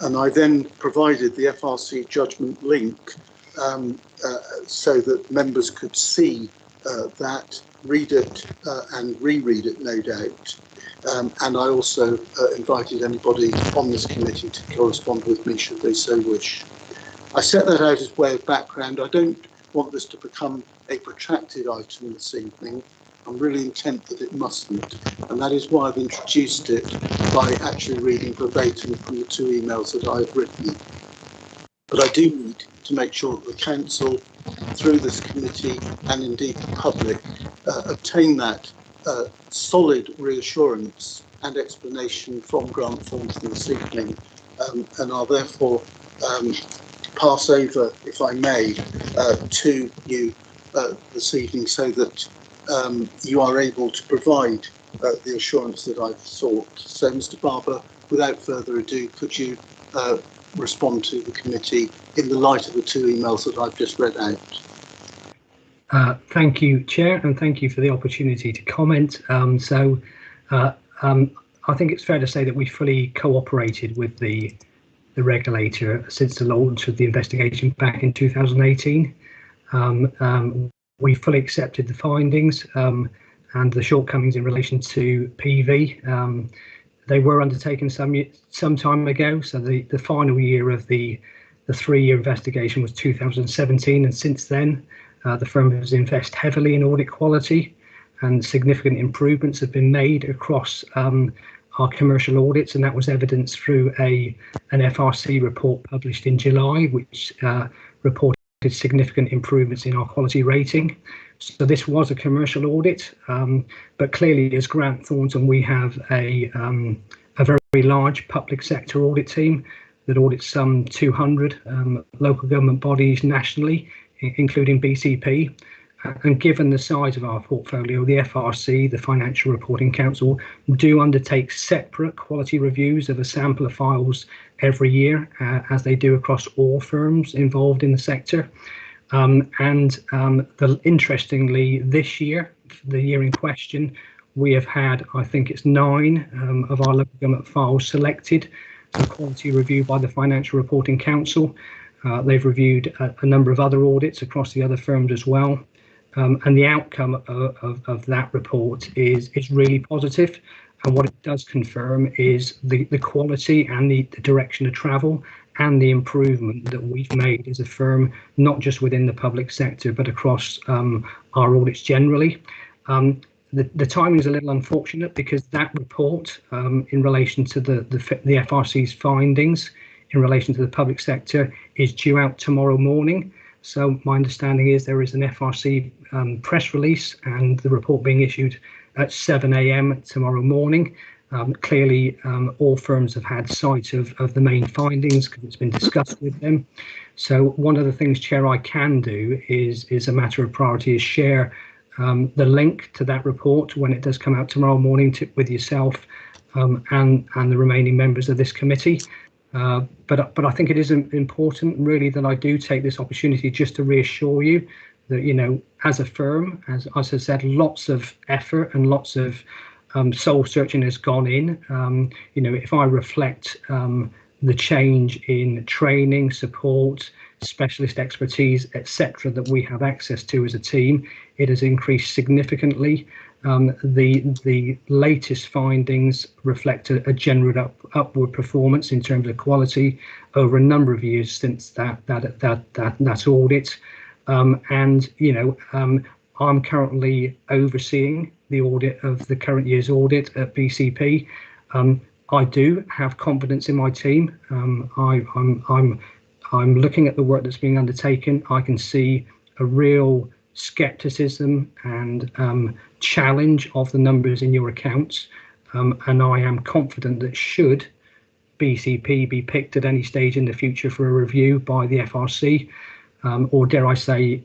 And I then provided the FRC judgment link so that members could see that, read it and reread it, no doubt. And I also invited anybody on this committee to correspond with me should they so wish. I set that out as way of background. I don't want this to become a protracted item this evening. I'm really intent that it mustn't, and that is why I've introduced it by actually reading verbatim from the 2 emails that I've written. But I do need to make sure that the Council, through this committee and indeed the public, obtain that solid reassurance and explanation from Grant Thornton this evening, and I'll therefore pass over, if I may, to you this evening so that you are able to provide the assurance that I've sought. So, Mr. Barber, without further ado, could you respond to the committee in the light of the 2 emails that I've just read out? Thank you, Chair, and thank you for the opportunity to comment. I think it's fair to say that we fully cooperated with the regulator since the launch of the investigation back in 2018. We fully accepted the findings and the shortcomings in relation to PV. They were undertaken some time ago, so the final year of the 3-year investigation was 2017, and since then the firm has invested heavily in audit quality, and significant improvements have been made across our commercial audits, and that was evidenced through an FRC report published in July, which reported significant improvements in our quality rating. So this was a commercial audit, but clearly as Grant Thornton we have a very large public sector audit team that audits some 200 local government bodies nationally, including BCP. And given the size of our portfolio, the FRC, the Financial Reporting Council, do undertake separate quality reviews of a sample of files every year, as they do across all firms involved in the sector. Interestingly, this year, the year in question, we have had, I think it's 9 of our local government files selected for quality review by the Financial Reporting Council. They've reviewed a number of other audits across the other firms as well. And the outcome of that report is really positive. And what it does confirm is the quality and the direction of travel and the improvement that we've made as a firm, not just within the public sector, but across our audits generally. The timing is a little unfortunate because that report in relation to the FRC's findings in relation to the public sector is due out tomorrow morning. So my understanding is there is an FRC press release and the report being issued at 7 a.m. tomorrow morning. Clearly, all firms have had sight of the main findings because it's been discussed with them. So one of the things, Chair, I can do is a matter of priority is share the link to that report when it does come out tomorrow morning with yourself and the remaining members of this committee. But I think it is important really that I do take this opportunity just to reassure you that, you know, as a firm, as I said, lots of effort and lots of soul searching has gone in. You know, if I reflect the change in training, support, specialist expertise, etc., that we have access to as a team, it has increased significantly. The latest findings reflect a general upward performance in terms of quality over a number of years since that audit. And you know, I'm currently overseeing the audit of the current year's audit at BCP. I do have confidence in my team. I'm looking at the work that's being undertaken. I can see a real scepticism and challenge of the numbers in your accounts, and I am confident that should BCP be picked at any stage in the future for a review by the FRC, or dare I say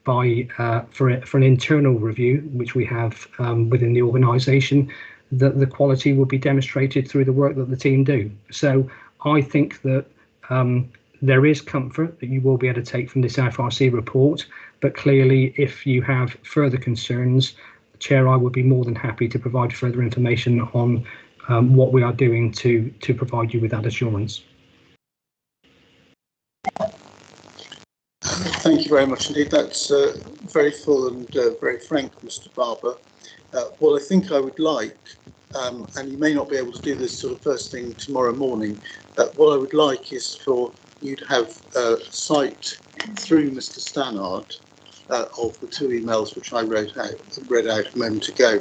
for an internal review, which we have within the organisation, that the quality will be demonstrated through the work that the team do. So I think that there is comfort that you will be able to take from this FRC report, but clearly if you have further concerns, Chair, I would be more than happy to provide further information on what we are doing to provide you with that assurance. Thank you very much indeed. That's very full and very frank, Mr. Barber. What I think I would like, and you may not be able to do this sort of first thing tomorrow morning, what I would like is for you to have sight through Mr. Stannard of the two emails which I read out a moment ago,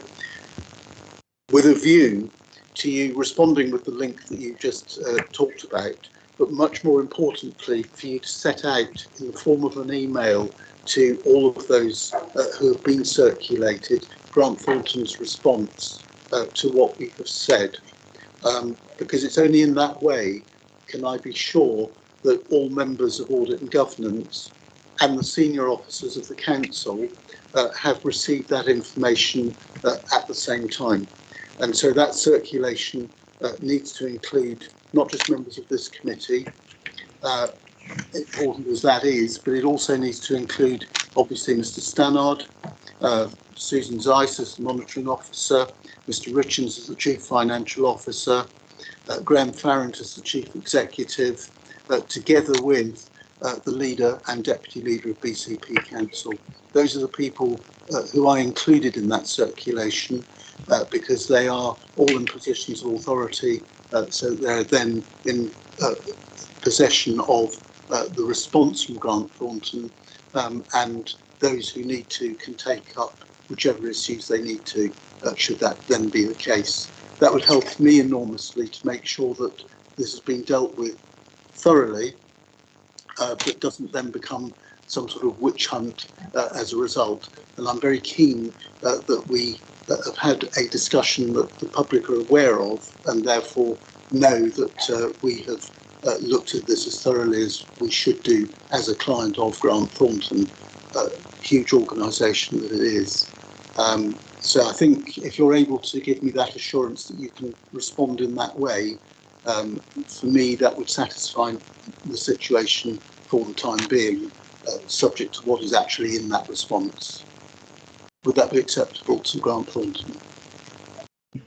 with a view to you responding with the link that you just talked about, but much more importantly for you to set out in the form of an email to all of those who have been circulated Grant Thornton's response to what we have said, because it's only in that way can I be sure that all members of Audit and Governance and the senior officers of the Council have received that information at the same time. And so that circulation needs to include not just members of this committee, important as that is, but it also needs to include obviously Mr. Stannard, Susan Zeiss as the monitoring officer, Mr. Richards as the chief financial officer, Graham Farrant as the chief executive, together with the leader and deputy leader of BCP Council. Those are the people who I included in that circulation because they are all in positions of authority, so they're then in possession of the response from Grant Thornton, and those who need to can take up whichever issues they need to, should that then be the case. That would help me enormously to make sure that this has been dealt with thoroughly, but doesn't then become some sort of witch hunt as a result. And I'm very keen that we have had a discussion that the public are aware of and therefore know that we have looked at this as thoroughly as we should do as a client of Grant Thornton, huge organisation that it is. So I think if you're able to give me that assurance that you can respond in that way, for me that would satisfy the situation for the time being, subject to what is actually in that response. Would that be acceptable to Grant Thornton?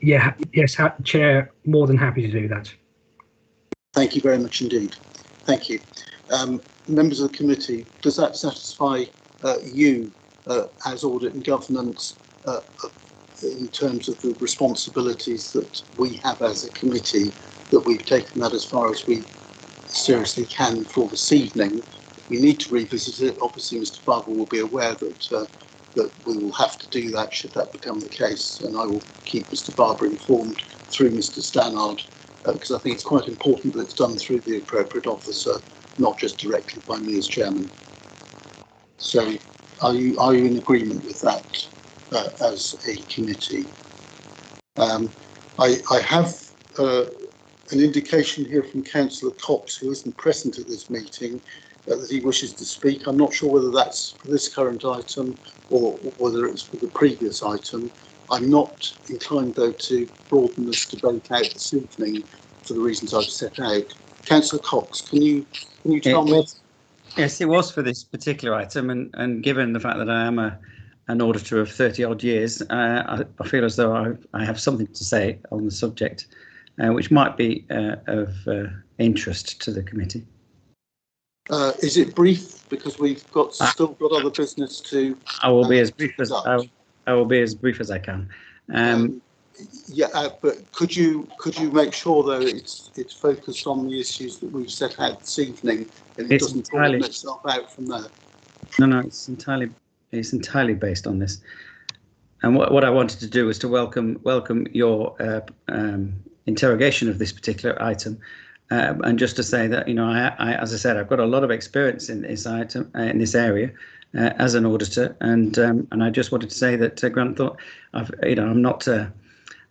Yeah, yes, Chair, more than happy to do that. Thank you very much indeed. Thank you. Members of the committee, does that satisfy you as Audit and Governance in terms of the responsibilities that we have as a committee, that we've taken that as far as we seriously can for this evening? We need to revisit it. Obviously, Mr. Barber will be aware that that we will have to do that should that become the case, and I will keep Mr. Barber informed through Mr. Stannard, because I think it's quite important that it's done through the appropriate officer, not just directly by me as chairman. So, are you in agreement with that as a committee? I have an indication here from Councillor Cox, who isn't present at this meeting, that he wishes to speak. I'm not sure whether that's for this current item or whether it's for the previous item. I'm not inclined, though, to broaden this debate out this evening for the reasons I've set out. Councillor Cox, can you tell me? Yes, it was for this particular item, and given the fact that I am an auditor of 30 odd years, I feel as though I have something to say on the subject, which might be of interest to the committee. Is it brief? Because we've still got other business to. I will be as brief as I will be as brief as I can. But could you make sure though it's focused on the issues that we've set out this evening, and it doesn't broaden itself out from there? No, it's entirely based on this. And what I wanted to do was to welcome your interrogation of this particular item. And just to say that, I, as I said, I've got a lot of experience in this item, in this area, as an auditor, and I just wanted to say that Grant Thornton,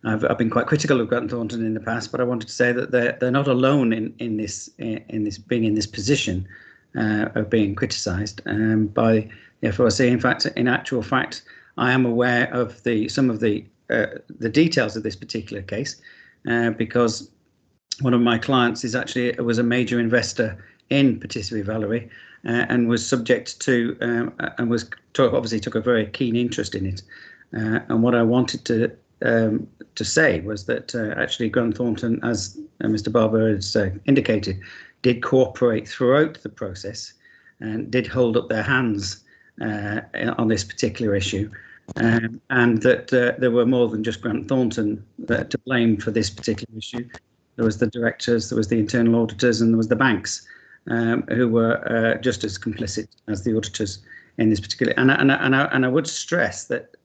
I've been quite critical of Grant Thornton in the past, but I wanted to say that they're not alone in this being in this position of being criticised by the FOC. In fact, in actual fact, I am aware of some of the details of this particular case because one of my clients was a major investor in Patisserie Valerie and was subject to and obviously took a very keen interest in it. And what I wanted to say was that actually Grant Thornton, as Mr. Barber has indicated, did cooperate throughout the process and did hold up their hands on this particular issue. And that there were more than just Grant Thornton to blame for this particular issue. There was the directors, there was the internal auditors, and there was the banks who were just as complicit as the auditors in this particular. And I would stress that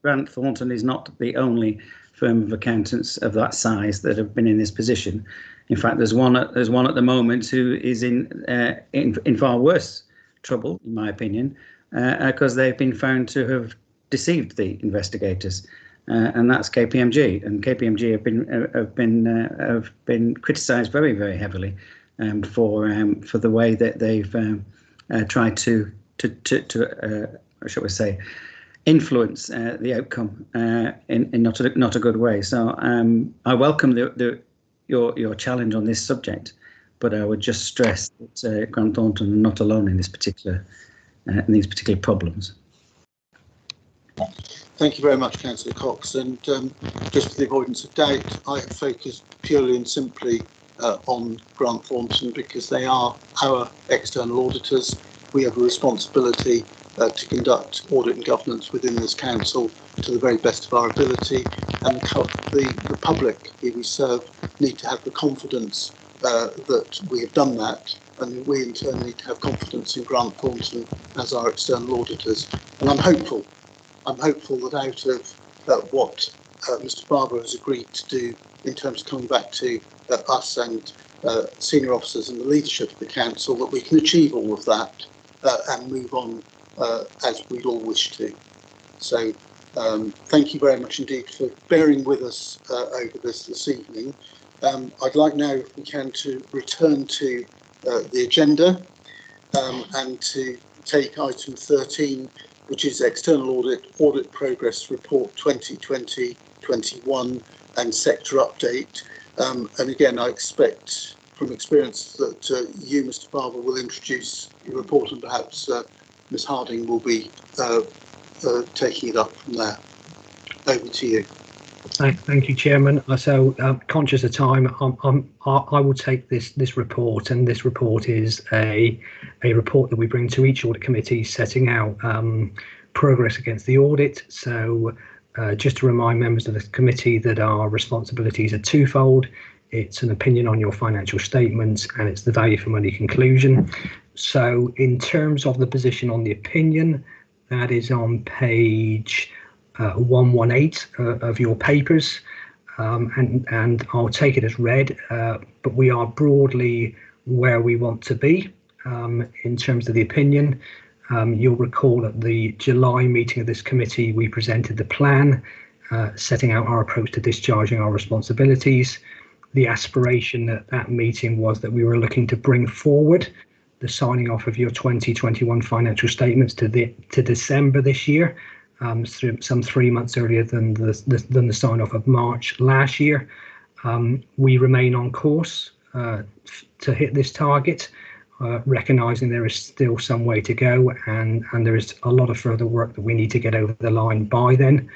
Grant Thornton is not the only firm of accountants of that size that have been in this position. In fact, there's one at the moment who is in far worse trouble, in my opinion, because they've been found to have deceived the investigators. And that's KPMG, and KPMG have been criticised very, very heavily for the way that they've tried to shall we say, influence the outcome in not a good way. So I welcome your challenge on this subject, but I would just stress that Grant Thornton are not alone in these particular problems. Thank you very much, Councillor Cox. And just for the avoidance of doubt, I have focused purely and simply on Grant Thornton because they are our external auditors. We have a responsibility to conduct audit and governance within this council to the very best of our ability, and the public who we serve need to have the confidence that we have done that, and we in turn need to have confidence in Grant Thornton as our external auditors. And I'm hopeful that out of what Mr. Barber has agreed to do in terms of coming back to us and senior officers and the leadership of the council, that we can achieve all of that and move on as we'd all wish to. So thank you very much indeed for bearing with us over this evening. I'd like now, if we can, to return to the agenda and to take item 13, which is External Audit Progress Report 2020-21 and Sector Update. And again, I expect from experience that you, Mr. Barber, will introduce your report, and perhaps Ms. Harding will be taking it up from there. Over to you. Thank you, Chairman. So, conscious of time, I will take this report, and this report is a report that we bring to each audit committee, setting out progress against the audit. So, just to remind members of the committee that our responsibilities are twofold. It's an opinion on your financial statements, and it's the value for money conclusion. So, in terms of the position on the opinion, that is on page 118 of your papers, and I'll take it as read, but we are broadly where we want to be in terms of the opinion. You'll recall at the July meeting of this committee, we presented the plan, setting out our approach to discharging our responsibilities. The aspiration at that meeting was that we were looking to bring forward the signing off of your 2021 financial statements to December this year, some 3 months earlier than the sign off of March last year. We remain on course to hit this target, recognising there is still some way to go, and there is a lot of further work that we need to get over the line by then.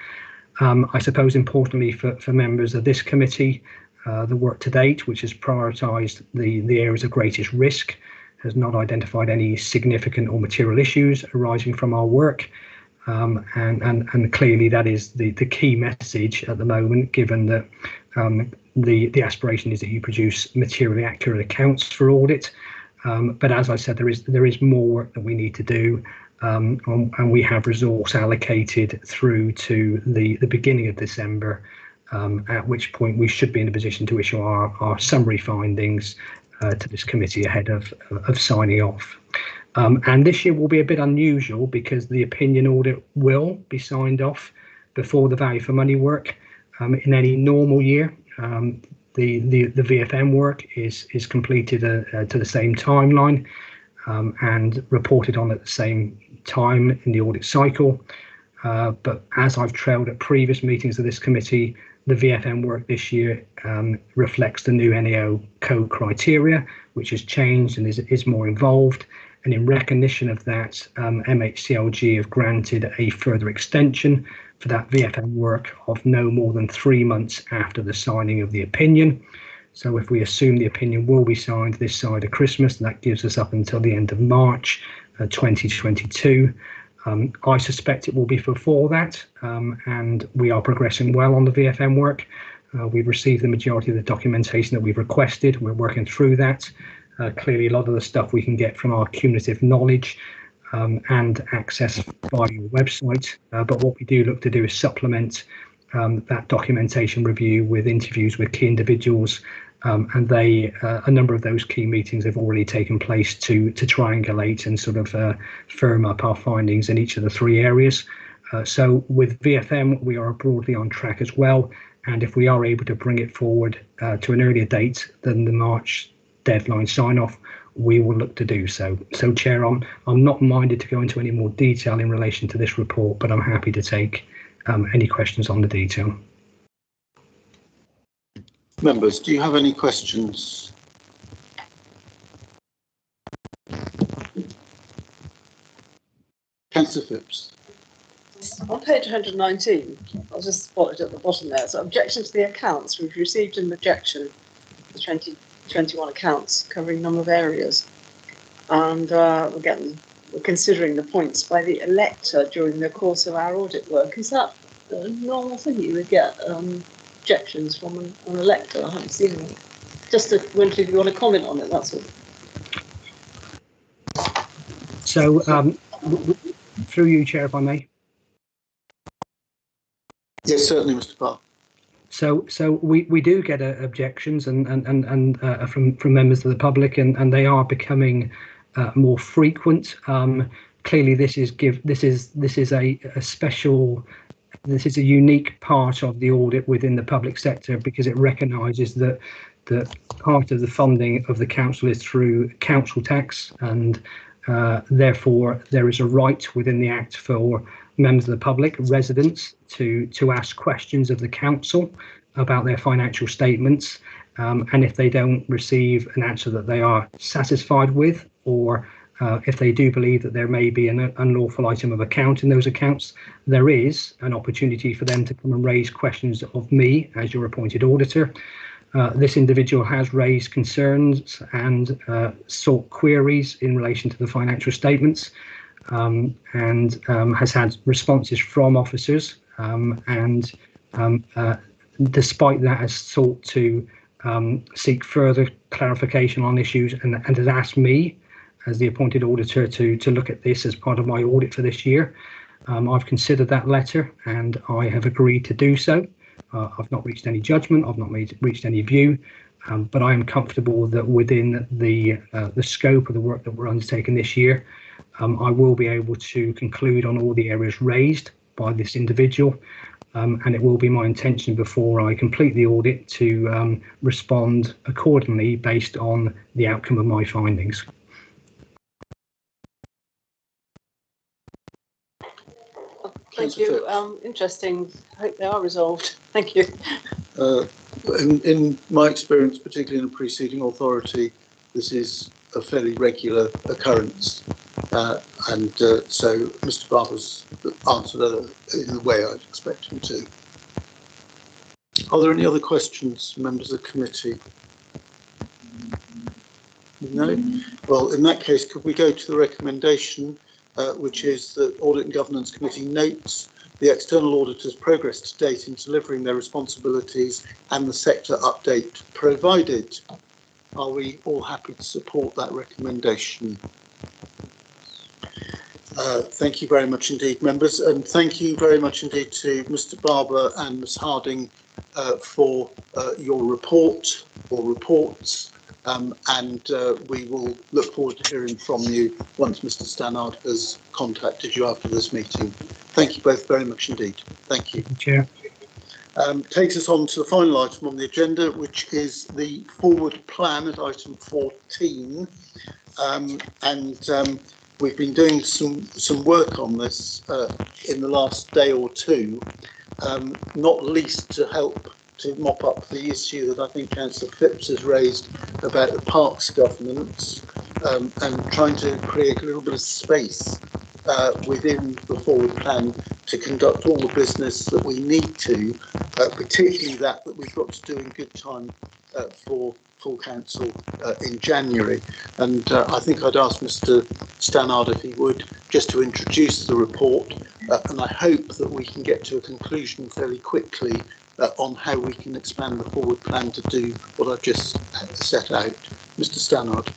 I suppose importantly for members of this committee, the work to date, which has prioritised the areas of greatest risk, has not identified any significant or material issues arising from our work. And clearly that is the key message at the moment, given that the aspiration is that you produce materially accurate accounts for audit. But as I said, there is more work that we need to do, and we have resource allocated through to the beginning of December, at which point we should be in a position to issue our summary findings to this committee ahead of signing off. And this year will be a bit unusual because the opinion audit will be signed off before the value for money work. In any normal year, the VFM work is completed to the same timeline and reported on at the same time in the audit cycle. But as I've trailed at previous meetings of this committee, the VFM work this year reflects the new NAO code criteria, which has changed and is more involved. And in recognition of that, MHCLG have granted a further extension for that VFM work of no more than 3 months after the signing of the opinion. So if we assume the opinion will be signed this side of Christmas, that gives us up until the end of March 2022. I suspect it will be before that, and we are progressing well on the VFM work. We've received the majority of the documentation that we've requested. We're working through that. Clearly, a lot of the stuff we can get from our cumulative knowledge and access via your website. But what we do look to do is supplement that documentation review with interviews with key individuals. And a number of those key meetings have already taken place to triangulate and sort of firm up our findings in each of the 3 areas. So with VFM, we are broadly on track as well. And if we are able to bring it forward to an earlier date than the March deadline sign off, we will look to do so. So Chair, I'm not minded to go into any more detail in relation to this report, but I'm happy to take any questions on the detail. Members, do you have any questions? Councillor Phipps. On page 119, I'll just spot it at the bottom there. So, objection to the accounts. We've received an objection to 2021 accounts covering a number of areas. And again, we're considering the points by the elector during the course of our audit work. Is that a normal thing you would get? Objections from an elector? I haven't seen them. Just wondered if you want to comment on it, that's all. So, through you, Chair, if I may. Yes, certainly, Mr. Park. So we do get objections and from members of the public, and they are becoming more frequent. Clearly, this is a unique part of the audit within the public sector, because it recognises that part of the funding of the council is through council tax, and therefore there is a right within the Act for members of the public, residents, to ask questions of the council about their financial statements, and if they don't receive an answer that they are satisfied with, or if they do believe that there may be an unlawful item of account in those accounts, there is an opportunity for them to come and raise questions of me as your appointed auditor. This individual has raised concerns and sought queries in relation to the financial statements, and has had responses from officers, and despite that has sought to seek further clarification on issues, and has asked me as the appointed auditor to look at this as part of my audit for this year. I've considered that letter and I have agreed to do so. I've not reached any judgment, I've not reached any view, but I am comfortable that within the scope of the work that we're undertaking this year, I will be able to conclude on all the areas raised by this individual. and it will be my intention before I complete the audit to respond accordingly based on the outcome of my findings. Thank you. Interesting. I hope they are resolved. Thank you. In my experience, particularly in a preceding authority, this is a fairly regular occurrence, and so Mr. Barber's answered in the way I'd expect him to. Are there any other questions, members of the committee? No? Well, in that case, could we go to the recommendation, which is that Audit and Governance Committee notes the external auditors' progress to date in delivering their responsibilities and the sector update provided. Are we all happy to support that recommendation? Thank you very much indeed, members, and thank you very much indeed to Mr. Barber and Ms. Harding for your report or reports, and we will look forward to hearing from you once Mr. Stannard has contacted you after this meeting. Thank you both very much indeed. Thank you. Chair. Takes us on to the final item on the agenda, which is the forward plan at item 14. We've been doing some work on this in the last day or two, not least to help to mop up the issue that I think Councillor Phipps has raised about the parks governance, and trying to create a little bit of space within the forward plan to conduct all the business that we need to, particularly that we've got to do in good time for full council in January. And I think I'd ask Mr. Stannard if he would, just to introduce the report, and I hope that we can get to a conclusion fairly quickly on how we can expand the forward plan to do what I've just set out. Mr. Stannard.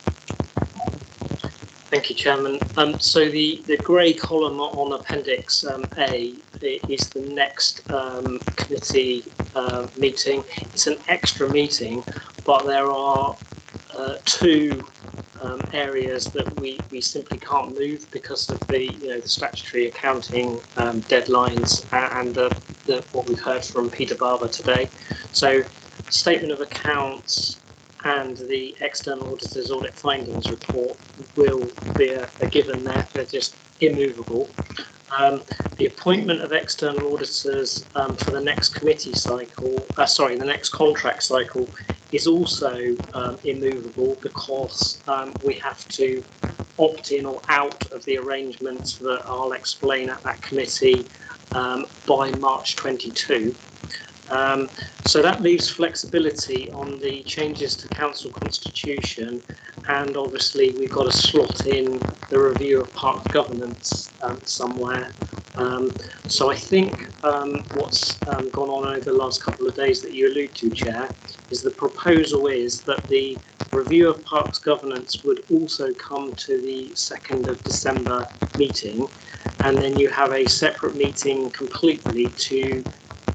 Thank you, Chairman. So the grey column on Appendix A is the next committee meeting. It's an extra meeting, but there are two areas that we simply can't move because of the the statutory accounting deadlines and what we've heard from Peter Barber today. So, statement of accounts and the external auditor's audit findings report will be a given there. They're just immovable. The appointment of external auditors for the next committee cycle, the next contract cycle, is also immovable because we have to opt in or out of the arrangements that I'll explain at that committee by March 22. So that leaves flexibility on the changes to council constitution, and obviously we've got to slot in the review of park governance somewhere. So I think what's gone on over the last couple of days that you allude to, Chair, is the proposal is that the review of parks governance would also come to the 2nd of December meeting, and then you have a separate meeting completely to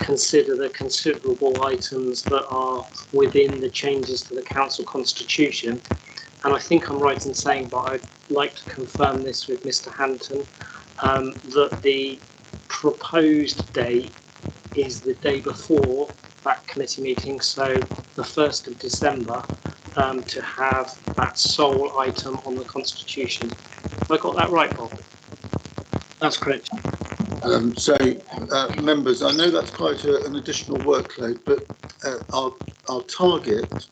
consider the considerable items that are within the changes to the council constitution. And I think I'm right in saying, but I'd like to confirm this with Mr. Hampton, that the proposed date is the day before that committee meeting, so the 1st of December, to have that sole item on the constitution. Have I got that right, Bob? That's correct. Members, I know that's quite an additional workload, but our target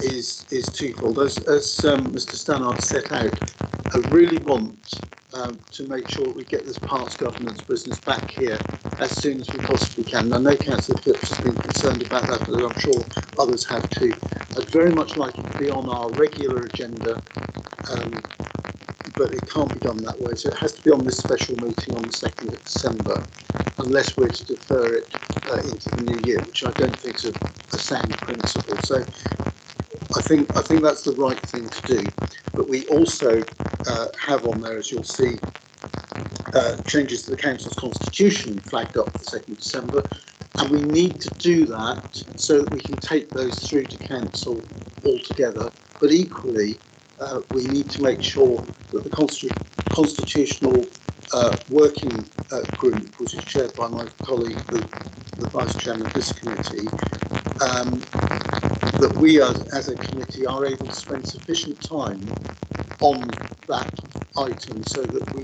is twofold. As Mr. Stannard set out, I really want to make sure that we get this past governance business back here as soon as we possibly can. I know Councillor Phipps has been concerned about that, but I'm sure others have too. I'd very much like it to be on our regular agenda, but it can't be done that way. So it has to be on this special meeting on the 2nd of December, unless we're to defer it into the new year, which I don't think is a sound principle. So I think that's the right thing to do. But we also have on there, as you'll see, changes to the council's constitution flagged up for the 2nd of December, and we need to do that so that we can take those through to council altogether. But equally, we need to make sure that the constitutional working group, which is chaired by my colleague, the Vice Chairman of this committee, that we as a committee are able to spend sufficient time on that item so that we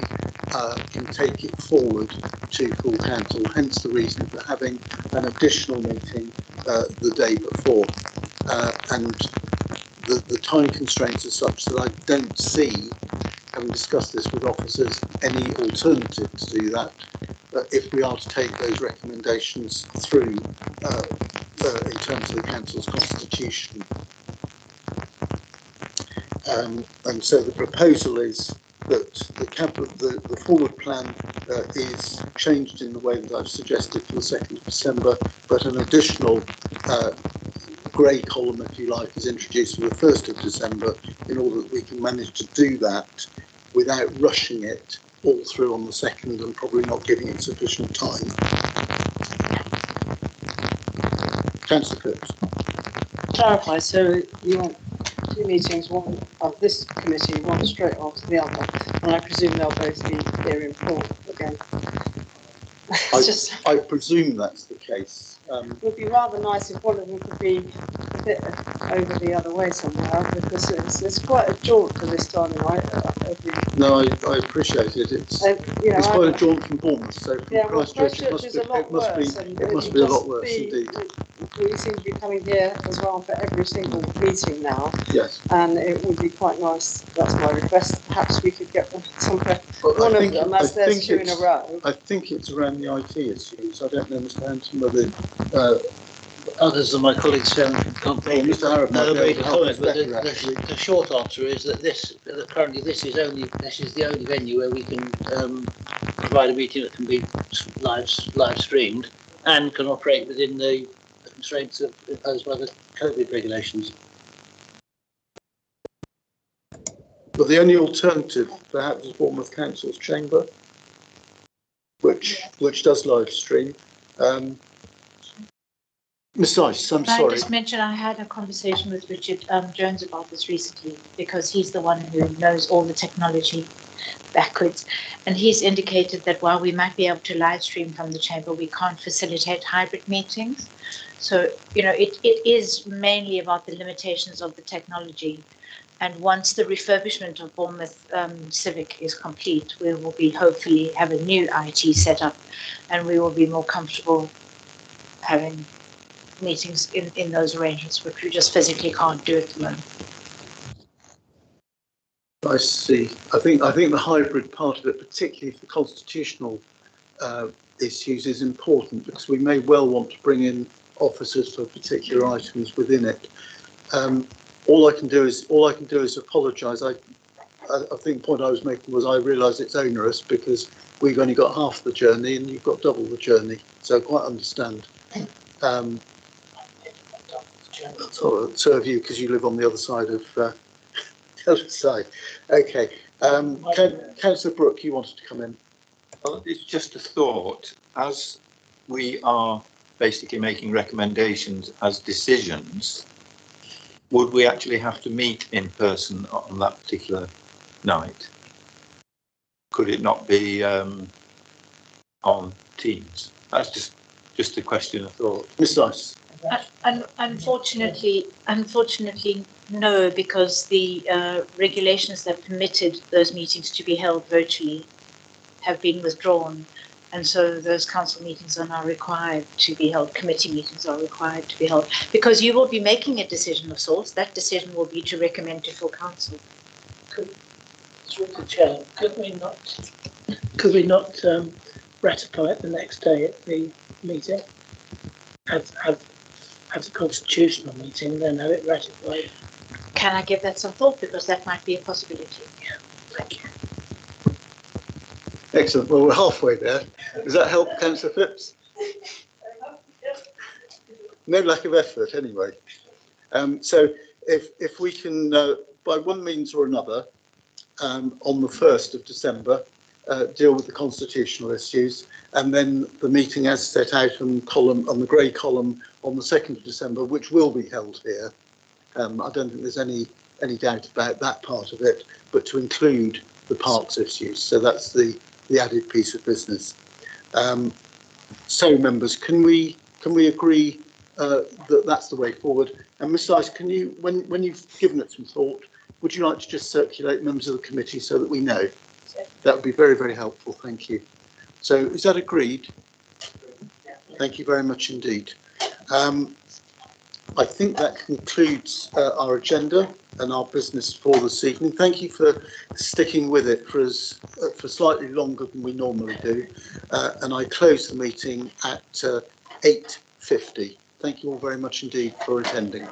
can take it forward to full council, hence the reason for having an additional meeting the day before. And the time constraints are such that I don't see, having discussed this with officers, any alternative to do that if we are to take those recommendations through in terms of the council's constitution. And so the proposal is that the forward plan is changed in the way that I've suggested for the 2nd of December, but an additional grey column, if you like, is introduced for the 1st of December in order that we can manage to do that without rushing it all through on the 2nd and probably not giving it sufficient time. Councillor Phipps. Clarify, so you want 2 meetings, one of this committee, one straight after the other, and I presume they'll both be here in full again. I presume that's the case. It would be rather nice if one of them could be a bit over the other way somehow, because it's quite a jaunt to this time of night. No, I appreciate it. It's quite a jaunt from Bournemouth, so from Christchurch it must be a lot worse indeed. We seem to be coming here as well for every single meeting now. Yes. And it would be quite nice, that's my request, perhaps we could get somewhere, one of them, as there's 2 in a row. I think it's around the IT issues. I don't understand whether others of my colleagues can't make Mr. Harrop comment, but the short answer is that currently this is the only venue where we can provide a meeting that can be live streamed and can operate within the constraints imposed by the COVID regulations. But the only alternative perhaps is Bournemouth Council's chamber, which does live stream. Miss Ice, I'm sorry. I just mention I had a conversation with Richard Jones about this recently, because he's the one who knows all the technology backwards, and he's indicated that while we might be able to live stream from the chamber, we can't facilitate hybrid meetings. So, it is mainly about the limitations of the technology. And once the refurbishment of Bournemouth Civic is complete, we will be hopefully have a new IT setup, and we will be more comfortable having meetings in those arrangements, which we just physically can't do at the moment. I see. I think the hybrid part of it, particularly for constitutional issues, is important, because we may well want to bring in officers for particular items within it. All I can do is apologise. I think the point I was making was I realise it's onerous because we've only got half the journey and you've got double the journey, so I quite understand. I'll serve you because you live on the other side of the other side. Okay, Councillor Brooke, you wanted to come in. Well, it's just a thought. As we are basically making recommendations as decisions, would we actually have to meet in person on that particular night? Could it not be on Teams? That's just a question of thought. Ms. Ice. Unfortunately, no, because the regulations that permitted those meetings to be held virtually have been withdrawn. And so those council meetings are now required to be held, committee meetings are required to be held, because you will be making a decision of sorts. That decision will be to recommend to full council. Through the chair, could we not ratify it the next day at the meeting? Have the constitutional meeting, then have it ratified? Can I give that some thought, because that might be a possibility? Yeah, thank you. Excellent. Well, we're halfway there. Does that help, Councillor Phipps? No lack of effort, anyway. So if we can, by one means or another, on the 1st of December, deal with the constitutional issues, and then the meeting as set out on the grey column on the 2nd of December, which will be held here. I don't think there's any doubt about that part of it, but to include the parks issues. So that's the the added piece of business. So, members, can we agree that that's the way forward? And Ms. Ice, can you, when you've given it some thought, would you like to just circulate members of the committee so that we know? That would be very, very helpful. Thank you. So, is that agreed? Thank you very much indeed. I think that concludes our agenda and our business for this evening. Thank you for sticking with it for slightly longer than we normally do. And I close the meeting at 8:50. Thank you all very much indeed for attending.